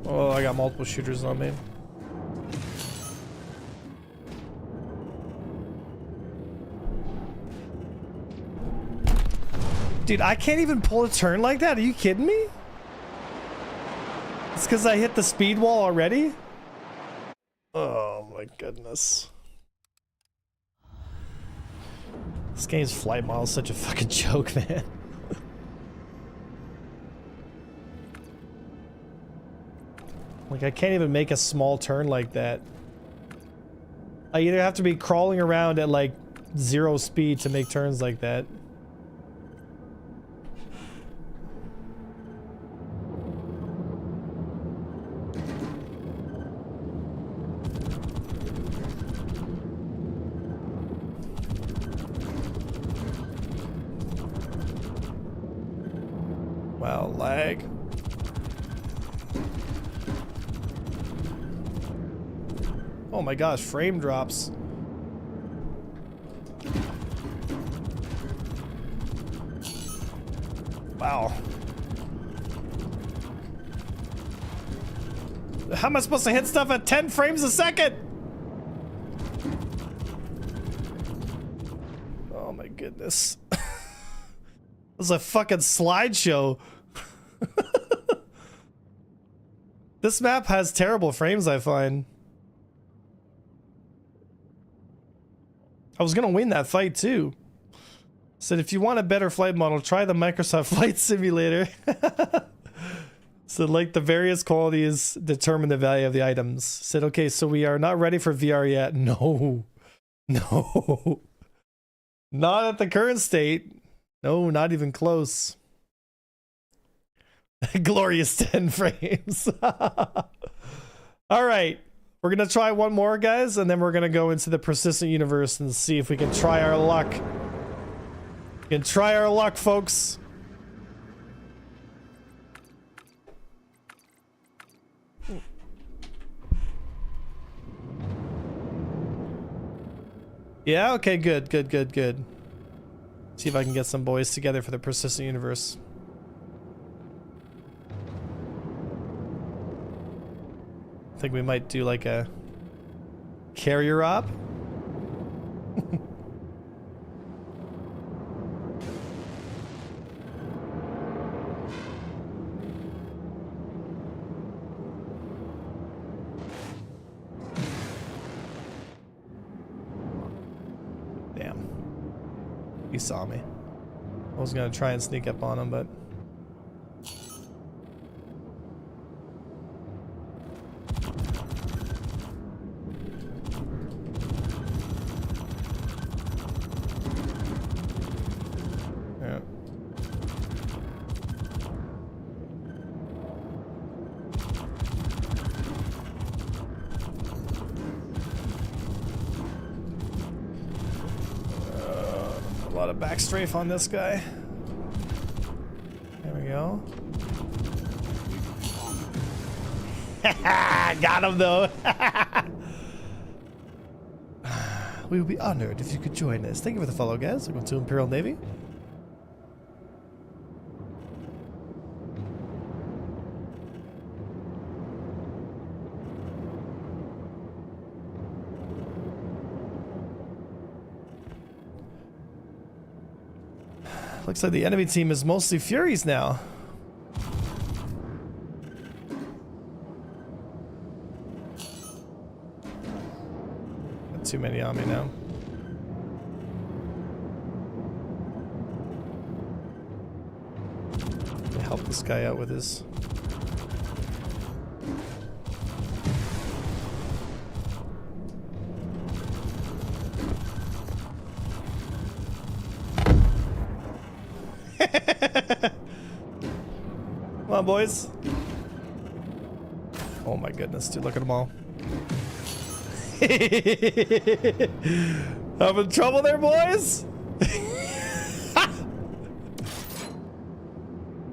Oh, I got multiple shooters on me. Dude, I can't even pull a turn like that. Are you kidding me? It's because I hit the speed wall already? Oh my goodness. This game's flight model is such a fucking joke, man. Like, I can't even make a small turn like that. I either have to be crawling around at like 0 speed to make turns like that. Wow, lag. Oh my gosh, frame drops. Wow. How am I supposed to hit stuff at 10 frames a second? Oh my goodness. This is a fucking slideshow. This map has terrible frames, I find. I was gonna win that fight too. Said if you want a better flight model, try the Microsoft Flight Simulator. So like the various qualities determine the value of the items. Said okay, so we are not ready for VR yet. No. No. Not at the current state. No, not even close. Glorious 10 frames. Alright. We're gonna try one more, guys, and then we're gonna go into the persistent universe and see if we can try our luck. We can try our luck, folks. Yeah, okay, good. See if I can get some boys together for the persistent universe. I think we might do like a carrier op. Damn. He saw me. I was gonna try and sneak up on him, but back strafe on this guy. There we go. Got him though. We would be honored if you could join us. Thank you for the follow, guys. Welcome to Imperial Navy. Looks like the enemy team is mostly Furies now. Got too many on me now. Let me help this guy out with his... Come on, boys. Oh my goodness, dude, look at them all. Having trouble there, boys?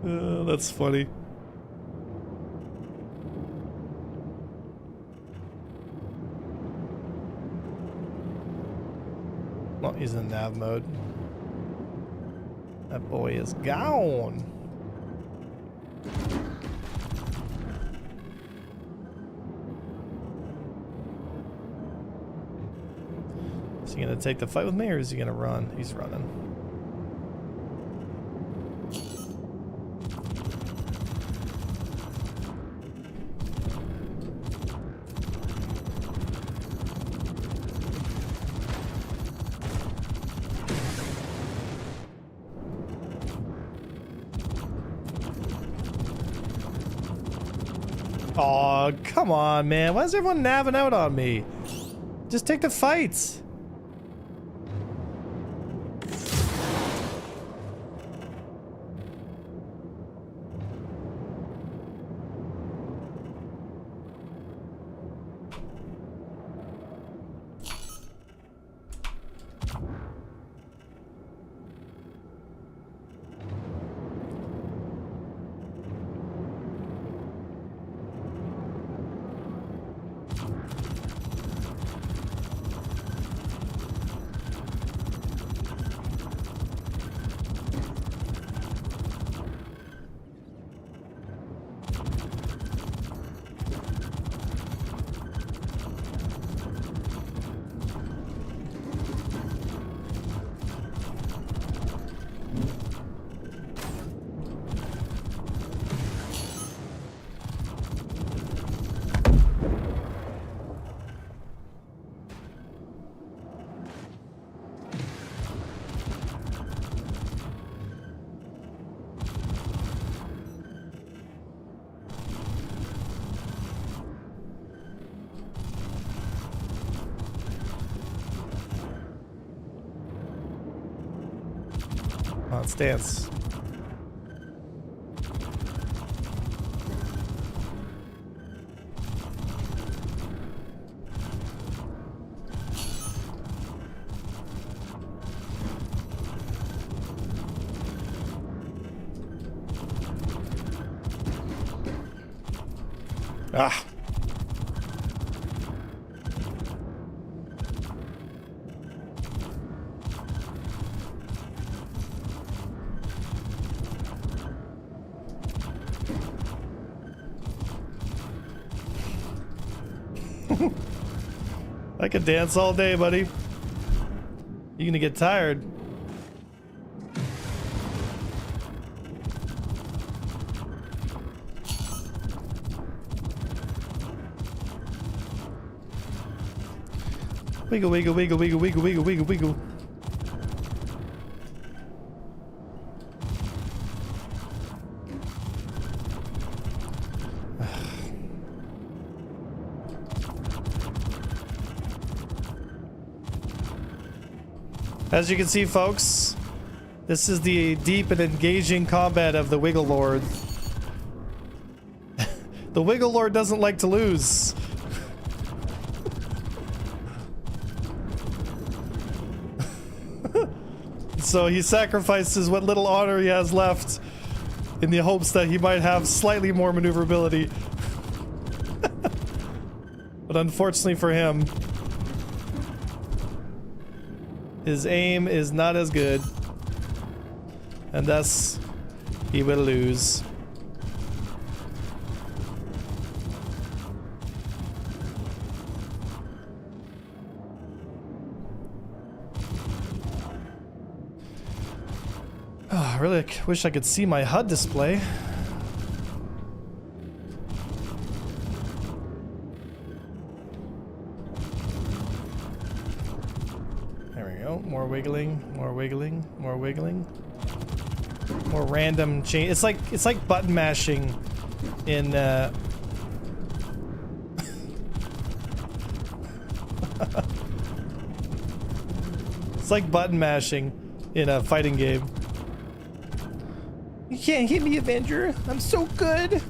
That's funny. Oh, he's in nav mode. That boy is gone. Is he gonna take the fight with me, or is he gonna run? He's running. Oh, come on, man. Why is everyone nabbing out on me? Just take the fights. Let's dance. Ah. I could dance all day, buddy. You're gonna get tired. Wiggle, wiggle, wiggle, wiggle, wiggle, wiggle, wiggle, wiggle. As you can see, folks, this is the deep and engaging combat of the Wiggle Lord. The Wiggle Lord doesn't like to lose. So he sacrifices what little honor he has left in the hopes that he might have slightly more maneuverability. But unfortunately for him, his aim is not as good, and thus he will lose. Oh, I really wish I could see my HUD display. More wiggling, more wiggling, more wiggling. More random change. It's like button mashing in it's like button mashing in a fighting game. You can't hit me, Avenger. I'm so good.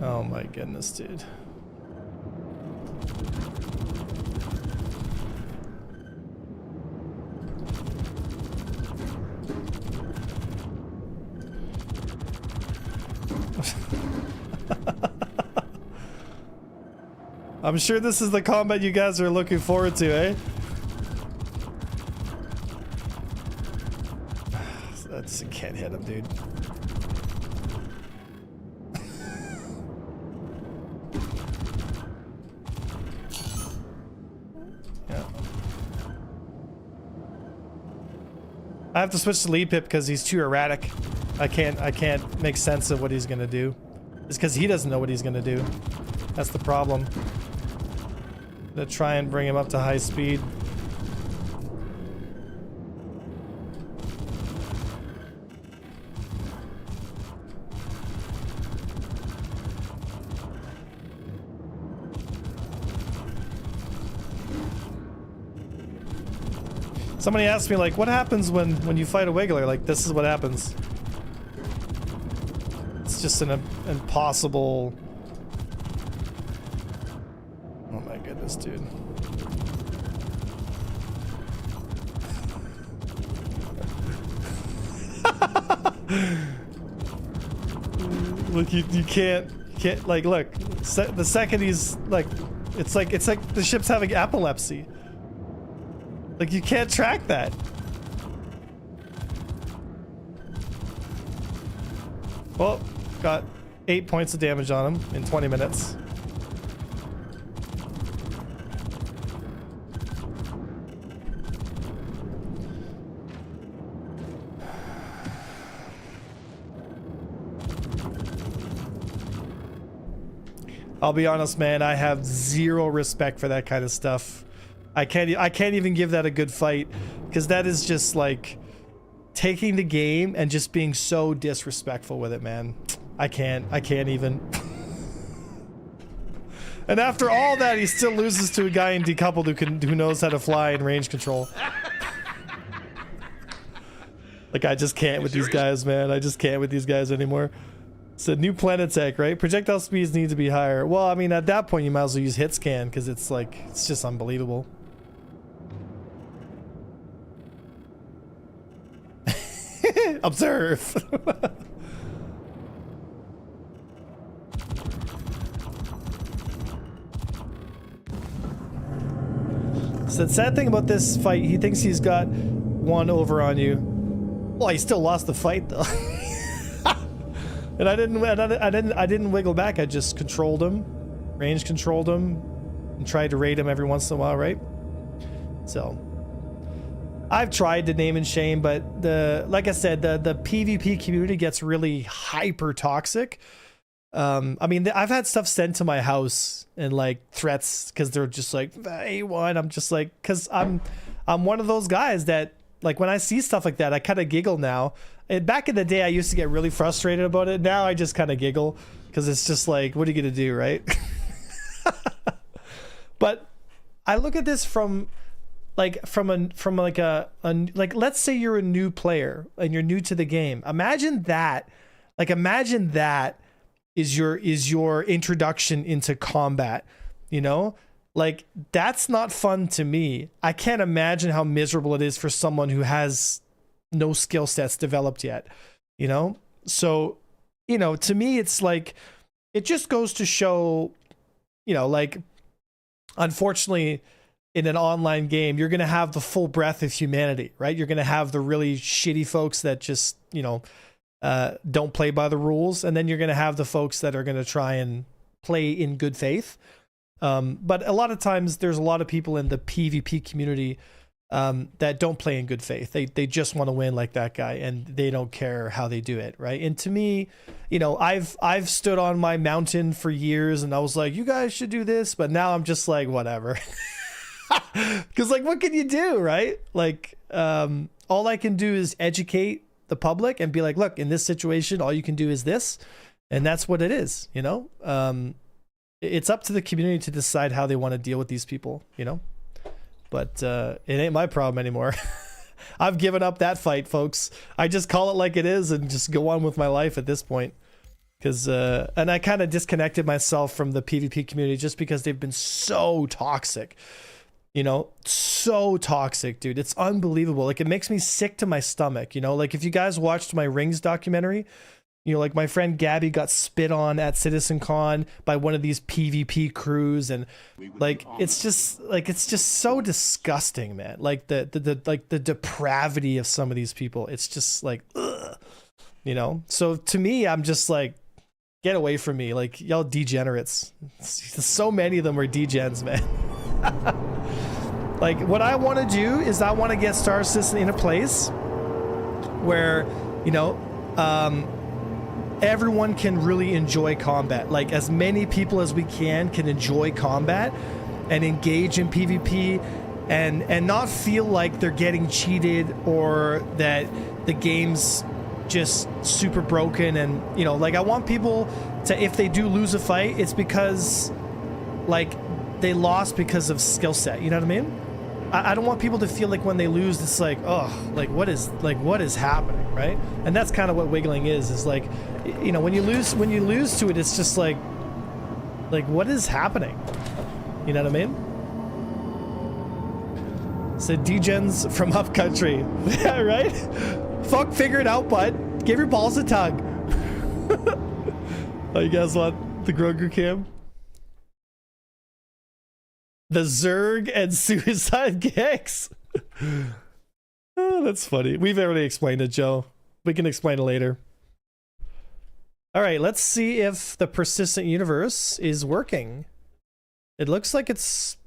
Oh my goodness, dude. I'm sure this is the combat you guys are looking forward to, eh? That's, can't hit him, dude. I have to switch to lead pip because he's too erratic. I can't make sense of what he's gonna do. It's because he doesn't know what he's gonna do. That's the problem. I'm gonna try and bring him up to high speed. Somebody asked me, like, what happens when you fight a Wiggler? Like, this is what happens. It's just an impossible... Oh my goodness, dude. Look, you can't, like, look. The second he's, like, it's like the ship's having epilepsy. Like, you can't track that. Well, got 8 points of damage on him in 20 minutes. I'll be honest, man, I have zero respect for that kind of stuff. I can't even give that a good fight, because that is just like taking the game and just being so disrespectful with it, man. I can't even. And after all that, he still loses to a guy in Decoupled who knows how to fly and range control. Like, I just can't with these guys, man. I just can't with these guys anymore. It's a new planet tech, right? Projectile speeds need to be higher. Well, I mean, at that point, you might as well use hit scan, because it's like, it's just unbelievable. Observe. So the sad thing about this fight, he thinks he's got one over on you. Well, he still lost the fight though. And I didn't wiggle back. I just controlled him, range controlled him, and tried to raid him every once in a while, right? So I've tried to name and shame, but like I said, the PvP community gets really hyper toxic. I mean, I've had stuff sent to my house and like threats because they're just like, A1. I'm just like, because I'm one of those guys that, like, when I see stuff like that, I kind of giggle now. And back in the day, I used to get really frustrated about it. Now I just kind of giggle because it's just like, what are you gonna do, right? But I look at this from like let's say you're a new player and you're new to the game. Imagine that is your introduction into combat, you know? Like, that's not fun to me. I can't imagine how miserable it is for someone who has no skill sets developed yet, you know? So, you know, to me, it's like, it just goes to show, you know, like, unfortunately, in an online game, you're going to have the full breadth of humanity, right? You're going to have the really shitty folks that just, you know, don't play by the rules. And then you're going to have the folks that are going to try and play in good faith. But a lot of times there's a lot of people in the PvP community that don't play in good faith. They just want to win like that guy, and they don't care how they do it, right? And to me, you know, I've stood on my mountain for years, and I was like, you guys should do this, but now I'm just like, whatever. Because like, what can you do, right? Like, all I can do is educate the public and be like, look, in this situation, all you can do is this, and that's what it is, you know. It's up to the community to decide how they want to deal with these people, you know. But it ain't my problem anymore. I've given up that fight, folks. I just call it like it is and just go on with my life at this point. Because and I kind of disconnected myself from the PvP community just because they've been so toxic. You know, so toxic, dude. It's unbelievable. Like, it makes me sick to my stomach, you know? Like, if you guys watched my Rings documentary, you know, like my friend Gabby got spit on at CitizenCon by one of these PvP crews, and like it's just so disgusting, man. Like the depravity of some of these people. It's just like, ugh, you know. So to me, I'm just like, get away from me, like y'all degenerates. So many of them are degens, man. Like, what I want to do is I want to get Star Citizen in a place where, you know, everyone can really enjoy combat. Like, as many people as we can enjoy combat and engage in PvP and not feel like they're getting cheated or that the game's just super broken. And, you know, like, I want people to, if they do lose a fight, it's because like they lost because of skill set, you know what I mean? I don't want people to feel like when they lose, it's like, oh, like what is happening, right? And that's kind of what wiggling is like, you know, when you lose to it, it's just like what is happening? You know what I mean? So degens from up country. Yeah, right? Fuck, figure it out, bud. Give your balls a tug. Oh, you guys want the Grogu cam? The Zerg and suicide gangs. Oh, that's funny. We've already explained it, Joe. We can explain it later. All right, let's see if the persistent universe is working. It looks like it's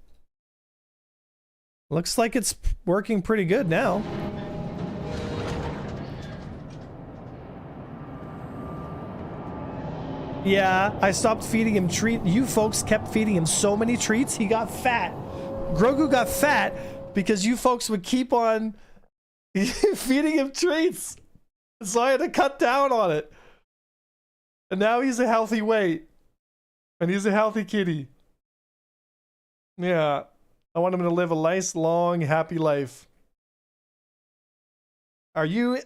working pretty good now. Yeah, I stopped feeding him treat. You folks kept feeding him so many treats, he got fat. Grogu got fat because you folks would keep on feeding him treats. So I had to cut down on it. And now he's a healthy weight. And he's a healthy kitty. Yeah. I want him to live a nice, long, happy life. Are you in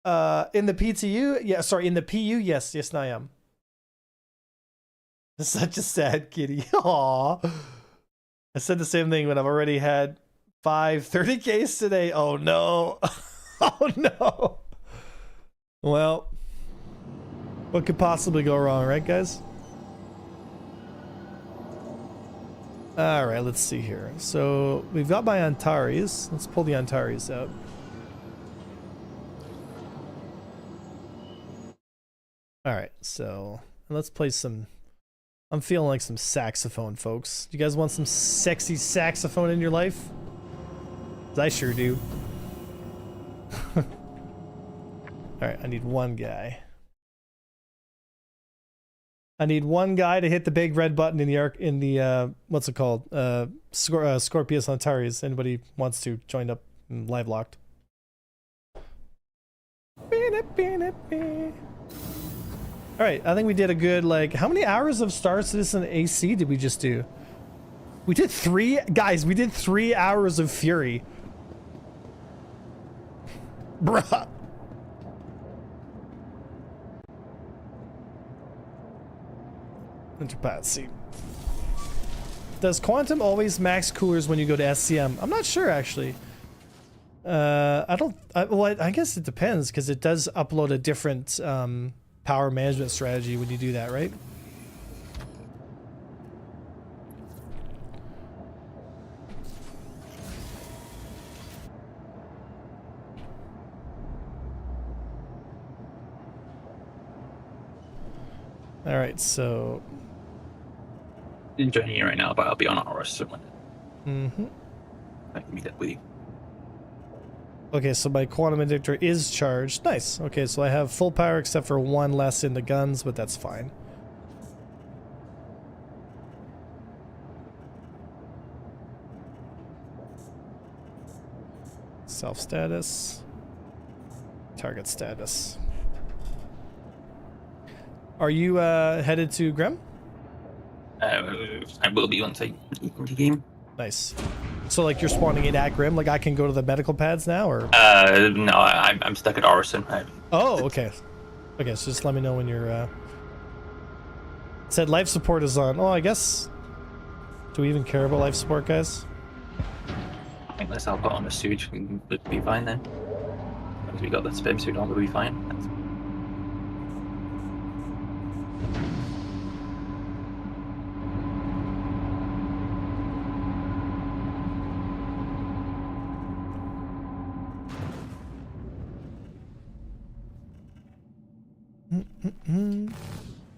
the PTU? Yeah, sorry, in the PU? Yes, I am. Such a sad kitty. Aww. I said the same thing when I've already had 30Ks today. Oh no. Oh no. Well, what could possibly go wrong, right, guys? All right, let's see here. So we've got my Antares. Let's pull the Antares out. All right, so let's play some. I'm feeling like some saxophone, folks. You guys want some sexy saxophone in your life? 'Cause I sure do. Alright, I need one guy. I need one guy to hit the big red button in the what's it called? Scorpius Antares. Anybody wants to join up and live locked. Alright, I think we did a good, like, how many hours of Star Citizen AC did we just do? We did 3, guys, we did 3 hours of Fury. Bruh. Interpath, see. Does Quantum always max coolers when you go to SCM? I'm not sure, actually. I guess it depends, because it does upload a different, power management strategy when you do that, right? All right, so I'm joining you right now, but I'll be on ours soon. mm-hmm. I can meet up with you. Okay, so my quantum indicator is charged. Nice. Okay, so I have full power except for one less in the guns, but that's fine. Self status. Target status. Are you headed to Grim? I will be once I get into game. Nice. So like you're spawning in at Grim, like I can go to the medical pads now, or? No, I'm stuck at Arson. Oh, okay. Okay, so just let me know when you're. It said life support is on. Oh, I guess. Do we even care about life support, guys? Unless I'll put on a suit, we'll be fine then. Once we got the spim suit on, we'll be fine.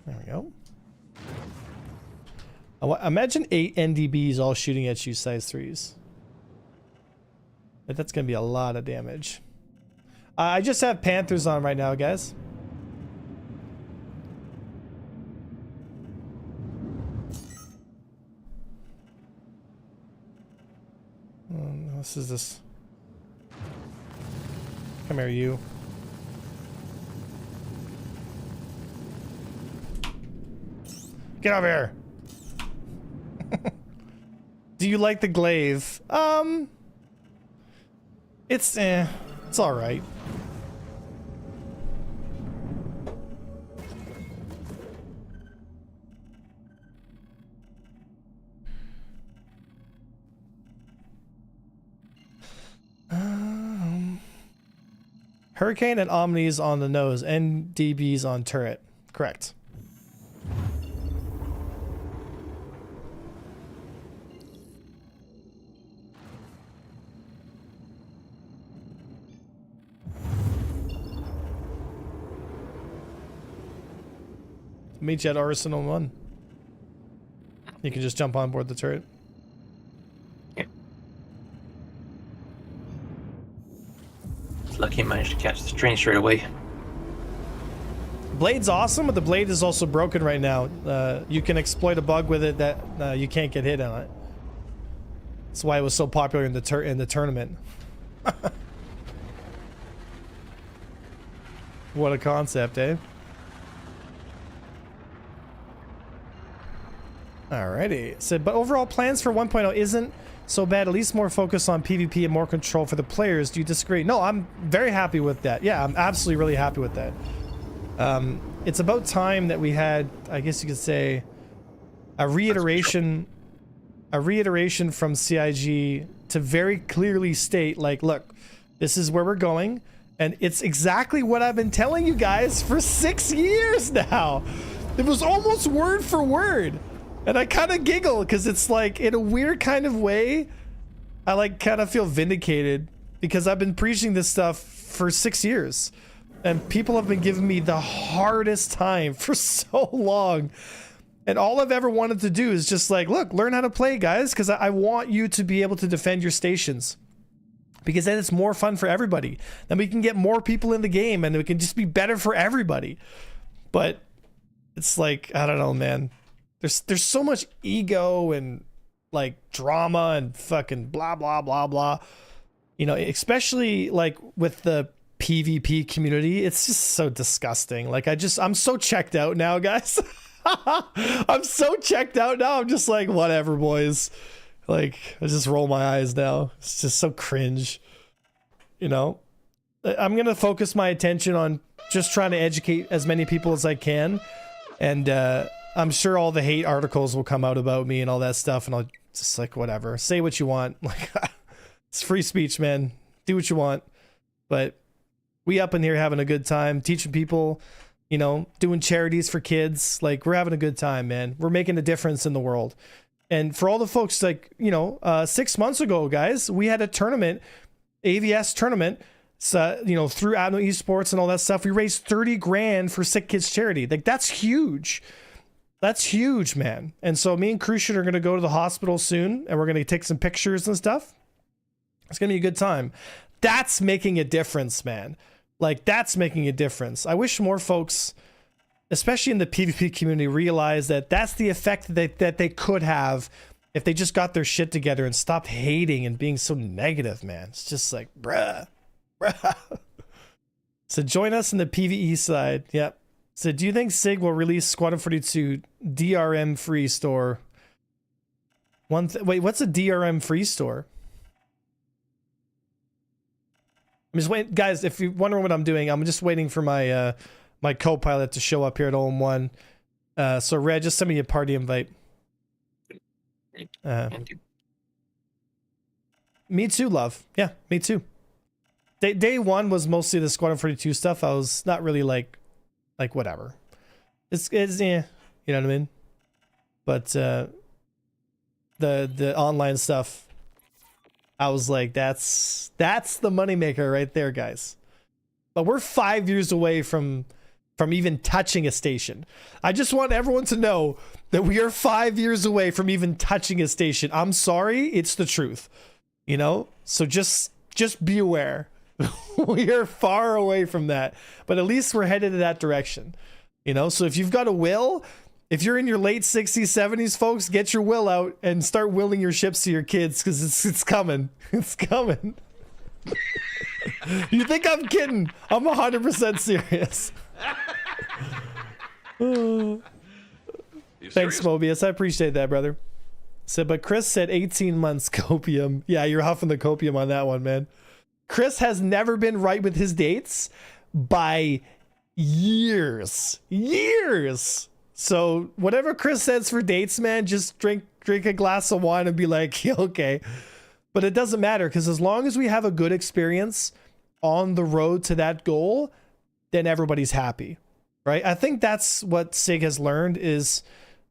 There we go. Imagine 8 NDBs all shooting at you size 3s. But that's going to be a lot of damage. I just have Panthers on right now, guys. This is this. Come here, you. Get over here. Do you like the glaive? It's all right. Hurricane and Omni's on the nose, NDB's on turret. Correct. Meet you at Arsenal 1. You can just jump on board the turret. Yeah. It's lucky I managed to catch the train straight away. Blade's awesome, but the blade is also broken right now. You can exploit a bug with it that you can't get hit on it. That's why it was so popular in the tournament. What a concept, eh? Alrighty. So, but overall plans for 1.0 isn't so bad. At least more focus on PvP and more control for the players. Do you disagree? No, I'm very happy with that. Yeah, I'm absolutely really happy with that. It's about time that we had, I guess you could say, a reiteration from CIG to very clearly state, like, look, this is where we're going, and it's exactly what I've been telling you guys for 6 years now. It was almost word for word. And I kind of giggle because it's like, in a weird kind of way, I like kind of feel vindicated because I've been preaching this stuff for 6 years and people have been giving me the hardest time for so long. And all I've ever wanted to do is just like, look, learn how to play, guys, because I want you to be able to defend your stations because then it's more fun for everybody. Then we can get more people in the game and it can just be better for everybody. But it's like, I don't know, man. There's so much ego and like drama and fucking blah blah blah blah, you know, especially like with the PvP community. It's just so disgusting. Like I'm so checked out now, guys. I'm so checked out now. I'm just like, whatever, boys. Like I just roll my eyes now. It's just so cringe, you know. I'm gonna focus my attention on just trying to educate as many people as I can, and I'm sure all the hate articles will come out about me and all that stuff, and I'll just like, whatever, say what you want. Like, it's free speech, man. Do what you want. But we up in here having a good time, teaching people, you know, doing charities for kids. Like, we're having a good time, man. We're making a difference in the world. And for all the folks, like, you know, 6 months ago, guys, we had a tournament, AVS tournament, so, you know, through Admiral Esports and all that stuff. We raised 30 grand for Sick Kids charity. Like, that's huge. That's huge, man. And so me and Crucian are going to go to the hospital soon, and we're going to take some pictures and stuff. It's going to be a good time. that's making a difference, man. Like, that's making a difference. I wish more folks, especially in the PvP community, realize that that's the effect that they could have if they just got their shit together and stopped hating and being so negative, man. It's just like, bruh. So join us in the PvE side. Yep. So do you think SIG will release Squadron 42 DRM free store? Wait, what's a DRM free store? I'm just waiting, guys. If you're wondering what I'm doing, I'm just waiting for my my co-pilot to show up here at OM1. So Red, just send me a party invite. Me too, love. Yeah, me too. Day one was mostly the Squadron 42 stuff. I was not really like whatever. It's yeah, you know what I mean. But the online stuff, I was like, that's the moneymaker right there, guys. But we're 5 years away from even touching a station. I just want everyone to know that we are 5 years away from even touching a station. I'm sorry, it's the truth. You know? So just be aware. We are far away from that. But at least we're headed in that direction. You know? So if you've got a will, if you're in your late 60s, 70s, folks, get your will out and start willing your ships to your kids, because it's coming. It's coming. You think I'm kidding? I'm 100% serious. Thanks, Mobius. I appreciate that, brother. So, but Chris said 18 months copium. Yeah, you're huffing the copium on that one, man. Chris has never been right with his dates by years. Years. So whatever Chris says for dates, man, just drink a glass of wine and be like, yeah, okay. But it doesn't matter, because as long as we have a good experience on the road to that goal, then everybody's happy, right? I think that's what SIG has learned, is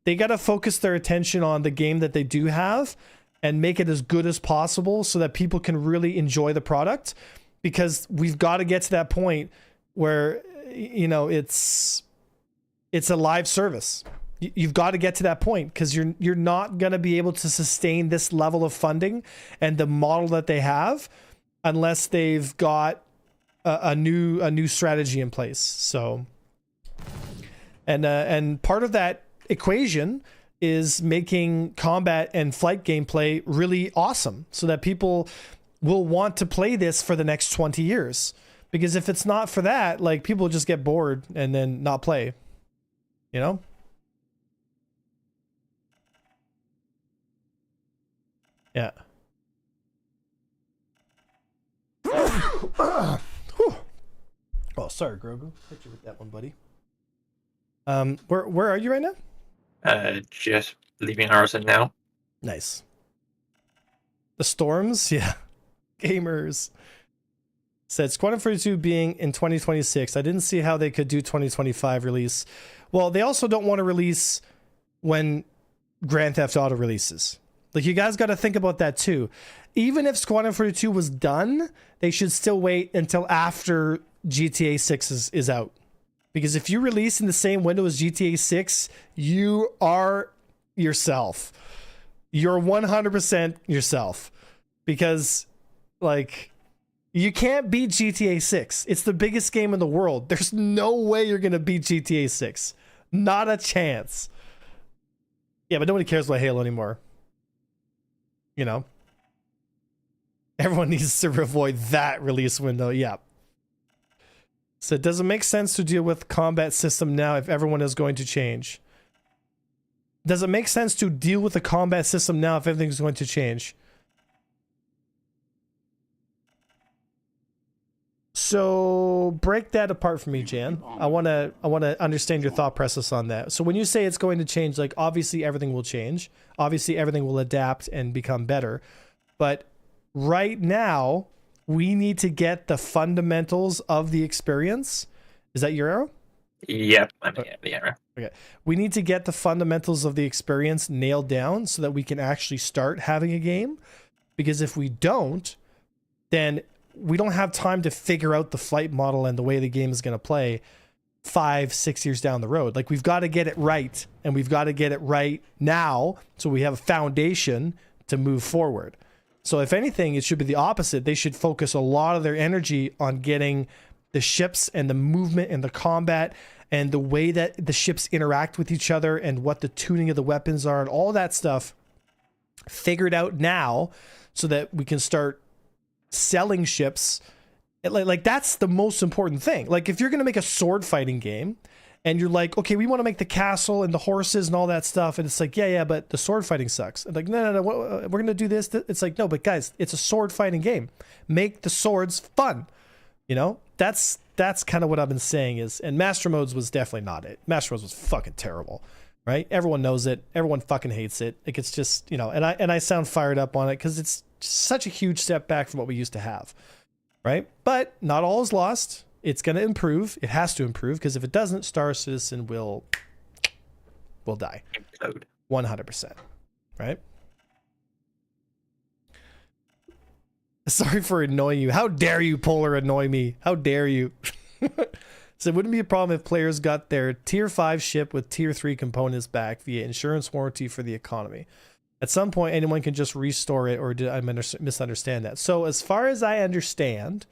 they got to focus their attention on the game that they do have and make it as good as possible so that people can really enjoy the product, because we've got to get to that point where, you know, it's a live service. You've got to get to that point, because you're not going to be able to sustain this level of funding and the model that they have unless they've got a new strategy in place. So, and part of that equation is making combat and flight gameplay really awesome, so that people will want to play this for the next 20 years. Because if it's not for that, like, people just get bored and then not play. You know? Yeah. Oh, sorry, Grogu. Hit you with that one, buddy. Where are you right now? Just leaving Arson now. Nice. The storms, yeah. Gamers. Said Squadron 42 being in 2026. I didn't see how they could do 2025 release. Well, they also don't want to release when Grand Theft Auto releases. Like, you guys got to think about that too. Even if Squadron 42 was done, they should still wait until after GTA 6 is out. Because if you release in the same window as GTA 6, you are yourself. You're 100% yourself. Because, like, you can't beat GTA 6. It's the biggest game in the world. There's no way you're going to beat GTA 6. Not a chance. Yeah, but nobody cares about Halo anymore. You know? Everyone needs to avoid that release window. Yeah. So does it make sense to deal with combat system now if everyone is going to change? Does it make sense to deal with the combat system now if everything's going to change? So break that apart for me, Jan. I want to understand your thought process on that. So when you say it's going to change, like, obviously everything will change. Obviously everything will adapt and become better. But right now, we need to get the fundamentals of the experience. Is that your arrow? Yep, I'm the arrow. Okay. We need to get the fundamentals of the experience nailed down so that we can actually start having a game. Because if we don't, then we don't have time to figure out the flight model and the way the game is going to play 5-6 years down the road. Like, we've got to get it right, and we've got to get it right now so we have a foundation to move forward. So if anything, it should be the opposite. They should focus a lot of their energy on getting the ships and the movement and the combat and the way that the ships interact with each other and what the tuning of the weapons are and all that stuff figured out now, so that we can start selling ships. Like that's the most important thing. Like if you're going to make a sword fighting game and you're like, okay, we want to make the castle and the horses and all that stuff, and it's like, yeah, but the sword fighting sucks. And like, no, we're going to do this. It's like, no, but guys, it's a sword fighting game. Make the swords fun. You know, that's kind of what I've been saying is, and Master Modes was definitely not it. Master Modes was fucking terrible, right? Everyone knows it. Everyone fucking hates it. Like it's just, you know, and I sound fired up on it because it's such a huge step back from what we used to have, right? But not all is lost. It's going to improve. It has to improve, because if it doesn't, Star Citizen will die. 100%, right? Sorry for annoying you. How dare you, Polar, annoy me? How dare you? So it wouldn't be a problem if players got their tier 5 ship with tier 3 components back via insurance warranty for the economy. At some point, anyone can just restore it, or did I misunderstand that? So as far as I understand,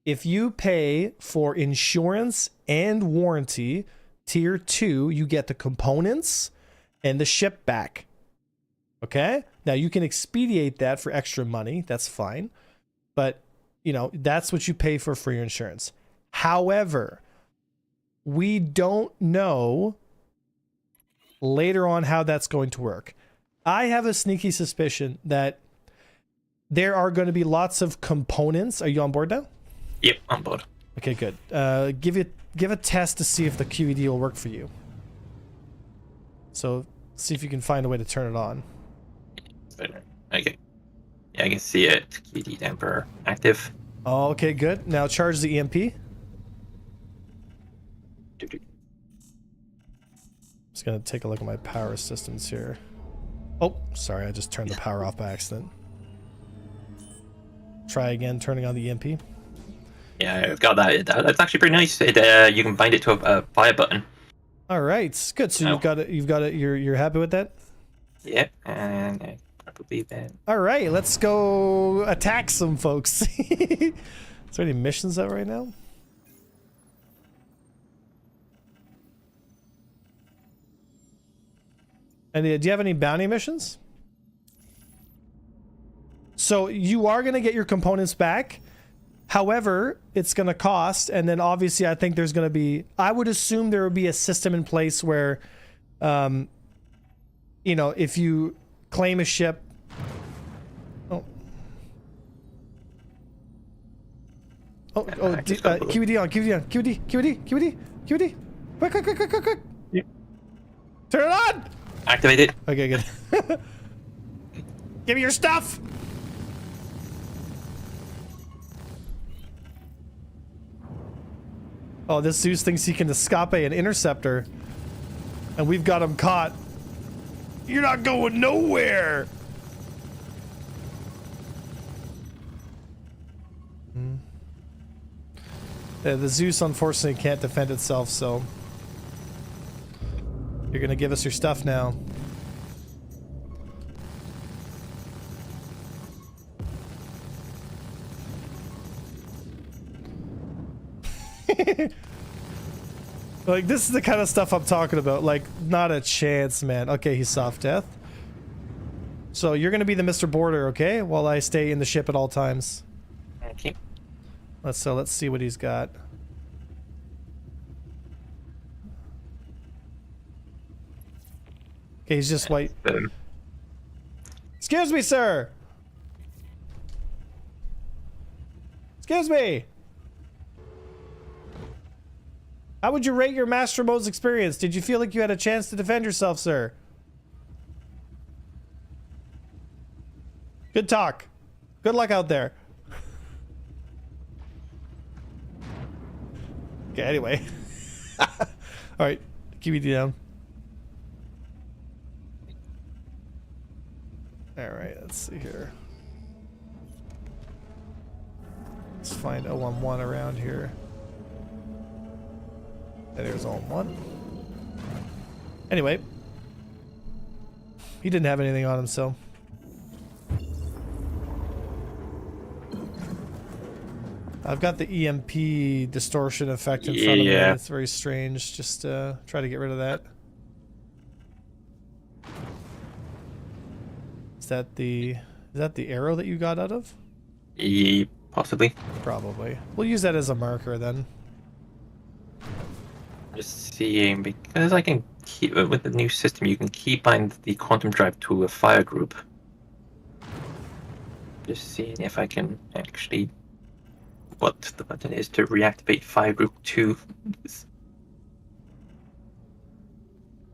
if you pay for insurance and warranty, tier 2, you get the components and the ship back. Okay? Now you can expedite that for extra money. That's fine. But, you know, that's what you pay for your insurance. However, we don't know later on how that's going to work. I have a sneaky suspicion that there are going to be lots of components. Are you on board now? Yep, on board. Okay, good. Give a test to see if the QED will work for you. So see if you can find a way to turn it on. Okay. Yeah, I can see it. QED damper active. Oh, okay, good. Now charge the EMP. Just gonna take a look at my power systems here. Oh, sorry, I just turned the power off by accident. Try again, turning on the EMP. Yeah, I've got that. That's actually pretty nice. You can bind it to a fire button. All right, good. So you've got it. You've got it. You're happy with that? Yep, and probably then. All right, let's go attack some folks. Is there any missions out right now? And do you have any bounty missions? So you are going to get your components back. However, it's going to cost. And then obviously I think there's going to be, I would assume there would be a system in place where, you know, if you claim a ship. Oh. QED on, QED on, QED. Quick. Yep. Turn it on. Activate it. Okay, good. Give me your stuff. Oh, this Zeus thinks he can escape an interceptor, and we've got him caught. You're not going nowhere. Yeah, the Zeus unfortunately can't defend itself, so you're gonna give us your stuff now. Like, this is the kind of stuff I'm talking about. Like, not a chance, man. Okay, he's soft death. So you're gonna be the Mr. Border, okay? While I stay in the ship at all times. Okay. Let's see what he's got. Okay, he's just white. Excuse me, sir. Excuse me. How would you rate your Master Mode's experience? Did you feel like you had a chance to defend yourself, sir? Good talk. Good luck out there. Okay, anyway. Alright, QED down. Alright, let's see here. Let's find 011 around here. And there's 011. Anyway. He didn't have anything on him, so. I've got the EMP distortion effect in front of me. Yeah. It's very strange. Just try to get rid of that. Is that the arrow that you got out of? Possibly. Probably. We'll use that as a marker then. Just seeing, because I can keep with the new system, you can keybind the quantum drive to a fire group. Just seeing if I can actually what the button is to reactivate fire group 2.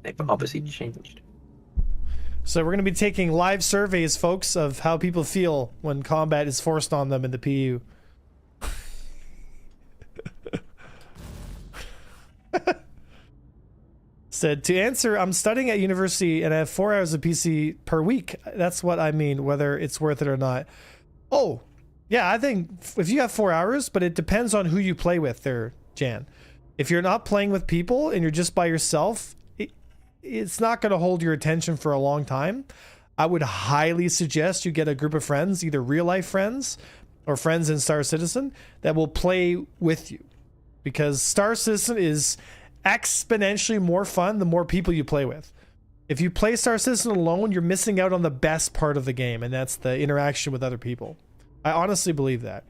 They've obviously changed. So we're going to be taking live surveys, folks, of how people feel when combat is forced on them in the PU. Said, to answer, I'm studying at university and I have 4 hours of PC per week. That's what I mean, whether it's worth it or not. Oh, yeah, I think if you have 4 hours, but it depends on who you play with there, Jan. If you're not playing with people and you're just by yourself, it's not going to hold your attention for a long time. I would highly suggest you get a group of friends, either real life friends or friends in Star Citizen, that will play with you. Because Star Citizen is exponentially more fun the more people you play with. If you play Star Citizen alone, you're missing out on the best part of the game, and that's the interaction with other people. I honestly believe that.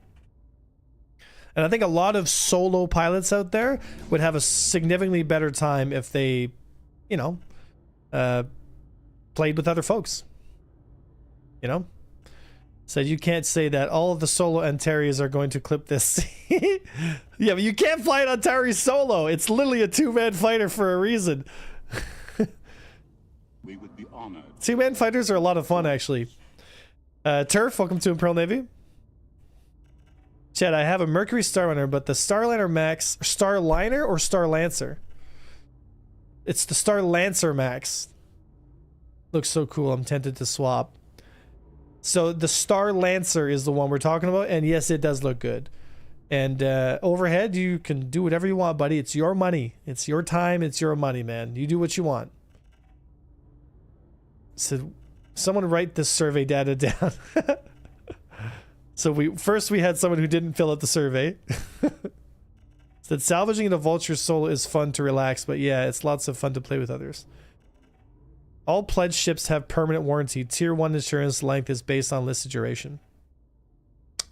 And I think a lot of solo pilots out there would have a significantly better time if they, you know, played with other folks. You know? So you can't say that all of the solo Antares are going to clip this. Yeah, but you can't fly an Antares solo. It's literally a 2-man fighter for a reason. We would be honored. 2-man fighters are a lot of fun, actually. Turf, welcome to Imperial Navy. Chad, I have a Mercury Starliner, but the Starliner Max... Starliner or Starlancer? It's the Starlancer Max. Looks so cool. I'm tempted to swap. So the Starlancer is the one we're talking about, and yes, it does look good. And overhead, you can do whatever you want, buddy. It's your money. It's your time. It's your money, man. You do what you want. So someone write this survey data down. So we had someone who didn't fill out the survey. Said salvaging the Vulture solo is fun to relax, but yeah, it's lots of fun to play with others. All pledged ships have permanent warranty. Tier 1 insurance length is based on listed duration.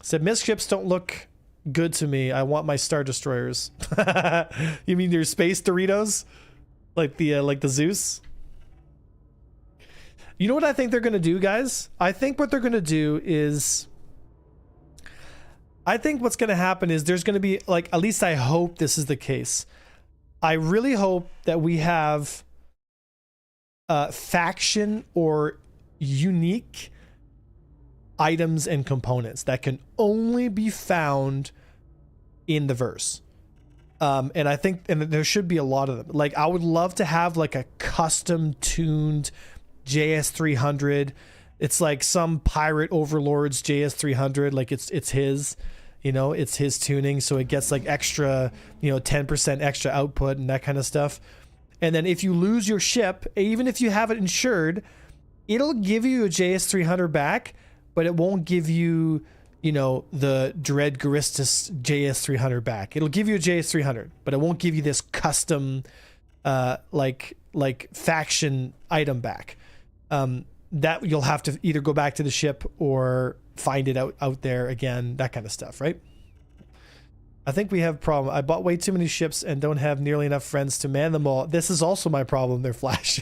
Said missed ships don't look good to me. I want my Star Destroyers. You mean your space Doritos? Like the Zeus? You know what I think they're gonna do, guys? I think what they're gonna do is... I think what's gonna happen is there's gonna be, like, at least I hope this is the case. I really hope that we have faction or unique items and components that can only be found in the verse. And I think, and there should be a lot of them. Like, I would love to have like a custom tuned JS300. It's like some pirate overlord's JS300. Like it's his, you know, it's his tuning. So it gets like extra, you know, 10% extra output and that kind of stuff. And then if you lose your ship, even if you have it insured, it'll give you a JS300 back, but it won't give you, you know, the Dread Guristas JS300 back. It'll give you a JS300, but it won't give you this custom, like faction item back. That you'll have to either go back to the ship or find it out there again, that kind of stuff, right? I think we have a problem. I bought way too many ships and don't have nearly enough friends to man them all. This is also my problem. They're Flash.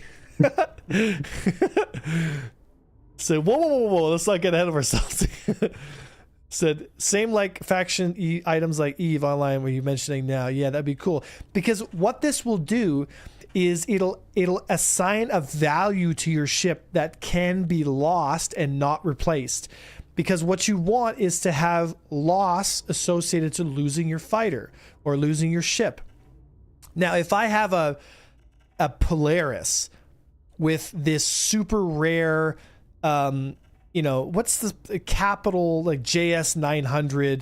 So whoa, let's not get ahead of ourselves. Said same like faction items like Eve Online where you're mentioning now. Yeah, that'd be cool. Because what this will do is it'll assign a value to your ship that can be lost and not replaced. Because what you want is to have loss associated to losing your fighter or losing your ship. Now, if I have a Polaris with this super rare, you know, what's the capital, like JS900,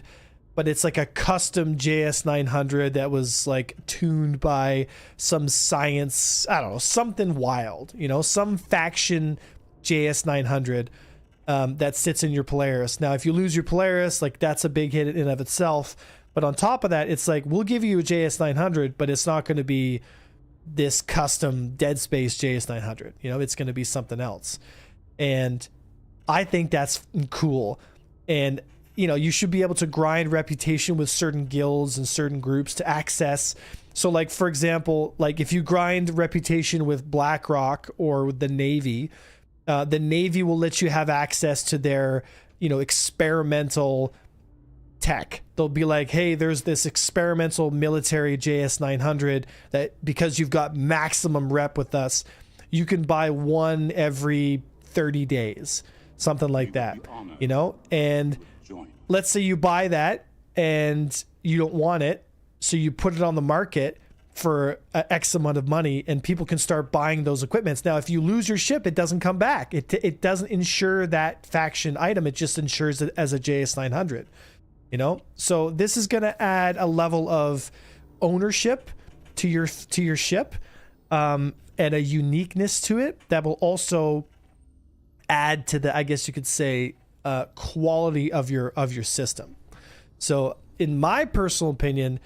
but it's like a custom JS900 that was like tuned by some science, I don't know, something wild, you know, some faction JS900. that sits in your Polaris. Now, if you lose your Polaris, like that's a big hit in and of itself. But on top of that, it's like, we'll give you a JS900, but it's not going to be this custom Dead Space JS900. You know, it's going to be something else. And I think that's cool. And, you know, you should be able to grind reputation with certain guilds and certain groups to access. So like, for example, like if you grind reputation with BlackRock or the Navy will let you have access to their, you know, experimental tech. They'll be like, hey, there's this experimental military JS900 that because you've got maximum rep with us, you can buy one every 30 days, something like that, you know? And let's say you buy that and you don't want it, so you put it on the market for X amount of money and people can start buying those equipments. Now, if you lose your ship, it doesn't come back. It doesn't insure that faction item. It just insures it as a JS900, you know? So this is going to add a level of ownership to your ship, and a uniqueness to it that will also add to the, I guess you could say, quality of your system. So in my personal opinion,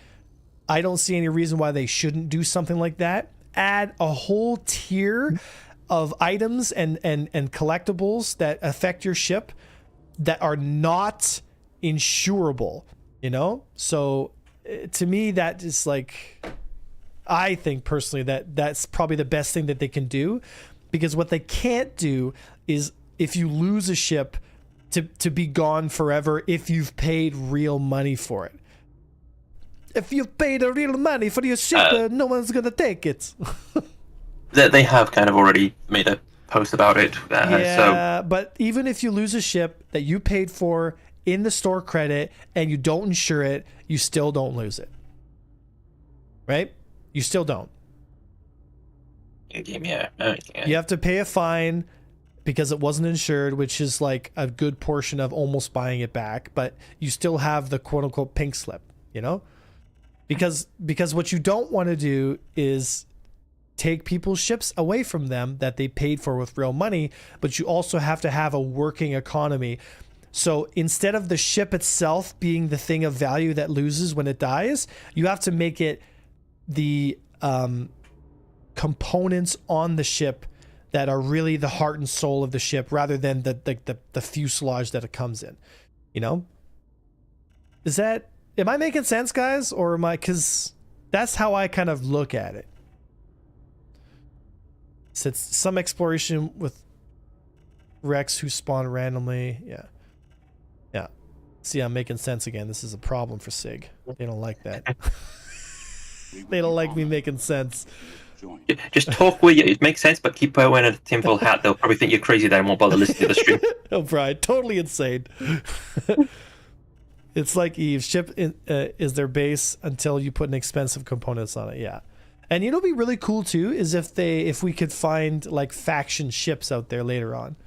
I don't see any reason why they shouldn't do something like that. Add a whole tier of items and collectibles that affect your ship that are not insurable, you know? So to me, that is like, I think personally that's probably the best thing that they can do, because what they can't do is, if you lose a ship, to be gone forever if you've paid real money for it. If you've paid a real money for your ship, no one's gonna take it. They have kind of already made a post about it. Yeah, but even if you lose a ship that you paid for in the store credit and you don't insure it, you still don't lose it. Right? You still don't. Yeah. You have to pay a fine because it wasn't insured, which is like a good portion of almost buying it back, but you still have the quote unquote pink slip, you know? Because what you don't want to do is take people's ships away from them that they paid for with real money, but you also have to have a working economy. So instead of the ship itself being the thing of value that loses when it dies, you have to make it the components on the ship that are really the heart and soul of the ship, rather than the fuselage that it comes in, you know? Am I making sense, guys? Or am I, because that's how I kind of look at it. So it's some exploration with wrecks who spawn randomly. Yeah. See, I'm making sense again. This is a problem for SIG. They don't like that. They don't like me making sense. Just talk where it makes sense, but keep wearing a tinfoil hat. They'll probably think you're crazy then and won't bother listening to the stream. Oh, Brian, totally insane. It's like Eve. Ship is their base until you put an expensive components on it. Yeah. And you know what'd be really cool too is if we could find like faction ships out there later on.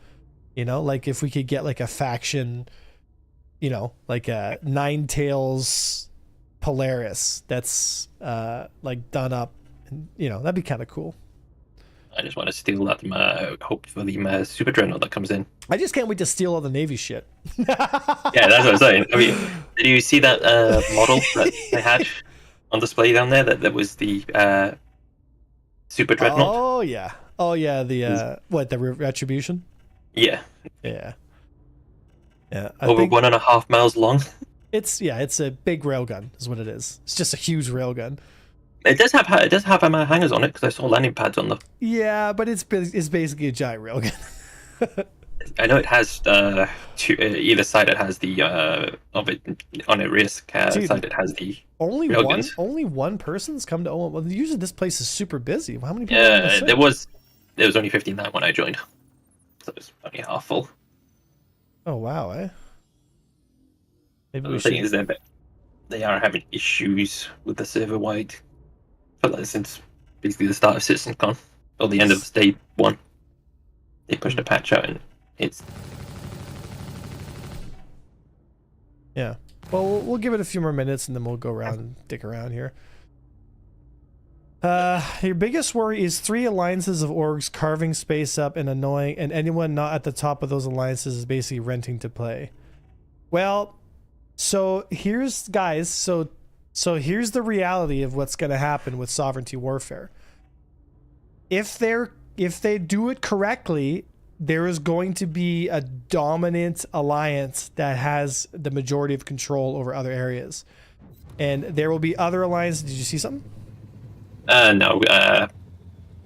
You know, like if we could get like a faction, you know, like a Nine Tails Polaris that's like done up, and, you know, that'd be kind of cool. I just want to steal that hope for the Super Dreadnought that comes in. I just can't wait to steal all the Navy shit. Yeah, that's what I'm saying. I mean, did you see that model that they had on display down there? That was the Super Dreadnought. Oh yeah, the the Retribution. Yeah. Over Over 1.5 miles long. It's a big railgun, is what it is. It's just a huge railgun. It does have hangers on it because I saw landing pads on them. Yeah, but it's basically a giant railgun. I know it has either side. It has the of it on a rear side. It has the railguns. Only one person's come to Owen. Well, usually this place is super busy. How many people? Are there was only 59 when I joined, so it was only half full. Oh wow, eh? Maybe the thing is that they are having issues with the server wide. Since basically the start of CitizenCon or the end of day 1, they pushed a patch out and it's. Yeah. Well, we'll give it a few more minutes and then we'll go around and dick around here. Your biggest worry is 3 alliances of orgs carving space up and annoying, and anyone not at the top of those alliances is basically renting to play. Well, so here's guys, so here's the reality of what's going to happen with sovereignty warfare. If they do it correctly, there is going to be a dominant alliance that has the majority of control over other areas. And there will be other alliances. Did you see something? No.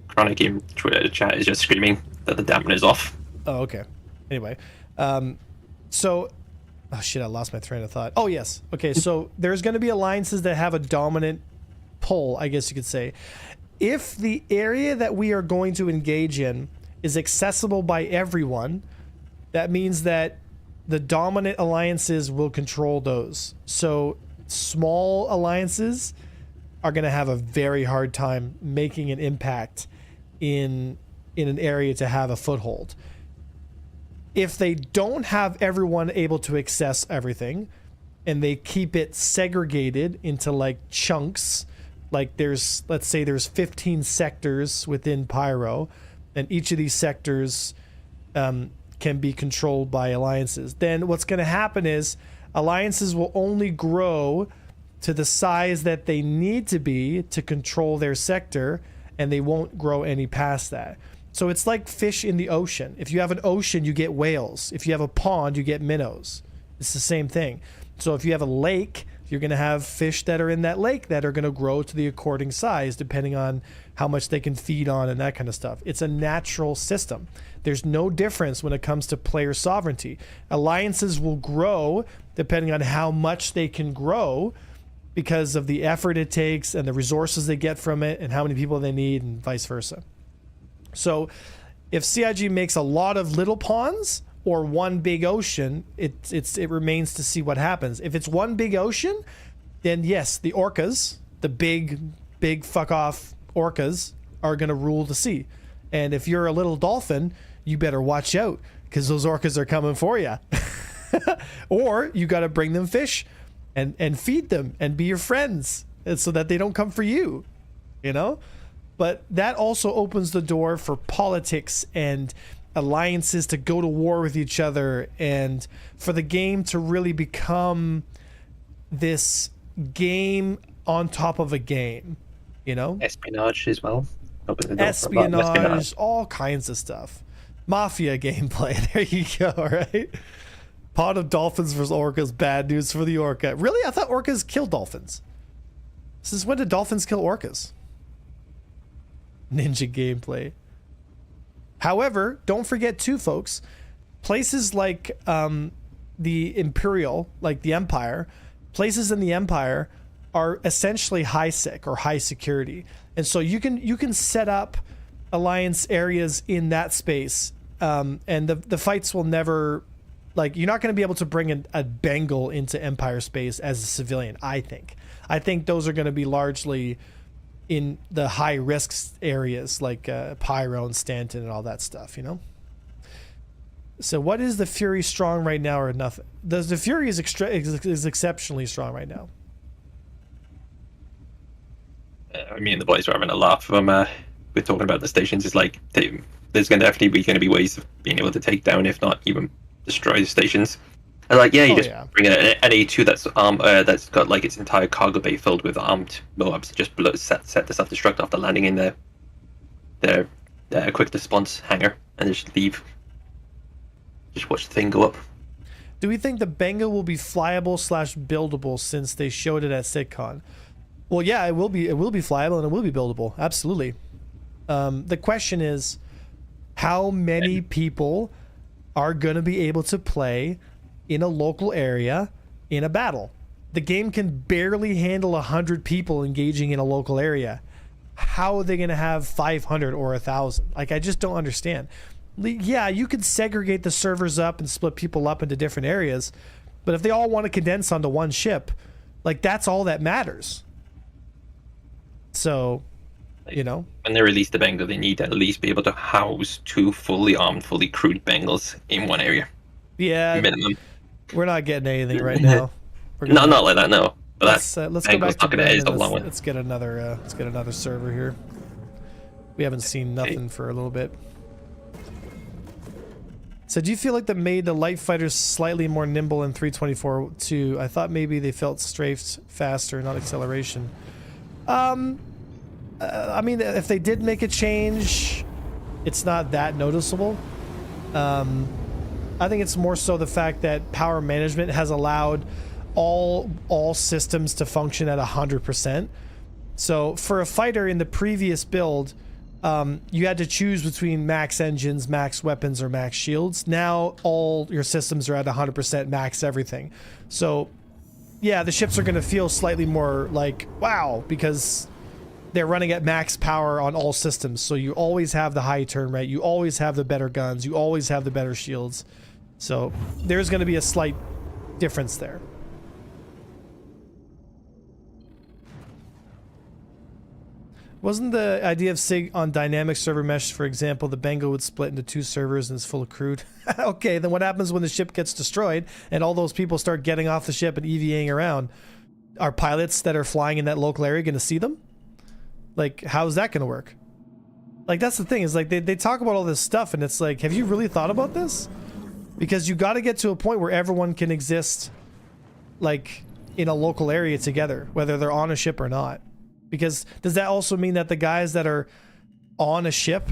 Chronic Game Twitter chat is just screaming that the dampener's off. Oh, okay. Anyway, so, oh shit, I lost my train of thought. Oh yes. Okay, so there's going to be alliances that have a dominant pull, I guess you could say. If the area that we are going to engage in is accessible by everyone, that means that the dominant alliances will control those. So small alliances are going to have a very hard time making an impact in an area to have a foothold. If they don't have everyone able to access everything and they keep it segregated into like chunks, like let's say there's 15 sectors within Pyro, and each of these sectors can be controlled by alliances, then what's going to happen is alliances will only grow to the size that they need to be to control their sector, and they won't grow any past that. So it's like fish in the ocean. If you have an ocean, you get whales. If you have a pond, you get minnows. It's the same thing. So if you have a lake, you're going to have fish that are in that lake that are going to grow to the according size depending on how much they can feed on and that kind of stuff. It's a natural system. There's no difference when it comes to player sovereignty. Alliances will grow depending on how much they can grow because of the effort it takes and the resources they get from it and how many people they need and vice versa. So if CIG makes a lot of little ponds or one big ocean, it remains to see what happens. If it's one big ocean, then yes, the orcas, the big fuck off orcas, are going to rule the sea. And if you're a little dolphin, you better watch out because those orcas are coming for you. Or you got to bring them fish and feed them and be your friends so that they don't come for you, you know? But that also opens the door for politics and alliances to go to war with each other and for the game to really become this game on top of a game, you know? Espionage as well. Open the door Espionage, all kinds of stuff. Mafia gameplay, there you go, right? Pod of dolphins versus orcas, bad news for the orca. Really? I thought orcas killed dolphins. Since when did dolphins kill orcas? Ninja gameplay. However, don't forget too, folks, places like the Imperial, like the Empire, places in the Empire are essentially high sec or high security. And so you can set up alliance areas in that space, and the fights will never, like, you're not going to be able to bring a Bengal into Empire space as a civilian. I think those are going to be largely in the high risk areas like Pyro and Stanton and all that stuff, you know? So what is the Fury strong right now or nothing? The Fury is exceptionally strong right now. Me and the boys were having a laugh when we're talking about the stations. It's like there's definitely going to be ways of being able to take down, if not even destroy the stations. And like, yeah, you bring an A2 that's got like its entire cargo bay filled with armed Moabs, just set the self-destruct after landing in their quick response hangar, and just leave. Just watch the thing go up. Do we think the Benga will be flyable / buildable since they showed it at SitCon? Well, yeah, it will be. It will be flyable and it will be buildable. Absolutely. The question is, how many people are going to be able to play in a local area in a battle? The game can barely handle 100 people engaging in a local area. How are they going to have 500 or 1,000? Like, I just don't understand. Yeah, you could segregate the servers up and split people up into different areas, but if they all want to condense onto one ship, like, that's all that matters. So, you know, when they release the Bengal, they need to at least be able to house 2 fully armed, fully crewed Bengals in one area. Yeah, minimum. We're not getting anything right now. Not like that, no. But let's go Bengals back to not gonna Ben is a and long one. let's get another server here. We haven't seen nothing for a little bit. So do you feel like that made the light fighters slightly more nimble in 324-2? I thought maybe they felt strafed faster, not acceleration. I mean, if they did make a change, it's not that noticeable. I think it's more so the fact that power management has allowed all systems to function at 100%. So for a fighter in the previous build, you had to choose between max engines, max weapons, or max shields. Now all your systems are at 100% max everything. So yeah, the ships are going to feel slightly more like, wow, because they're running at max power on all systems. So you always have the high turn rate, you always have the better guns, you always have the better shields. So there's going to be a slight difference there. Wasn't the idea of SIG on dynamic server mesh, for example, the Bengal would split into 2 servers and it's full of crude? Okay, then what happens when the ship gets destroyed and all those people start getting off the ship and EVAing around? Are pilots that are flying in that local area going to see them? Like, how's that going to work? Like, that's the thing, is like, they talk about all this stuff and it's like, have you really thought about this? Because you got to get to a point where everyone can exist, like, in a local area together, whether they're on a ship or not. Because does that also mean that the guys that are on a ship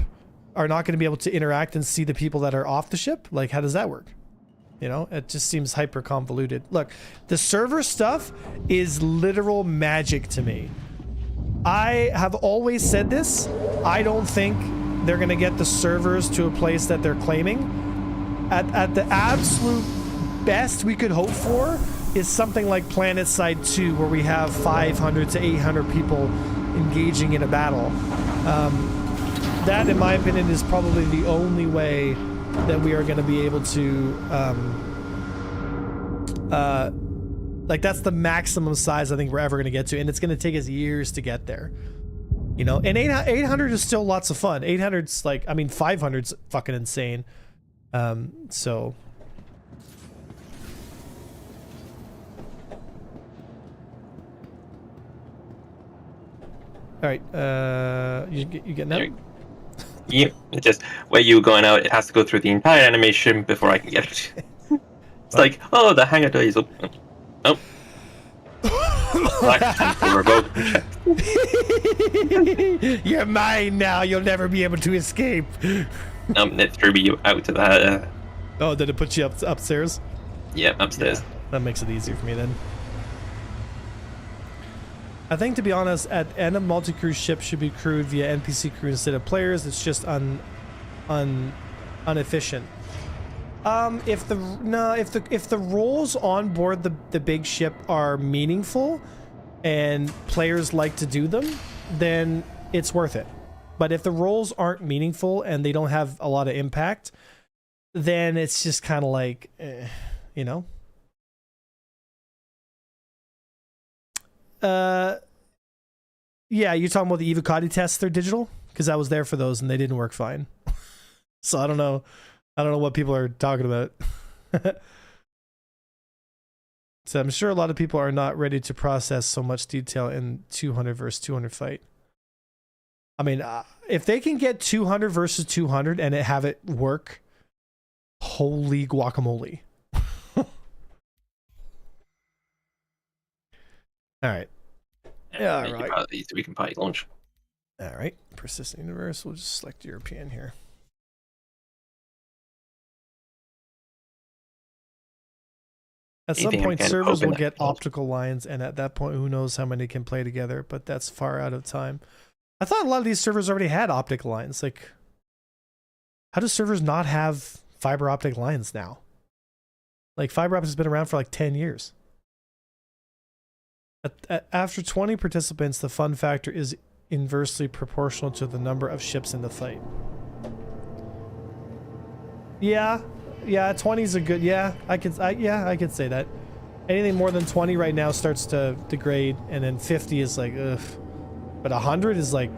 are not going to be able to interact and see the people that are off the ship? Like, how does that work? You know, it just seems hyper convoluted. Look, the server stuff is literal magic to me. I have always said this. I don't think they're going to get the servers to a place that they're claiming. At the absolute best we could hope for is something like PlanetSide 2, where we have 500 to 800 people engaging in a battle. That, in my opinion, is probably the only way that we are going to be able to... like, that's the maximum size I think we're ever going to get to, and it's going to take us years to get there. You know, and 800 is still lots of fun. 800's like, I mean, 500's fucking insane. So... All right, you getting out? Yeah, it's just where you going out, it has to go through the entire animation before I can get it. It's like, oh, the hangar door is open. Oh. You're mine now. You'll never be able to escape. It threw me out to that. Oh, did it put you upstairs? Yeah, upstairs. Yeah, that makes it easier for me then. I think, to be honest, at the end of multi-crew ships should be crewed via NPC crew instead of players. It's just inefficient. If the roles on board the big ship are meaningful and players like to do them, then it's worth it. But if the roles aren't meaningful and they don't have a lot of impact, then it's just kind of like, you know. Yeah, you're talking about the Evocati tests, they're digital? Because I was there for those and they didn't work fine. So I don't know what people are talking about. So I'm sure a lot of people are not ready to process so much detail in 200 versus 200 fight. I mean, if they can get 200 versus 200 and have it work, holy guacamole. All right. Yeah, all right. We can party launch. All right. Persistent universe. We'll just select European here. At some point, servers will get optical lines, and at that point, who knows how many can play together, but that's far out of time. I thought a lot of these servers already had optic lines. Like, how do servers not have fiber optic lines now? Like, fiber optic has been around for like 10 years. After 20 participants, the fun factor is inversely proportional to the number of ships in the fight. Yeah, 20 is a good. Yeah, I could say that. Anything more than 20 right now starts to degrade, and then 50 is like, ugh. But 100 is like,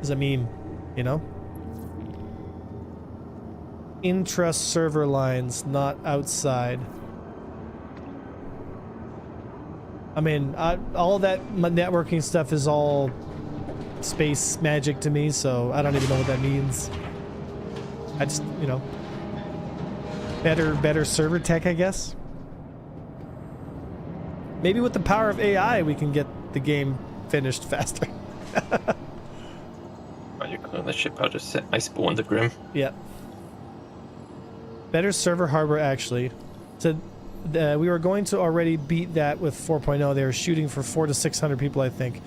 is a meme, you know. Intra-server lines, not outside. I mean, all that networking stuff is all space magic to me, so I don't even know what that means. I just, you know, better server tech, I guess. Maybe with the power of AI, we can get the game finished faster. While you're clearing the ship, I'll just set my spawn to Grim. Yep. Better server hardware, actually. So we were going to already beat that with 4.0. They were shooting for 400 to 600 people, I think.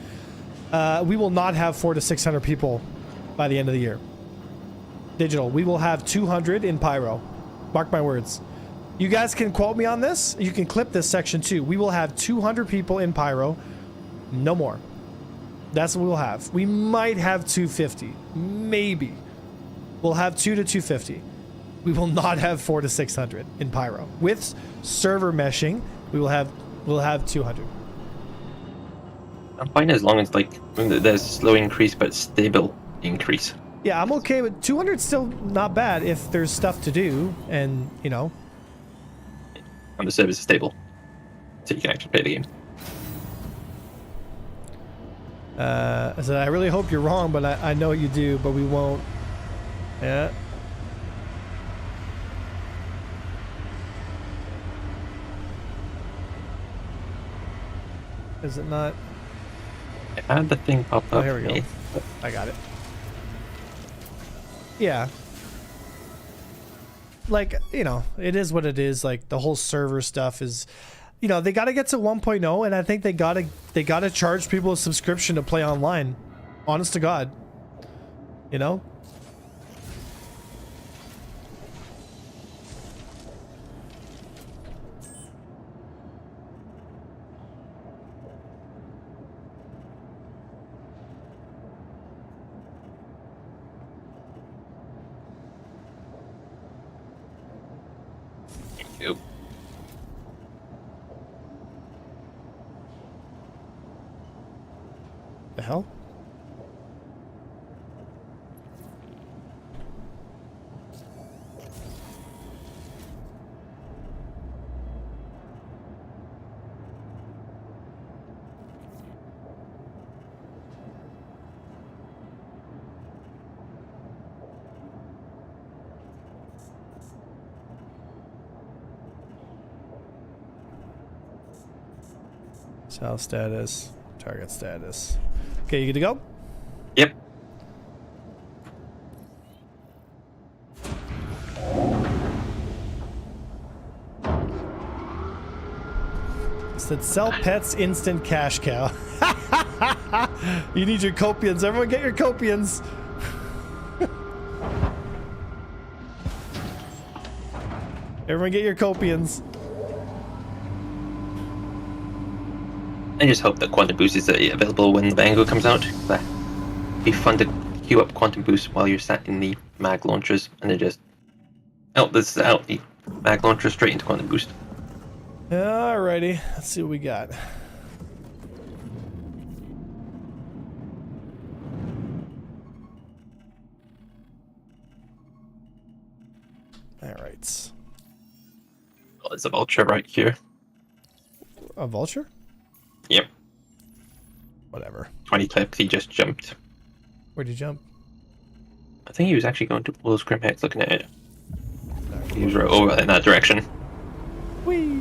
We will not have 400 to 600 people by the end of the year. Digital. We will have 200 in Pyro. Mark my words. You guys can quote me on this. You can clip this section too. We will have 200 people in Pyro. No more. That's what we'll have. We might have 250. Maybe. We'll have 200 to 250. We will not have 400 to 600 in Pyro. With server meshing, we'll have 200. I'm fine as long as like there's slow increase but stable increase. Yeah, I'm okay with 200. Still not bad if there's stuff to do, and you know. And the service is stable, so you can actually play the game. So I really hope you're wrong, but I know you do, but we won't. Yeah. Is it not? I had the thing pop up. Oh, here we go. I got it. Yeah. Like, you know, it is what it is. Like, the whole server stuff is, you know, they got to get to 1.0, and I think they got to charge people a subscription to play online. Honest to God. You know? Yep. The hell? Cell status, target status. Okay, you good to go? Yep. It said sell pets instant cash cow. You need your copians. Everyone get your copians. Everyone get your copians. I just hope that Quantum Boost is available when the Bango comes out. That'd be fun to queue up Quantum Boost while you're sat in the mag launchers and then just out the mag launcher straight into Quantum Boost. Alrighty, let's see what we got. Alright. Oh, there's a vulture right here. A vulture? Yep. Whatever. 20 clips, he just jumped. Where'd you jump? I think he was actually going to pull his Grimhex looking at it. He was right over in that direction. Whee!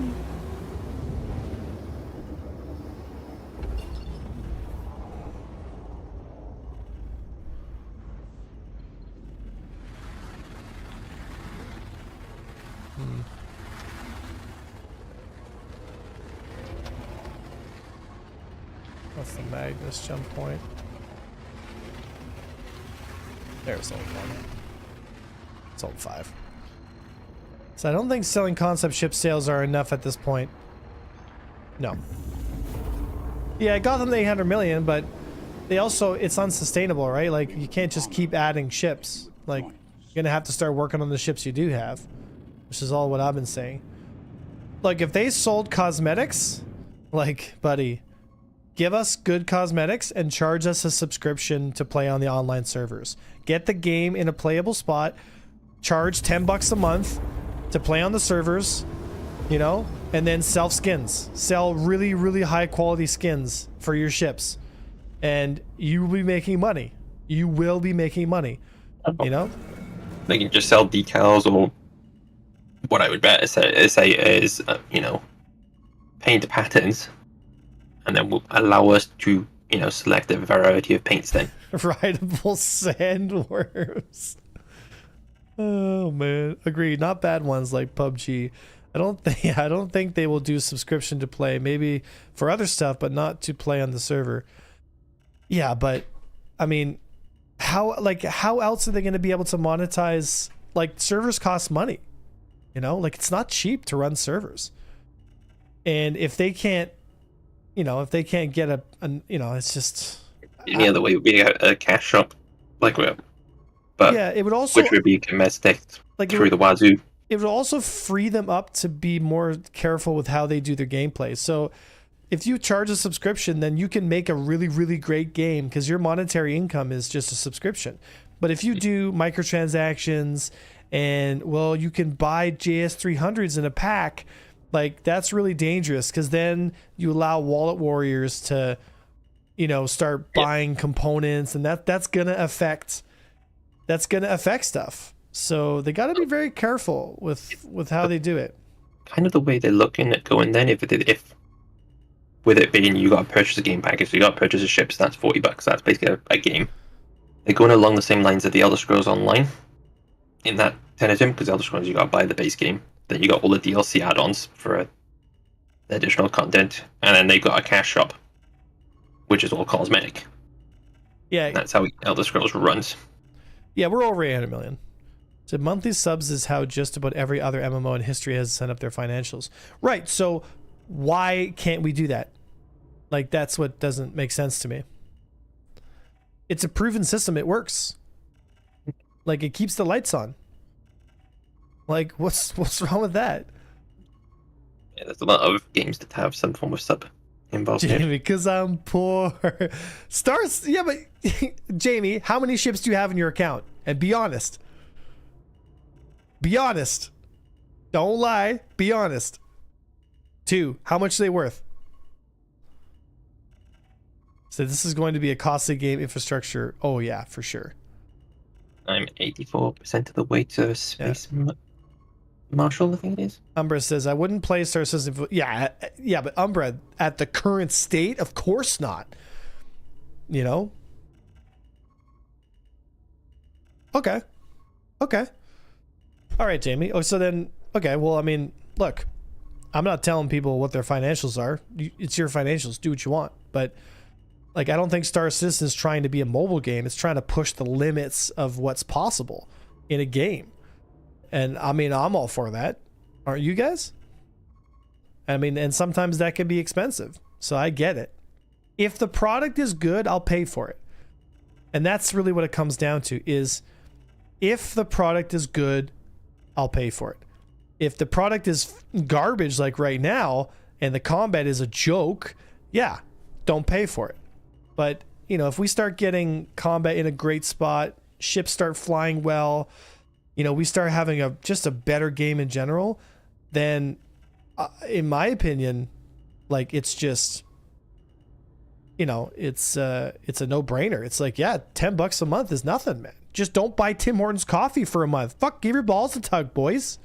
What's the Magnus jump point? There's old one. It's old 5. So I don't think selling concept ship sales are enough at this point. No. Yeah, I got them to 800 million, but they also, it's unsustainable, right? Like, you can't just keep adding ships. Like, you're gonna have to start working on the ships you do have, which is all what I've been saying. Like, if they sold cosmetics, like, buddy, give us good cosmetics and charge us a subscription to play on the online servers. Get the game in a playable spot, charge $10 a month to play on the servers, you know? and then sell skins. Sell really, really high quality skins for your ships. And you will be making money. You will be making money. You know? They can just sell decals, or what I would better say is, you know, paint patterns, and then will allow us to, you know, select a variety of paints then. Rideable sandworms. Oh man, agreed. Not bad ones like PUBG. I don't think they will do subscription to play. Maybe for other stuff, but not to play on the server. Yeah, but I mean, how else are they going to be able to monetize? Like, servers cost money. You know, like, it's not cheap to run servers. And if they can't, you know, if they can't get a you know, it's just Any other way would be a cash shop, like but yeah, it would also, which would be domestic, like, through the wazoo. it would also free them up to be more careful with how they do their gameplay. So if you charge a subscription, then you can make a really, really great game because your monetary income is just a subscription. But if you do microtransactions and, well, you can buy JS300s in a pack, like, that's really dangerous because then you allow wallet warriors to, you know, start buying components, and that's gonna affect stuff. So they got to be very careful with how they do it. Kind of the way they're looking at going then, if with it being you got to purchase a game package, so you got to purchase a ship, so that's $40. That's basically a game. They're going along the same lines of the Elder Scrolls Online in that tentative, because Elder Scrolls you got to buy the base game, then you got all the DLC add-ons for the additional content, and then they got a cash shop, which is all cosmetic. Yeah, That's how Elder Scrolls runs. yeah, we're over 800 million. So monthly subs is how just about every other MMO in history has set up their financials. Right. So why can't we do that? Like, that's what doesn't make sense to me. It's a proven system. It works. Like, it keeps the lights on. Like, what's wrong with that? Yeah, there's a lot of games that have some form of sub involved in it. Jamie, because I'm poor. Stars, yeah, but Jamie, how many ships do you have in your account? And be honest. Be honest. Don't lie. Be honest. 2. How much are they worth? So this is going to be a costly game infrastructure. Oh yeah, for sure. I'm 84% of the way to Space Marshal, I think it is. Umbra says, I wouldn't play Star Citizen. Yeah, but Umbra, at the current state, of course not. You know? Okay. All right, Jamie. Oh, so then, okay, well, I mean, look, I'm not telling people what their financials are. It's your financials. Do what you want. But, like, I don't think Star Citizen is trying to be a mobile game. It's trying to push the limits of what's possible in a game. And, I mean, I'm all for that. Aren't you guys? I mean, and sometimes that can be expensive. So I get it. If the product is good, I'll pay for it. And that's really what it comes down to, is if the product is good, I'll pay for it. If the product is garbage like right now and the combat is a joke, yeah, don't pay for it. But, you know, if we start getting combat in a great spot, ships start flying well, you know, we start having just a better game in general, then in my opinion, like, it's just, you know, it's a no-brainer. It's like, yeah, $10 a month is nothing, man. Just don't buy Tim Hortons coffee for a month. Fuck, give your balls a tug, boys.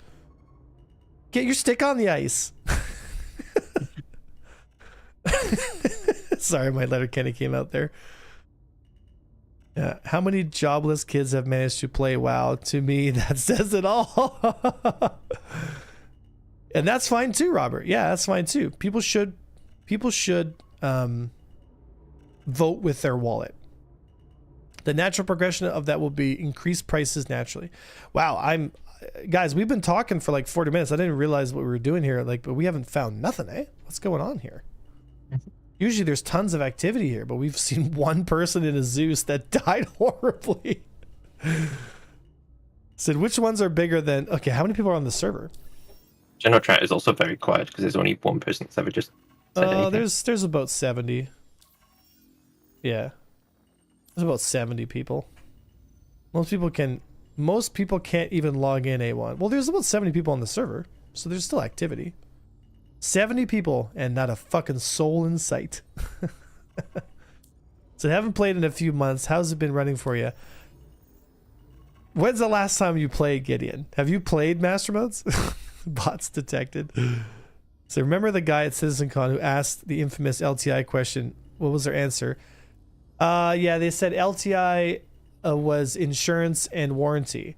Get your stick on the ice. Sorry, my Letterkenny came out there. Yeah, how many jobless kids have managed to play WoW? To me, that says it all. And that's fine too, Robert. Yeah, that's fine too. People should vote with their wallet. The natural progression of that will be increased prices naturally. Wow, guys, we've been talking for like 40 minutes. I didn't realize what we were doing here. Like, but we haven't found nothing, eh? What's going on here? Usually there's tons of activity here, but we've seen one person in a Zeus that died horribly. Said, which ones are bigger than... Okay, how many people are on the server? General chat is also very quiet because there's only one person that's ever just said anything. There's about 70. Yeah. There's about 70 people. Most people can't even log in A1. Well, there's about 70 people on the server, so there's still activity. 70 people and not a fucking soul in sight. So haven't played in a few months. How's it been running for you? When's the last time you played, Gideon? Have you played Master Modes? Bots detected. So remember the guy at CitizenCon who asked the infamous LTI question? What was their answer? Yeah, they said LTI was insurance and warranty.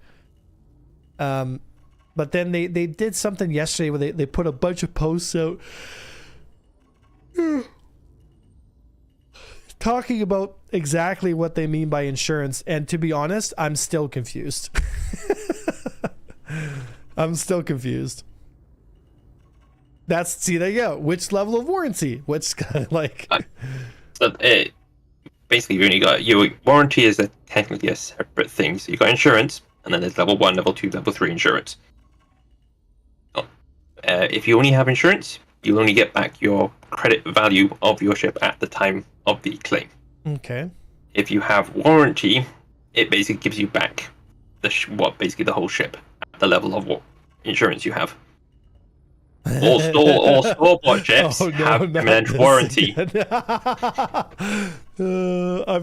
But then they did something yesterday where they put a bunch of posts out talking about exactly what they mean by insurance. And to be honest, I'm still confused. I'm still confused. See, there you go. Which level of warranty? Which kind of like... So, basically, you only got your warranty is technically a separate thing. So you got insurance, and then there's level 1, level 2, level 3 insurance. If you only have insurance, you'll only get back your credit value of your ship at the time of the claim. Okay. If you have warranty, it basically gives you back basically the whole ship at the level of what insurance you have. All store-bought ships have permanent warranty. I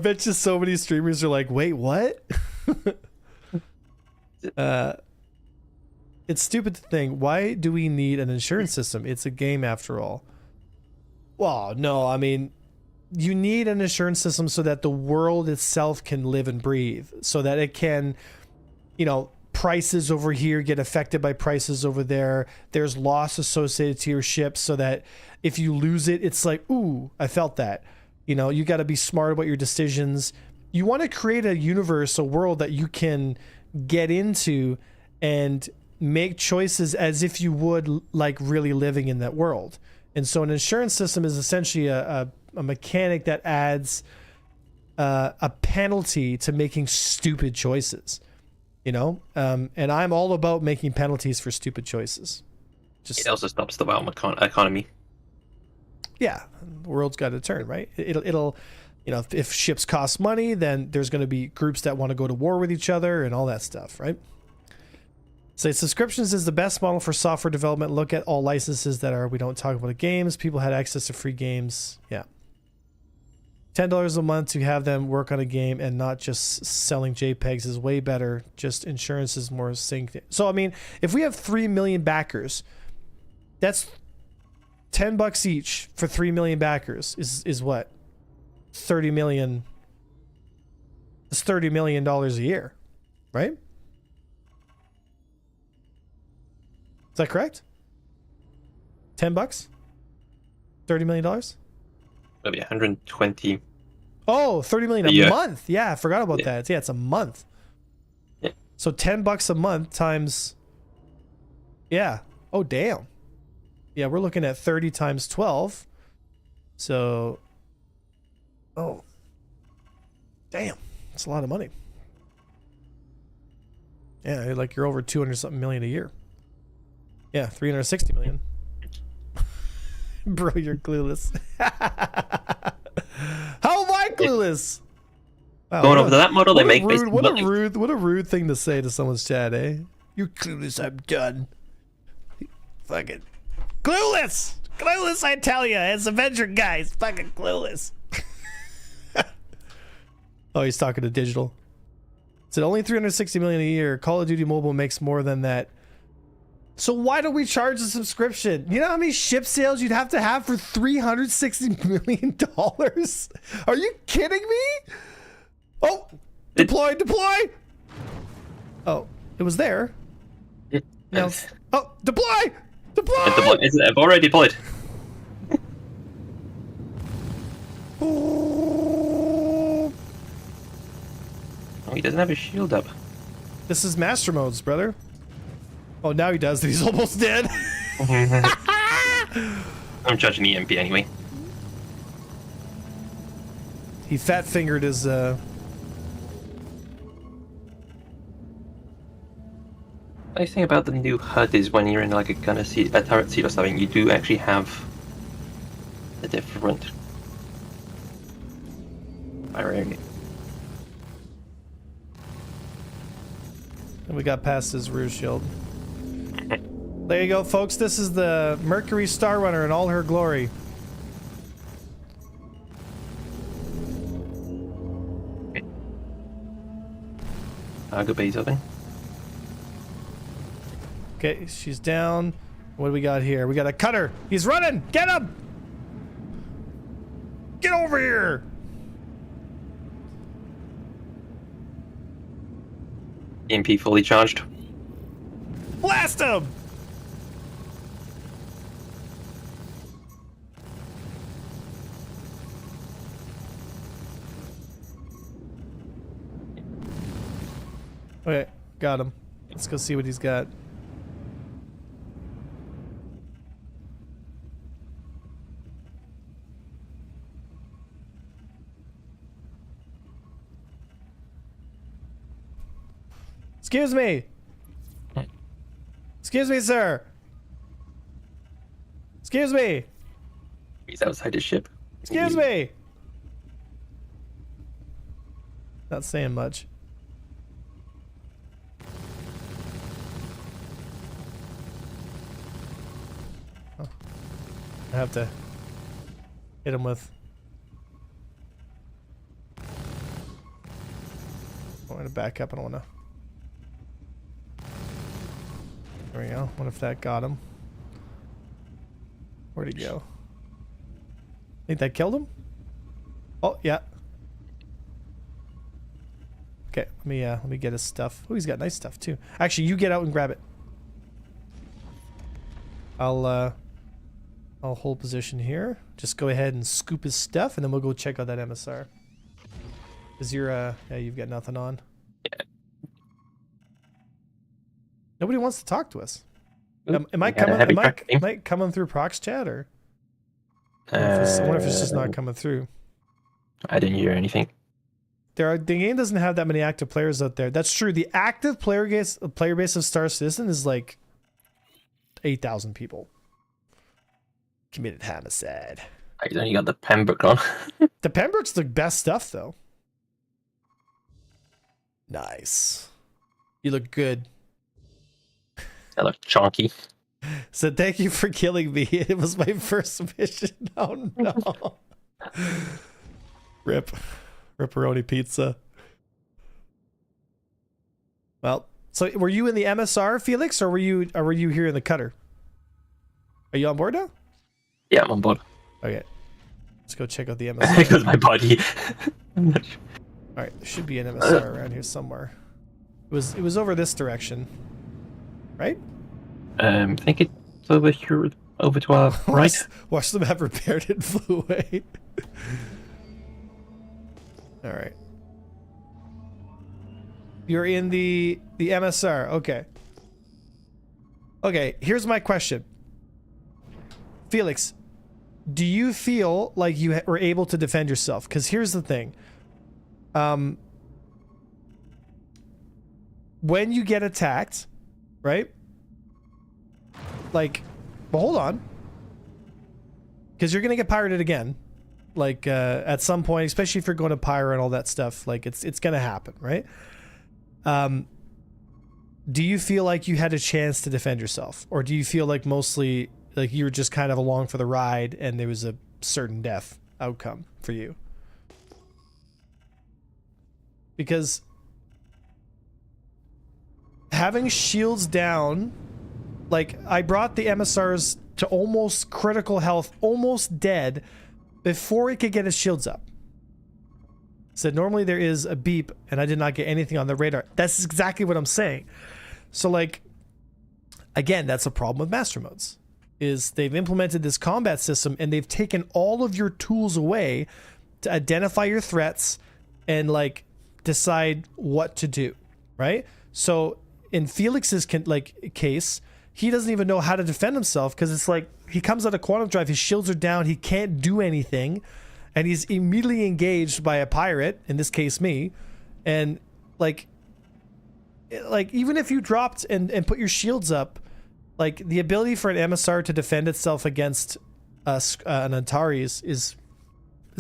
bet you so many streamers are like, wait, what? It's stupid to think, why do we need an insurance system? It's a game after all. Well, no, I mean, you need an insurance system so that the world itself can live and breathe, so that it can, you know, prices over here get affected by prices over there. There's loss associated to your ship, so that if you lose it, it's like, ooh, I felt that. You know, you got to be smart about your decisions. You want to create a universe, a world that you can get into and make choices as if you would like really living in that world. And so an insurance system is essentially a mechanic that adds a penalty to making stupid choices, you know? And I'm all about making penalties for stupid choices. It also stops the realm economy. Yeah, the world's got to turn, right? It'll, you know, if ships cost money, then there's going to be groups that want to go to war with each other and all that stuff, right? So subscriptions is the best model for software development. Look at all licenses that are, we don't talk about the games. People had access to free games. Yeah. $10 a month to have them work on a game and not just selling JPEGs is way better. Just insurance is more synced. So, I mean, if we have 3 million backers, that's $10 each for 3 million backers is what? 30 million. It's $30 million a year, right? Is that correct? $10? $30 million? That'll be 120. Oh, 30 million a month. Yeah, I forgot about that. Yeah, it's a month. Yeah. So $10 a month times. Yeah. Oh, damn. Yeah, we're looking at 30 times 12. So. Oh. Damn. That's a lot of money. Yeah, like you're over 200 something million a year. Yeah, 360 million. Bro, you're clueless. How am I clueless? Wow, Going over to that model, they make rude, what a rude thing to say to someone's chat, eh? You're clueless, I'm done. Fucking clueless! Clueless, I tell you. It's Avenger guy. He's fucking clueless. Oh, he's talking to digital. It's only 360 million a year. Call of Duty Mobile makes more than that. So why do we charge a subscription? You know how many ship sales you'd have to have for $360 million? Are you kidding me? Oh, deploy. Oh, it was there. Now, oh, deploy. I've already deployed. Oh, he doesn't have his shield up. this is master modes, brother. Oh, now he does. He's almost dead. I'm judging the MP anyway. He fat fingered his. Nice thing about the new HUD is when you're in like a turret seat or something, you do actually have a different fire area. And we got past his rear shield. There you go, folks. This is the Mercury Star Runner in all her glory. Cargo bay's open. Okay, she's down. What do we got here? We got a cutter. He's running. Get him! Get over here! EMP fully charged. Blast him! Okay, got him. Let's go see what he's got. Excuse me. Excuse me, sir. Excuse me. He's outside his ship. Excuse me. Not saying much. Oh. I have to hit him with. I want to back up. I don't want to. There we go. What if that got him? Where'd he go? Think that killed him? Oh, yeah. Okay, let me get his stuff. Oh, he's got nice stuff too. Actually, you get out and grab it. I'll hold position here. Just go ahead and scoop his stuff, and then we'll go check out that MSR. Is your yeah, you've got nothing on. Yeah. Nobody wants to talk to us. Oop, Am I we had a coming? heavy Am truck thing. I coming through Prox chat or? I wonder if it's just not coming through. I didn't hear anything. The game doesn't have that many active players out there. That's true. The active player base of Star Citizen is like 8,000 people. Committed homicide. I only got the Pembroke on. The Pembroke's the best stuff though. Nice. You look good. I look chonky. So thank you for killing me. It was my first mission. Oh no. Rip. Ripperoni pizza. Well, so were you in the MSR, Felix, or were you here in the cutter? Are you on board now? Yeah, I'm on board. Okay. Let's go check out the Because MSR. my body. Alright, there should be an MSR around here somewhere. It was over this direction. Right? I think it's over here, over to our right. Watch them have repaired it and flew away. Alright. You're in the MSR. Okay. Okay, here's my question. Felix, do you feel like you were able to defend yourself? Because here's the thing. When you get attacked, right? Like, well, hold on. Because you're going to get pirated again. Like, at some point, especially if you're going to pyro and all that stuff. Like, it's going to happen, right? Do you feel like you had a chance to defend yourself? Or do you feel like mostly, like, you were just kind of along for the ride and there was a certain death outcome for you? Because having shields down, like, I brought the MSRs to almost critical health, almost dead, before he could get his shields up. Said normally there is a beep, and I did not get anything on the radar. That's exactly what I'm saying. So, like, again, that's a problem with master modes. Is they've implemented this combat system, and they've taken all of your tools away to identify your threats and, like, decide what to do, right? So in Felix's case, he doesn't even know how to defend himself because it's like he comes out of quantum drive, his shields are down, he can't do anything, and he's immediately engaged by a pirate, in this case me, and like even if you dropped and put your shields up, like the ability for an MSR to defend itself against an Antares is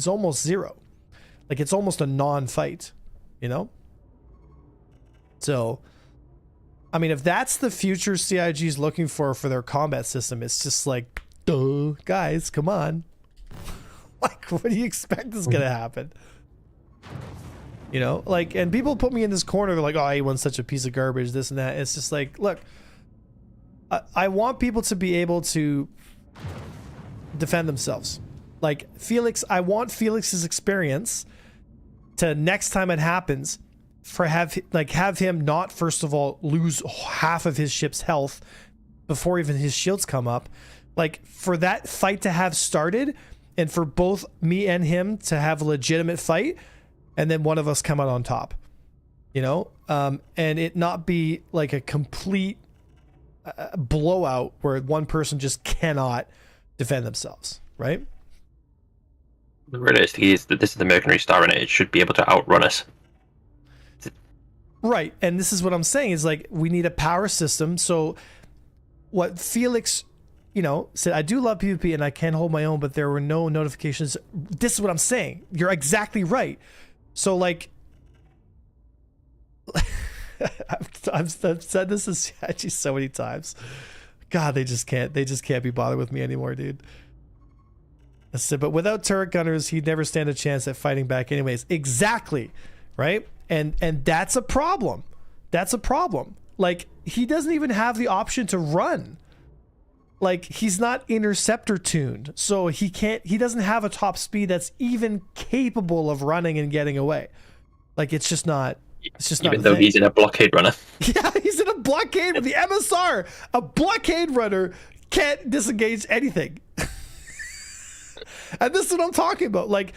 almost zero. Like it's almost a non-fight, you know? So I mean, if that's the future CIG is looking for their combat system, it's just like, duh, guys, come on. Like, what do you expect is gonna happen? You know, like, and people put me in this corner. They're like, oh, A1's such a piece of garbage, this and that. It's just like, look, I want people to be able to defend themselves. Like Felix, I want Felix's experience to next time it happens have him not first of all lose half of his ship's health before even his shields come up. Like for that fight to have started and for both me and him to have a legitimate fight and then one of us come out on top, you know, and it not be like a complete blowout where one person just cannot defend themselves, right? The realistic is that this is the Mercenary Star and it should be able to outrun us. Right, and this is what I'm saying is like we need a power system. So what Felix, you know, said, I do love PvP and I can hold my own, but there were no notifications. This is what I'm saying. You're exactly right. So like I've said this actually so many times. God, they just can't be bothered with me anymore, dude. That's it. But without turret gunners, he'd never stand a chance at fighting back anyways. Exactly. Right? And that's a problem. That's a problem. Like, he doesn't even have the option to run. Like, he's not interceptor tuned. So he doesn't have a top speed that's even capable of running and getting away. Like, it's just not. It's just even not though he's in a blockade runner. Yeah, he's in a blockade with the MSR. A blockade runner can't disengage anything. And this is what I'm talking about. Like,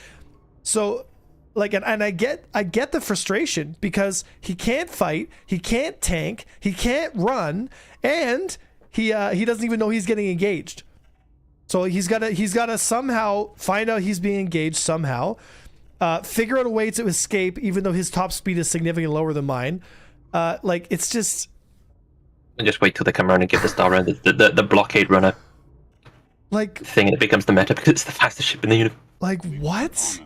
so, like, and I get the frustration because he can't fight, he can't tank, he can't run, and he doesn't even know he's getting engaged. So he's gotta somehow find out he's being engaged somehow. Figure out a way to escape, even though his top speed is significantly lower than mine. Like, it's just. And just wait till they come around and give the Star Runner the blockade runner like thing, and it becomes the meta because it's the fastest ship in the universe. Like, what?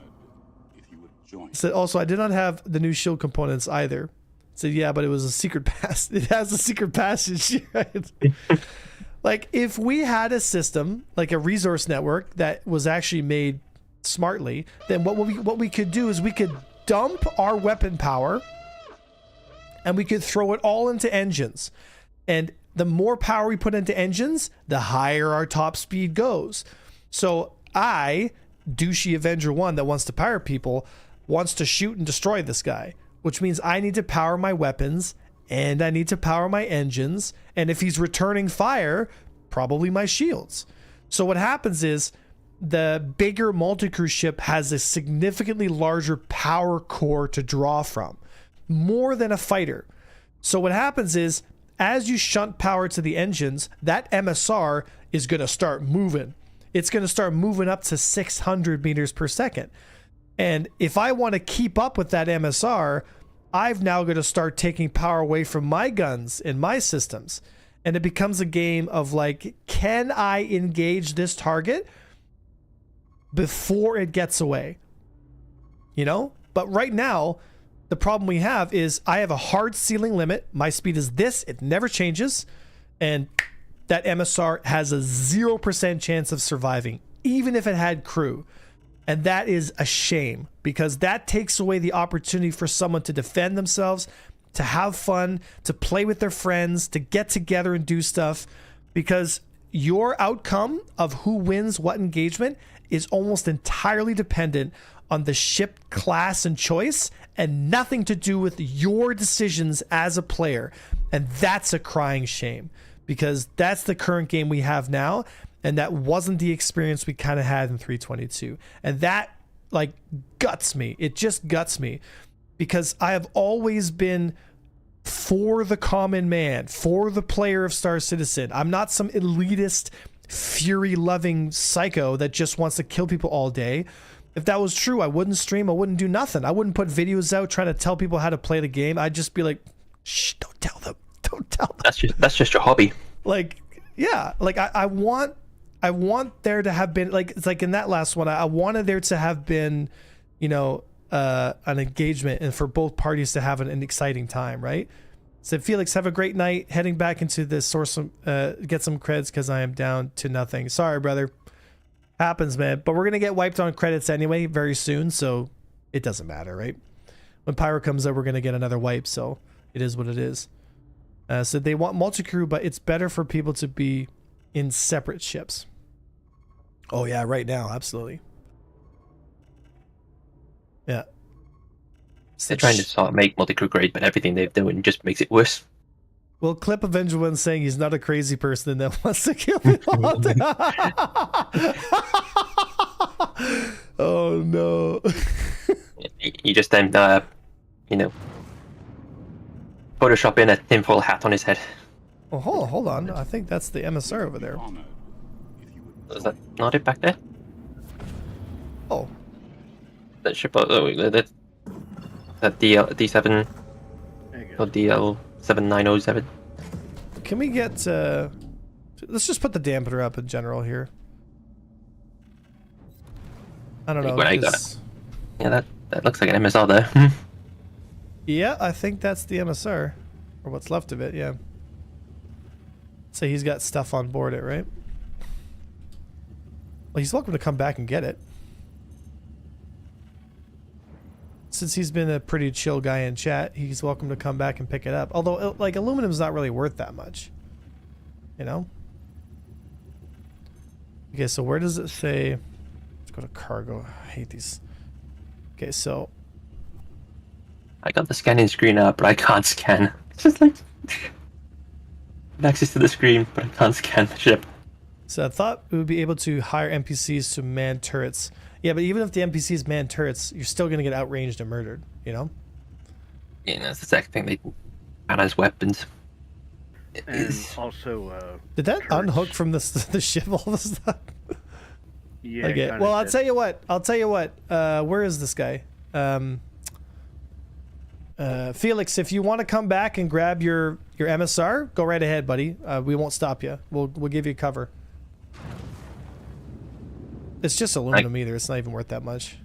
So also, I did not have the new shield components either. So yeah, but it was a secret pass. It has a secret passage, right? Like, if we had a system, like a resource network that was actually made smartly, then what we could do is we could dump our weapon power and we could throw it all into engines, and the more power we put into engines, the higher our top speed goes. So I, douchey Avenger 1 that wants to pirate people, wants to shoot and destroy this guy, which means I need to power my weapons and I need to power my engines, and if he's returning fire, probably my shields. So what happens is the bigger multi-crew ship has a significantly larger power core to draw from, more than a fighter. So what happens is, as you shunt power to the engines, that MSR is going to start moving. It's going to start moving up to 600 meters per second. And if I want to keep up with that MSR, I've now got to start taking power away from my guns in my systems. And it becomes a game of like, can I engage this target before it gets away? You know? But right now, the problem we have is I have a hard ceiling limit. My speed is this. It never changes. And that MSR has a 0% chance of surviving, even if it had crew. And that is a shame, because that takes away the opportunity for someone to defend themselves, to have fun, to play with their friends, to get together and do stuff. Because your outcome of who wins what engagement is almost entirely dependent on the ship class and choice, and nothing to do with your decisions as a player. And that's a crying shame, because that's the current game we have now, and that wasn't the experience we kind of had in 322. And that, like, guts me. It just guts me, because I have always been for the common man, for the player of Star Citizen. I'm not some elitist, fury-loving psycho that just wants to kill people all day. If that was true, I wouldn't stream. I wouldn't do nothing. I wouldn't put videos out trying to tell people how to play the game. I'd just be like, shh, don't tell them. Don't tell them. That's just your hobby. Like, yeah, like I want there to have been, like, it's like in that last one, I wanted there to have been, you know, an engagement and for both parties to have an exciting time, right? Said Felix, have a great night. Heading back into this source, get some creds because I am down to nothing. Sorry, brother. Happens, man. But we're gonna get wiped on credits anyway very soon, so it doesn't matter, right? When Pyro comes out, we're gonna get another wipe, so it is what it is. So they want multi-crew, but it's better for people to be in separate ships. Oh yeah, right now, absolutely. Yeah. They're trying to sort of make multi-crew great, but everything they've done just makes it worse. Well, Clip Avenger one saying he's not a crazy person that wants to kill people all day. Oh no. You just then, you know, Photoshop in a tinfoil hat on his head. Oh, hold on. I think that's the MSR over there. Is that not it back there? Oh, That ship, that D7 or DL7907. can we get? Let's just put the dampener up in general here. I don't know. Well, I got 'cause- Yeah, that looks like an MSR there. Yeah, I think that's the MSR, or what's left of it. Yeah. So he's got stuff on board it, right? Well, he's welcome to come back and get it. Since he's been a pretty chill guy in chat, he's welcome to come back and pick it up. Although, like, aluminum's not really worth that much. You know? Okay, so where does it say... Let's go to cargo. I hate these. Okay, so... I got the scanning screen up, but I can't scan. It's just like... access to the screen, but I can't scan the ship. So I thought we would be able to hire NPCs to man turrets. Yeah, but even if the NPCs man turrets, you're still going to get outranged and murdered, you know? Yeah, that's the second thing they ban as weapons. It And is... also, Did that turrets. unhook from the ship all of a sudden? Yeah. Okay, kinda well, I'll did. tell you what. Where is this guy? Felix, if you want to come back and grab your MSR, go right ahead, buddy. We won't stop you. We'll give you cover. It's just aluminum either. It's not even worth that much.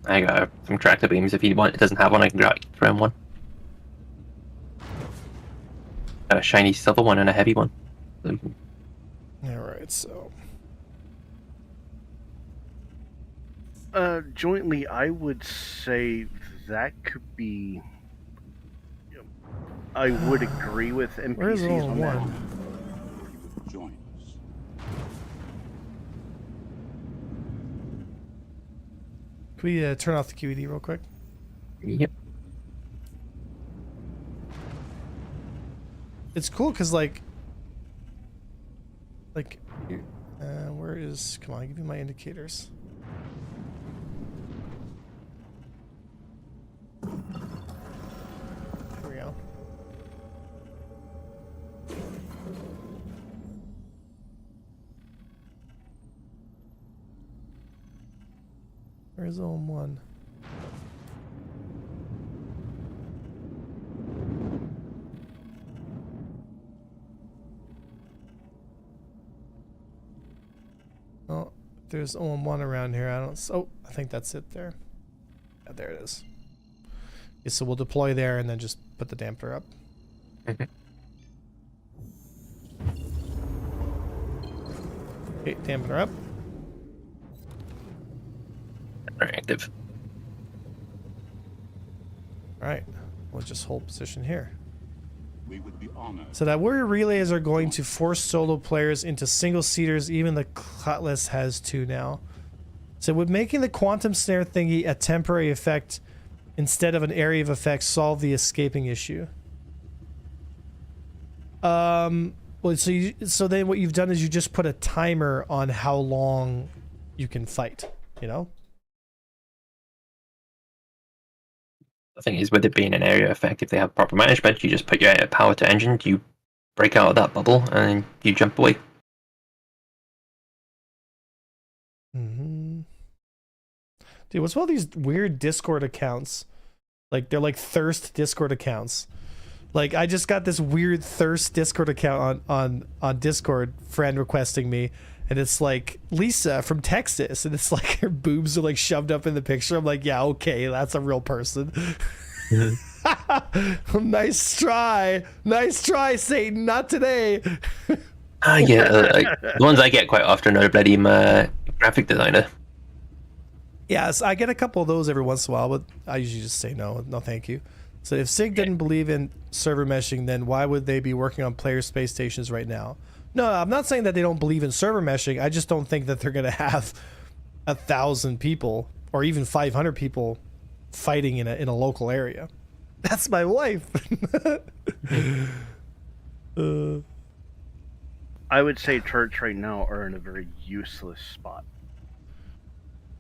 I got some tractor beams. If he doesn't have one, I can throw him one. Got a shiny silver one and a heavy one. All right, so Jointly, I would say that could be. I would agree with where's NPCs all on that. one? Join us. Can we turn off the QED real quick? Yep. It's cool because like, where is? Come on, give me my indicators. Here we go. Where's zone 1? Oh, there's only one around here. Oh, I think that's it there. Yeah, there it is. Okay, so we'll deploy there and then just put the damper up. Okay, dampener up. Very active. All right, we'll just hold position here. We would be honored. So that warrior relays are going to force solo players into single seaters. Even the Cutlass has 2 now. So would making the quantum snare thingy a temporary effect instead of an area of effect solve the escaping issue? Well, so then what you've done is you just put a timer on how long you can fight, you know? The thing is, with it being an area effect, if they have proper management, you just put your power to engine, you break out of that bubble, and then you jump away. Mm-hmm. Dude, what's with all these weird Discord accounts? Like, they're like thirst Discord accounts. Like, I just got this weird thirst Discord account on Discord, friend requesting me, and it's like Lisa from Texas, and it's like her boobs are like shoved up in the picture. I'm like, yeah, okay, that's a real person. Nice try, Satan. Not today. Yeah, the ones I get quite often are bloody graphic designer. Yes, I get a couple of those every once in a while, but I usually just say no, thank you. So if SIG didn't believe in server meshing, then why would they be working on player space stations right now? No, I'm not saying that they don't believe in server meshing. I just don't think that they're going to have 1,000 people or even 500 people fighting in a local area. That's my wife. I would say turrets right now are in a very useless spot.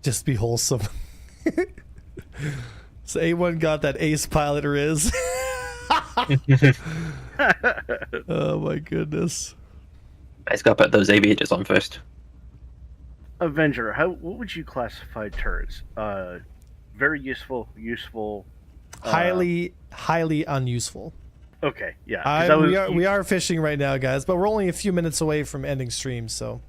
Just be wholesome. So A1 got that ace pilot Riz. Oh my goodness. I just got to put those aviators on first. Avenger, what would you classify turrets? Very useful, Highly unuseful. Okay, yeah. 'Cause We are fishing right now, guys, but we're only a few minutes away from ending stream, so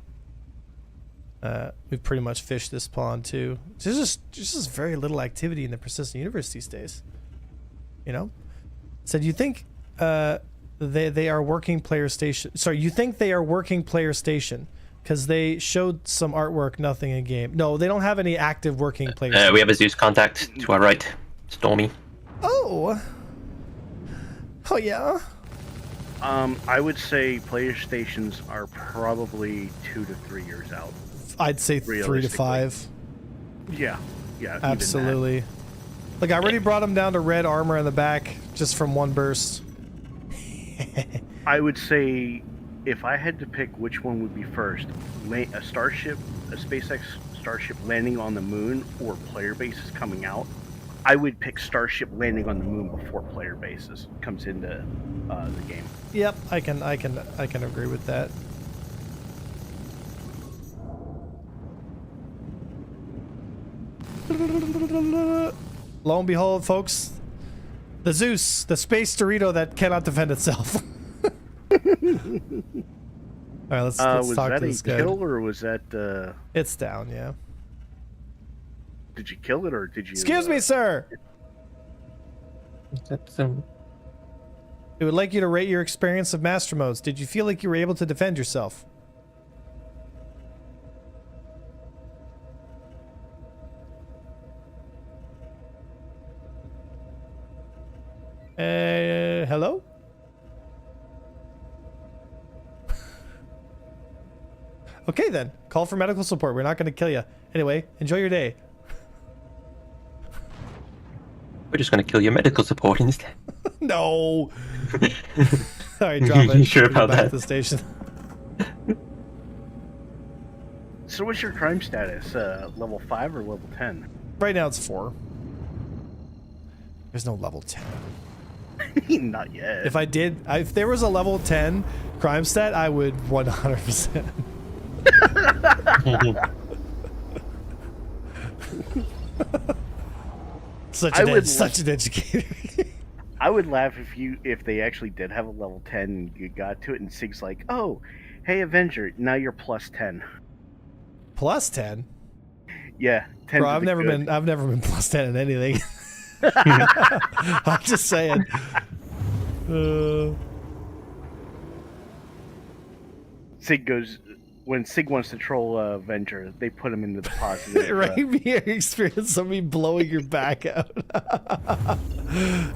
we've pretty much fished this pond too. There's just very little activity in the persistent universe these days. You know? So do you think they are working player station? Sorry, you think they are working player station? Because they showed some artwork, nothing in game. No, they don't have any active working player. We have a Zeus contact to our right, Stormy. Oh yeah. I would say player stations are probably 2 to 3 years out. I'd say 3 to 5. Yeah, even that. Absolutely. Look, I already brought him down to red armor in the back just from one burst. I would say if I had to pick which one would be first, a SpaceX Starship landing on the moon or player bases coming out, I would pick Starship landing on the moon before player bases comes into the game. Yep, I can agree with that. Lo and behold, folks, the Zeus, the space Dorito that cannot defend itself. All right, let's talk to this guy. Was that a kill or was that? It's down, yeah. Did you kill it or did you? Excuse me, sir. We would like you to rate your experience of master modes. Did you feel like you were able to defend yourself? Hello? Okay then, call for medical support. We're not going to kill you. Anyway, enjoy your day. We're just going to kill your medical support instead. No. Alright, drop it. You sure about back that? to the station. So what's your crime status? Level 5 or level 10? Right now it's 4. There's no level 10. Not yet. If there was a level 10 crime stat, I would 100%. Such an educator. I would laugh if they actually did have a level 10 and you got to it and Sig's like, "Oh, hey Avenger, now you're plus 10." Plus 10? Yeah, 10. Bro, I've never been plus 10 in anything. I'm just saying. Sig goes when Sig wants to troll Avenger, they put him into the positive. Right, your experience of me blowing your back out.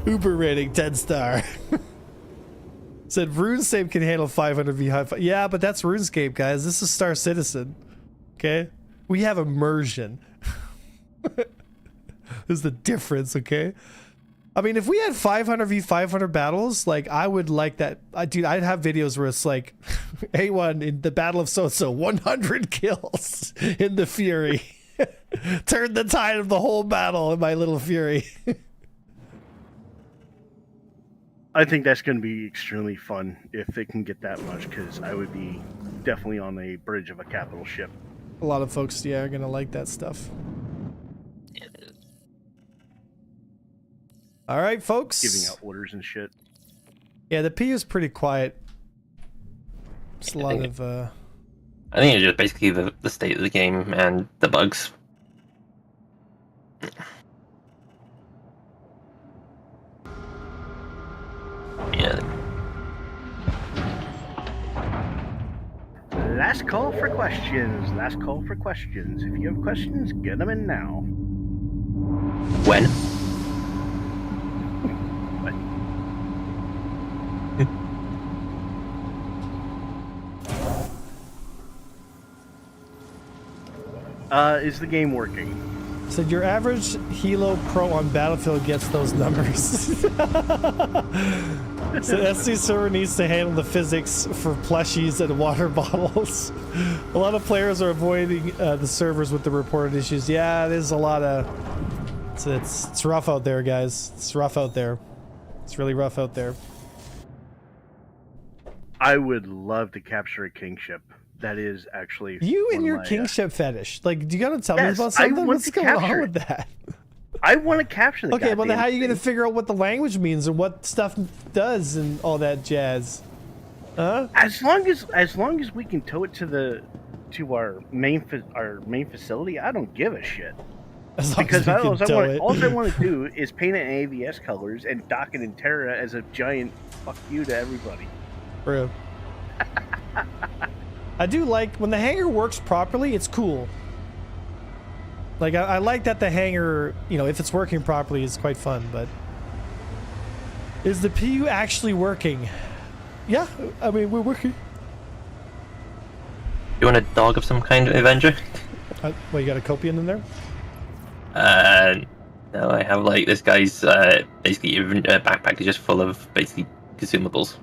Uber rating 10-star. Said RuneScape can handle 500 v high. Yeah, but that's RuneScape, guys. This is Star Citizen. Okay, we have immersion. There's the difference, okay? I mean, if we had 500 v 500 battles, like, I would like that. Dude, I'd have videos where it's like, A1 in the battle of so-so, 100 kills in the Fury. Turned the tide of the whole battle in my little Fury. I think that's going to be extremely fun if they can get that much, because I would be definitely on the bridge of a capital ship. A lot of folks, yeah, are going to like that stuff. All right, folks. Giving out orders and shit. Yeah, the P is pretty quiet. It's a lot of... I think it's just basically the state of the game and the bugs. Yeah. Last call for questions. Last call for questions. If you have questions, get them in now. When? What? Is the game working? Said your average Hilo Pro on Battlefield gets those numbers. So SC server needs to handle the physics for plushies and water bottles. A lot of players are avoiding the servers with the reported issues. Yeah, there's a lot of... It's rough out there, guys. It's rough out there. It's really rough out there. I would love to capture a kingship. That is actually You and one of your my, kingship fetish. Like, do you gotta tell me Yes, about I something? want What's to going on capture with that? I want to capture the. Okay, well then goddamn how are you gonna thing. figure out what the language means and what stuff does and all that jazz? Huh? As long as we can tow it to our main facility, I don't give a shit. As long Because as we can tow it. all I want to do is paint it in AVS colors and dock it in Terra as a giant fuck you to everybody. For real. I do like when the hangar works properly, it's cool. Like I like that the hangar, you know, if it's working properly, is quite fun, but is the PU actually working? Yeah, I mean, we're working. You want a dog of some kind, Avenger? Well, you got a Copian in there? No, I have like this guy's basically backpack is just full of basically consumables,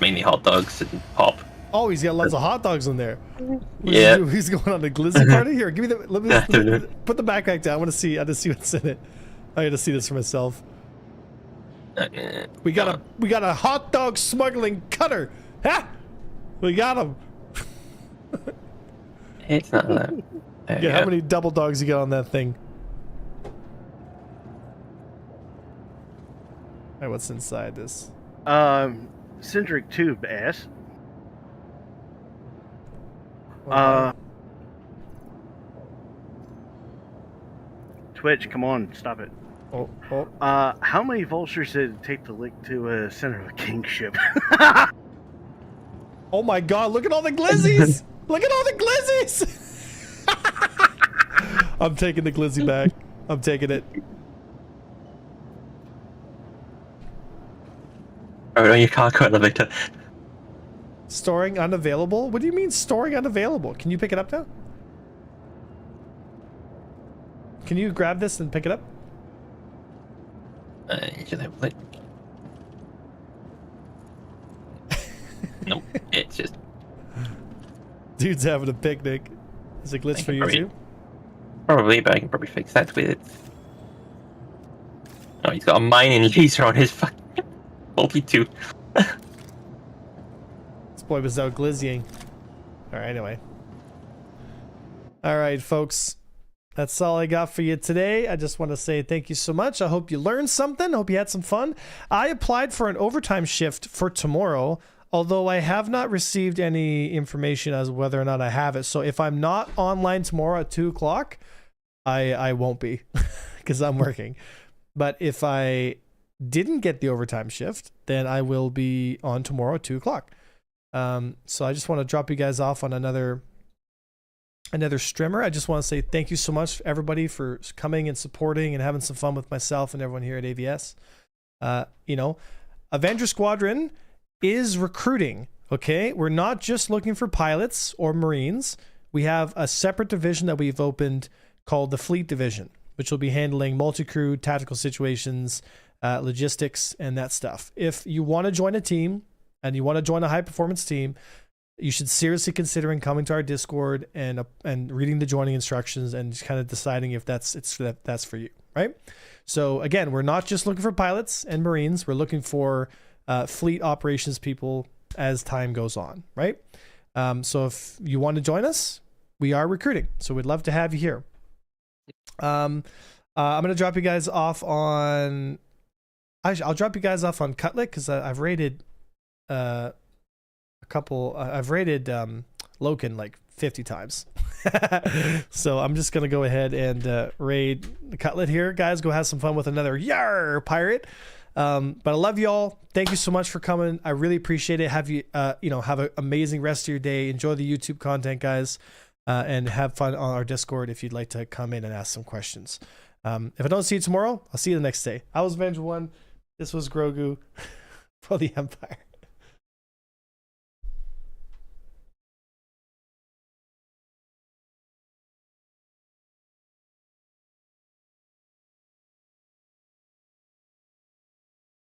mainly hot dogs and pop. Oh, he's got lots of hot dogs in there. What Yeah. is he he's going on a glizzy party? Here, give me the. Let me put the backpack down. I want to see. I want to see what's in it. I got to see this for myself. We got a hot dog smuggling cutter. Ha! We got him. It's not that. Yeah, how many double dogs you got on that thing? Alright, what's inside this? Cindric tube ass. Twitch, come on, stop it. Oh, oh. How many vultures did it take to lick to center of a kingship? Oh my god, look at all the glizzies! Look at all the glizzies! I'm taking the glizzy back. I'm taking it. Oh no, you can't go in the Victor. Storing unavailable? What do you mean storing unavailable? Can you pick it up now? Can you grab this and pick it up? Should I play? Nope, it's just. Dude's having a picnic. Is it glitch for you too? Probably, but I can probably fix that with it. Oh, he's got a mining laser on his fucking multi-tool. This boy was out glizzying. Alright, anyway. Alright, folks. That's all I got for you today. I just want to say thank you so much. I hope you learned something. I hope you had some fun. I applied for an overtime shift for tomorrow, although I have not received any information as whether or not I have it. So if I'm not online tomorrow at 2 o'clock, I won't be because I'm working. But if I didn't get the overtime shift, then I will be on tomorrow at 2 o'clock. So I just want to drop you guys off on another streamer. I just want to say thank you so much everybody for coming and supporting and having some fun with myself and everyone here at AVS. You know, Avenger Squadron is recruiting. Okay, we're not just looking for pilots or Marines. We have a separate division that we've opened called the Fleet Division, which will be handling multi-crew, tactical situations, logistics, and that stuff. If you want to join a team and you want to join a high-performance team, you should seriously considering coming to our Discord and reading the joining instructions and kind of deciding if that's for you, right? So again, we're not just looking for pilots and Marines. We're looking for fleet operations people as time goes on, right? So if you want to join us, we are recruiting. So we'd love to have you here. I'm going to drop you guys off on... I'll drop you guys off on Cutlet because I've rated a couple... I've rated Loken like 50 times. So I'm just going to go ahead and raid the Cutlet here. Guys, go have some fun with another Yar pirate. But I love you all. Thank you so much for coming. I really appreciate it. Have you, have an amazing rest of your day. Enjoy the YouTube content, guys, and have fun on our Discord if you'd like to come in and ask some questions. If I don't see you tomorrow, I'll see you the next day. I was Avenger One. This was Grogu for the Empire.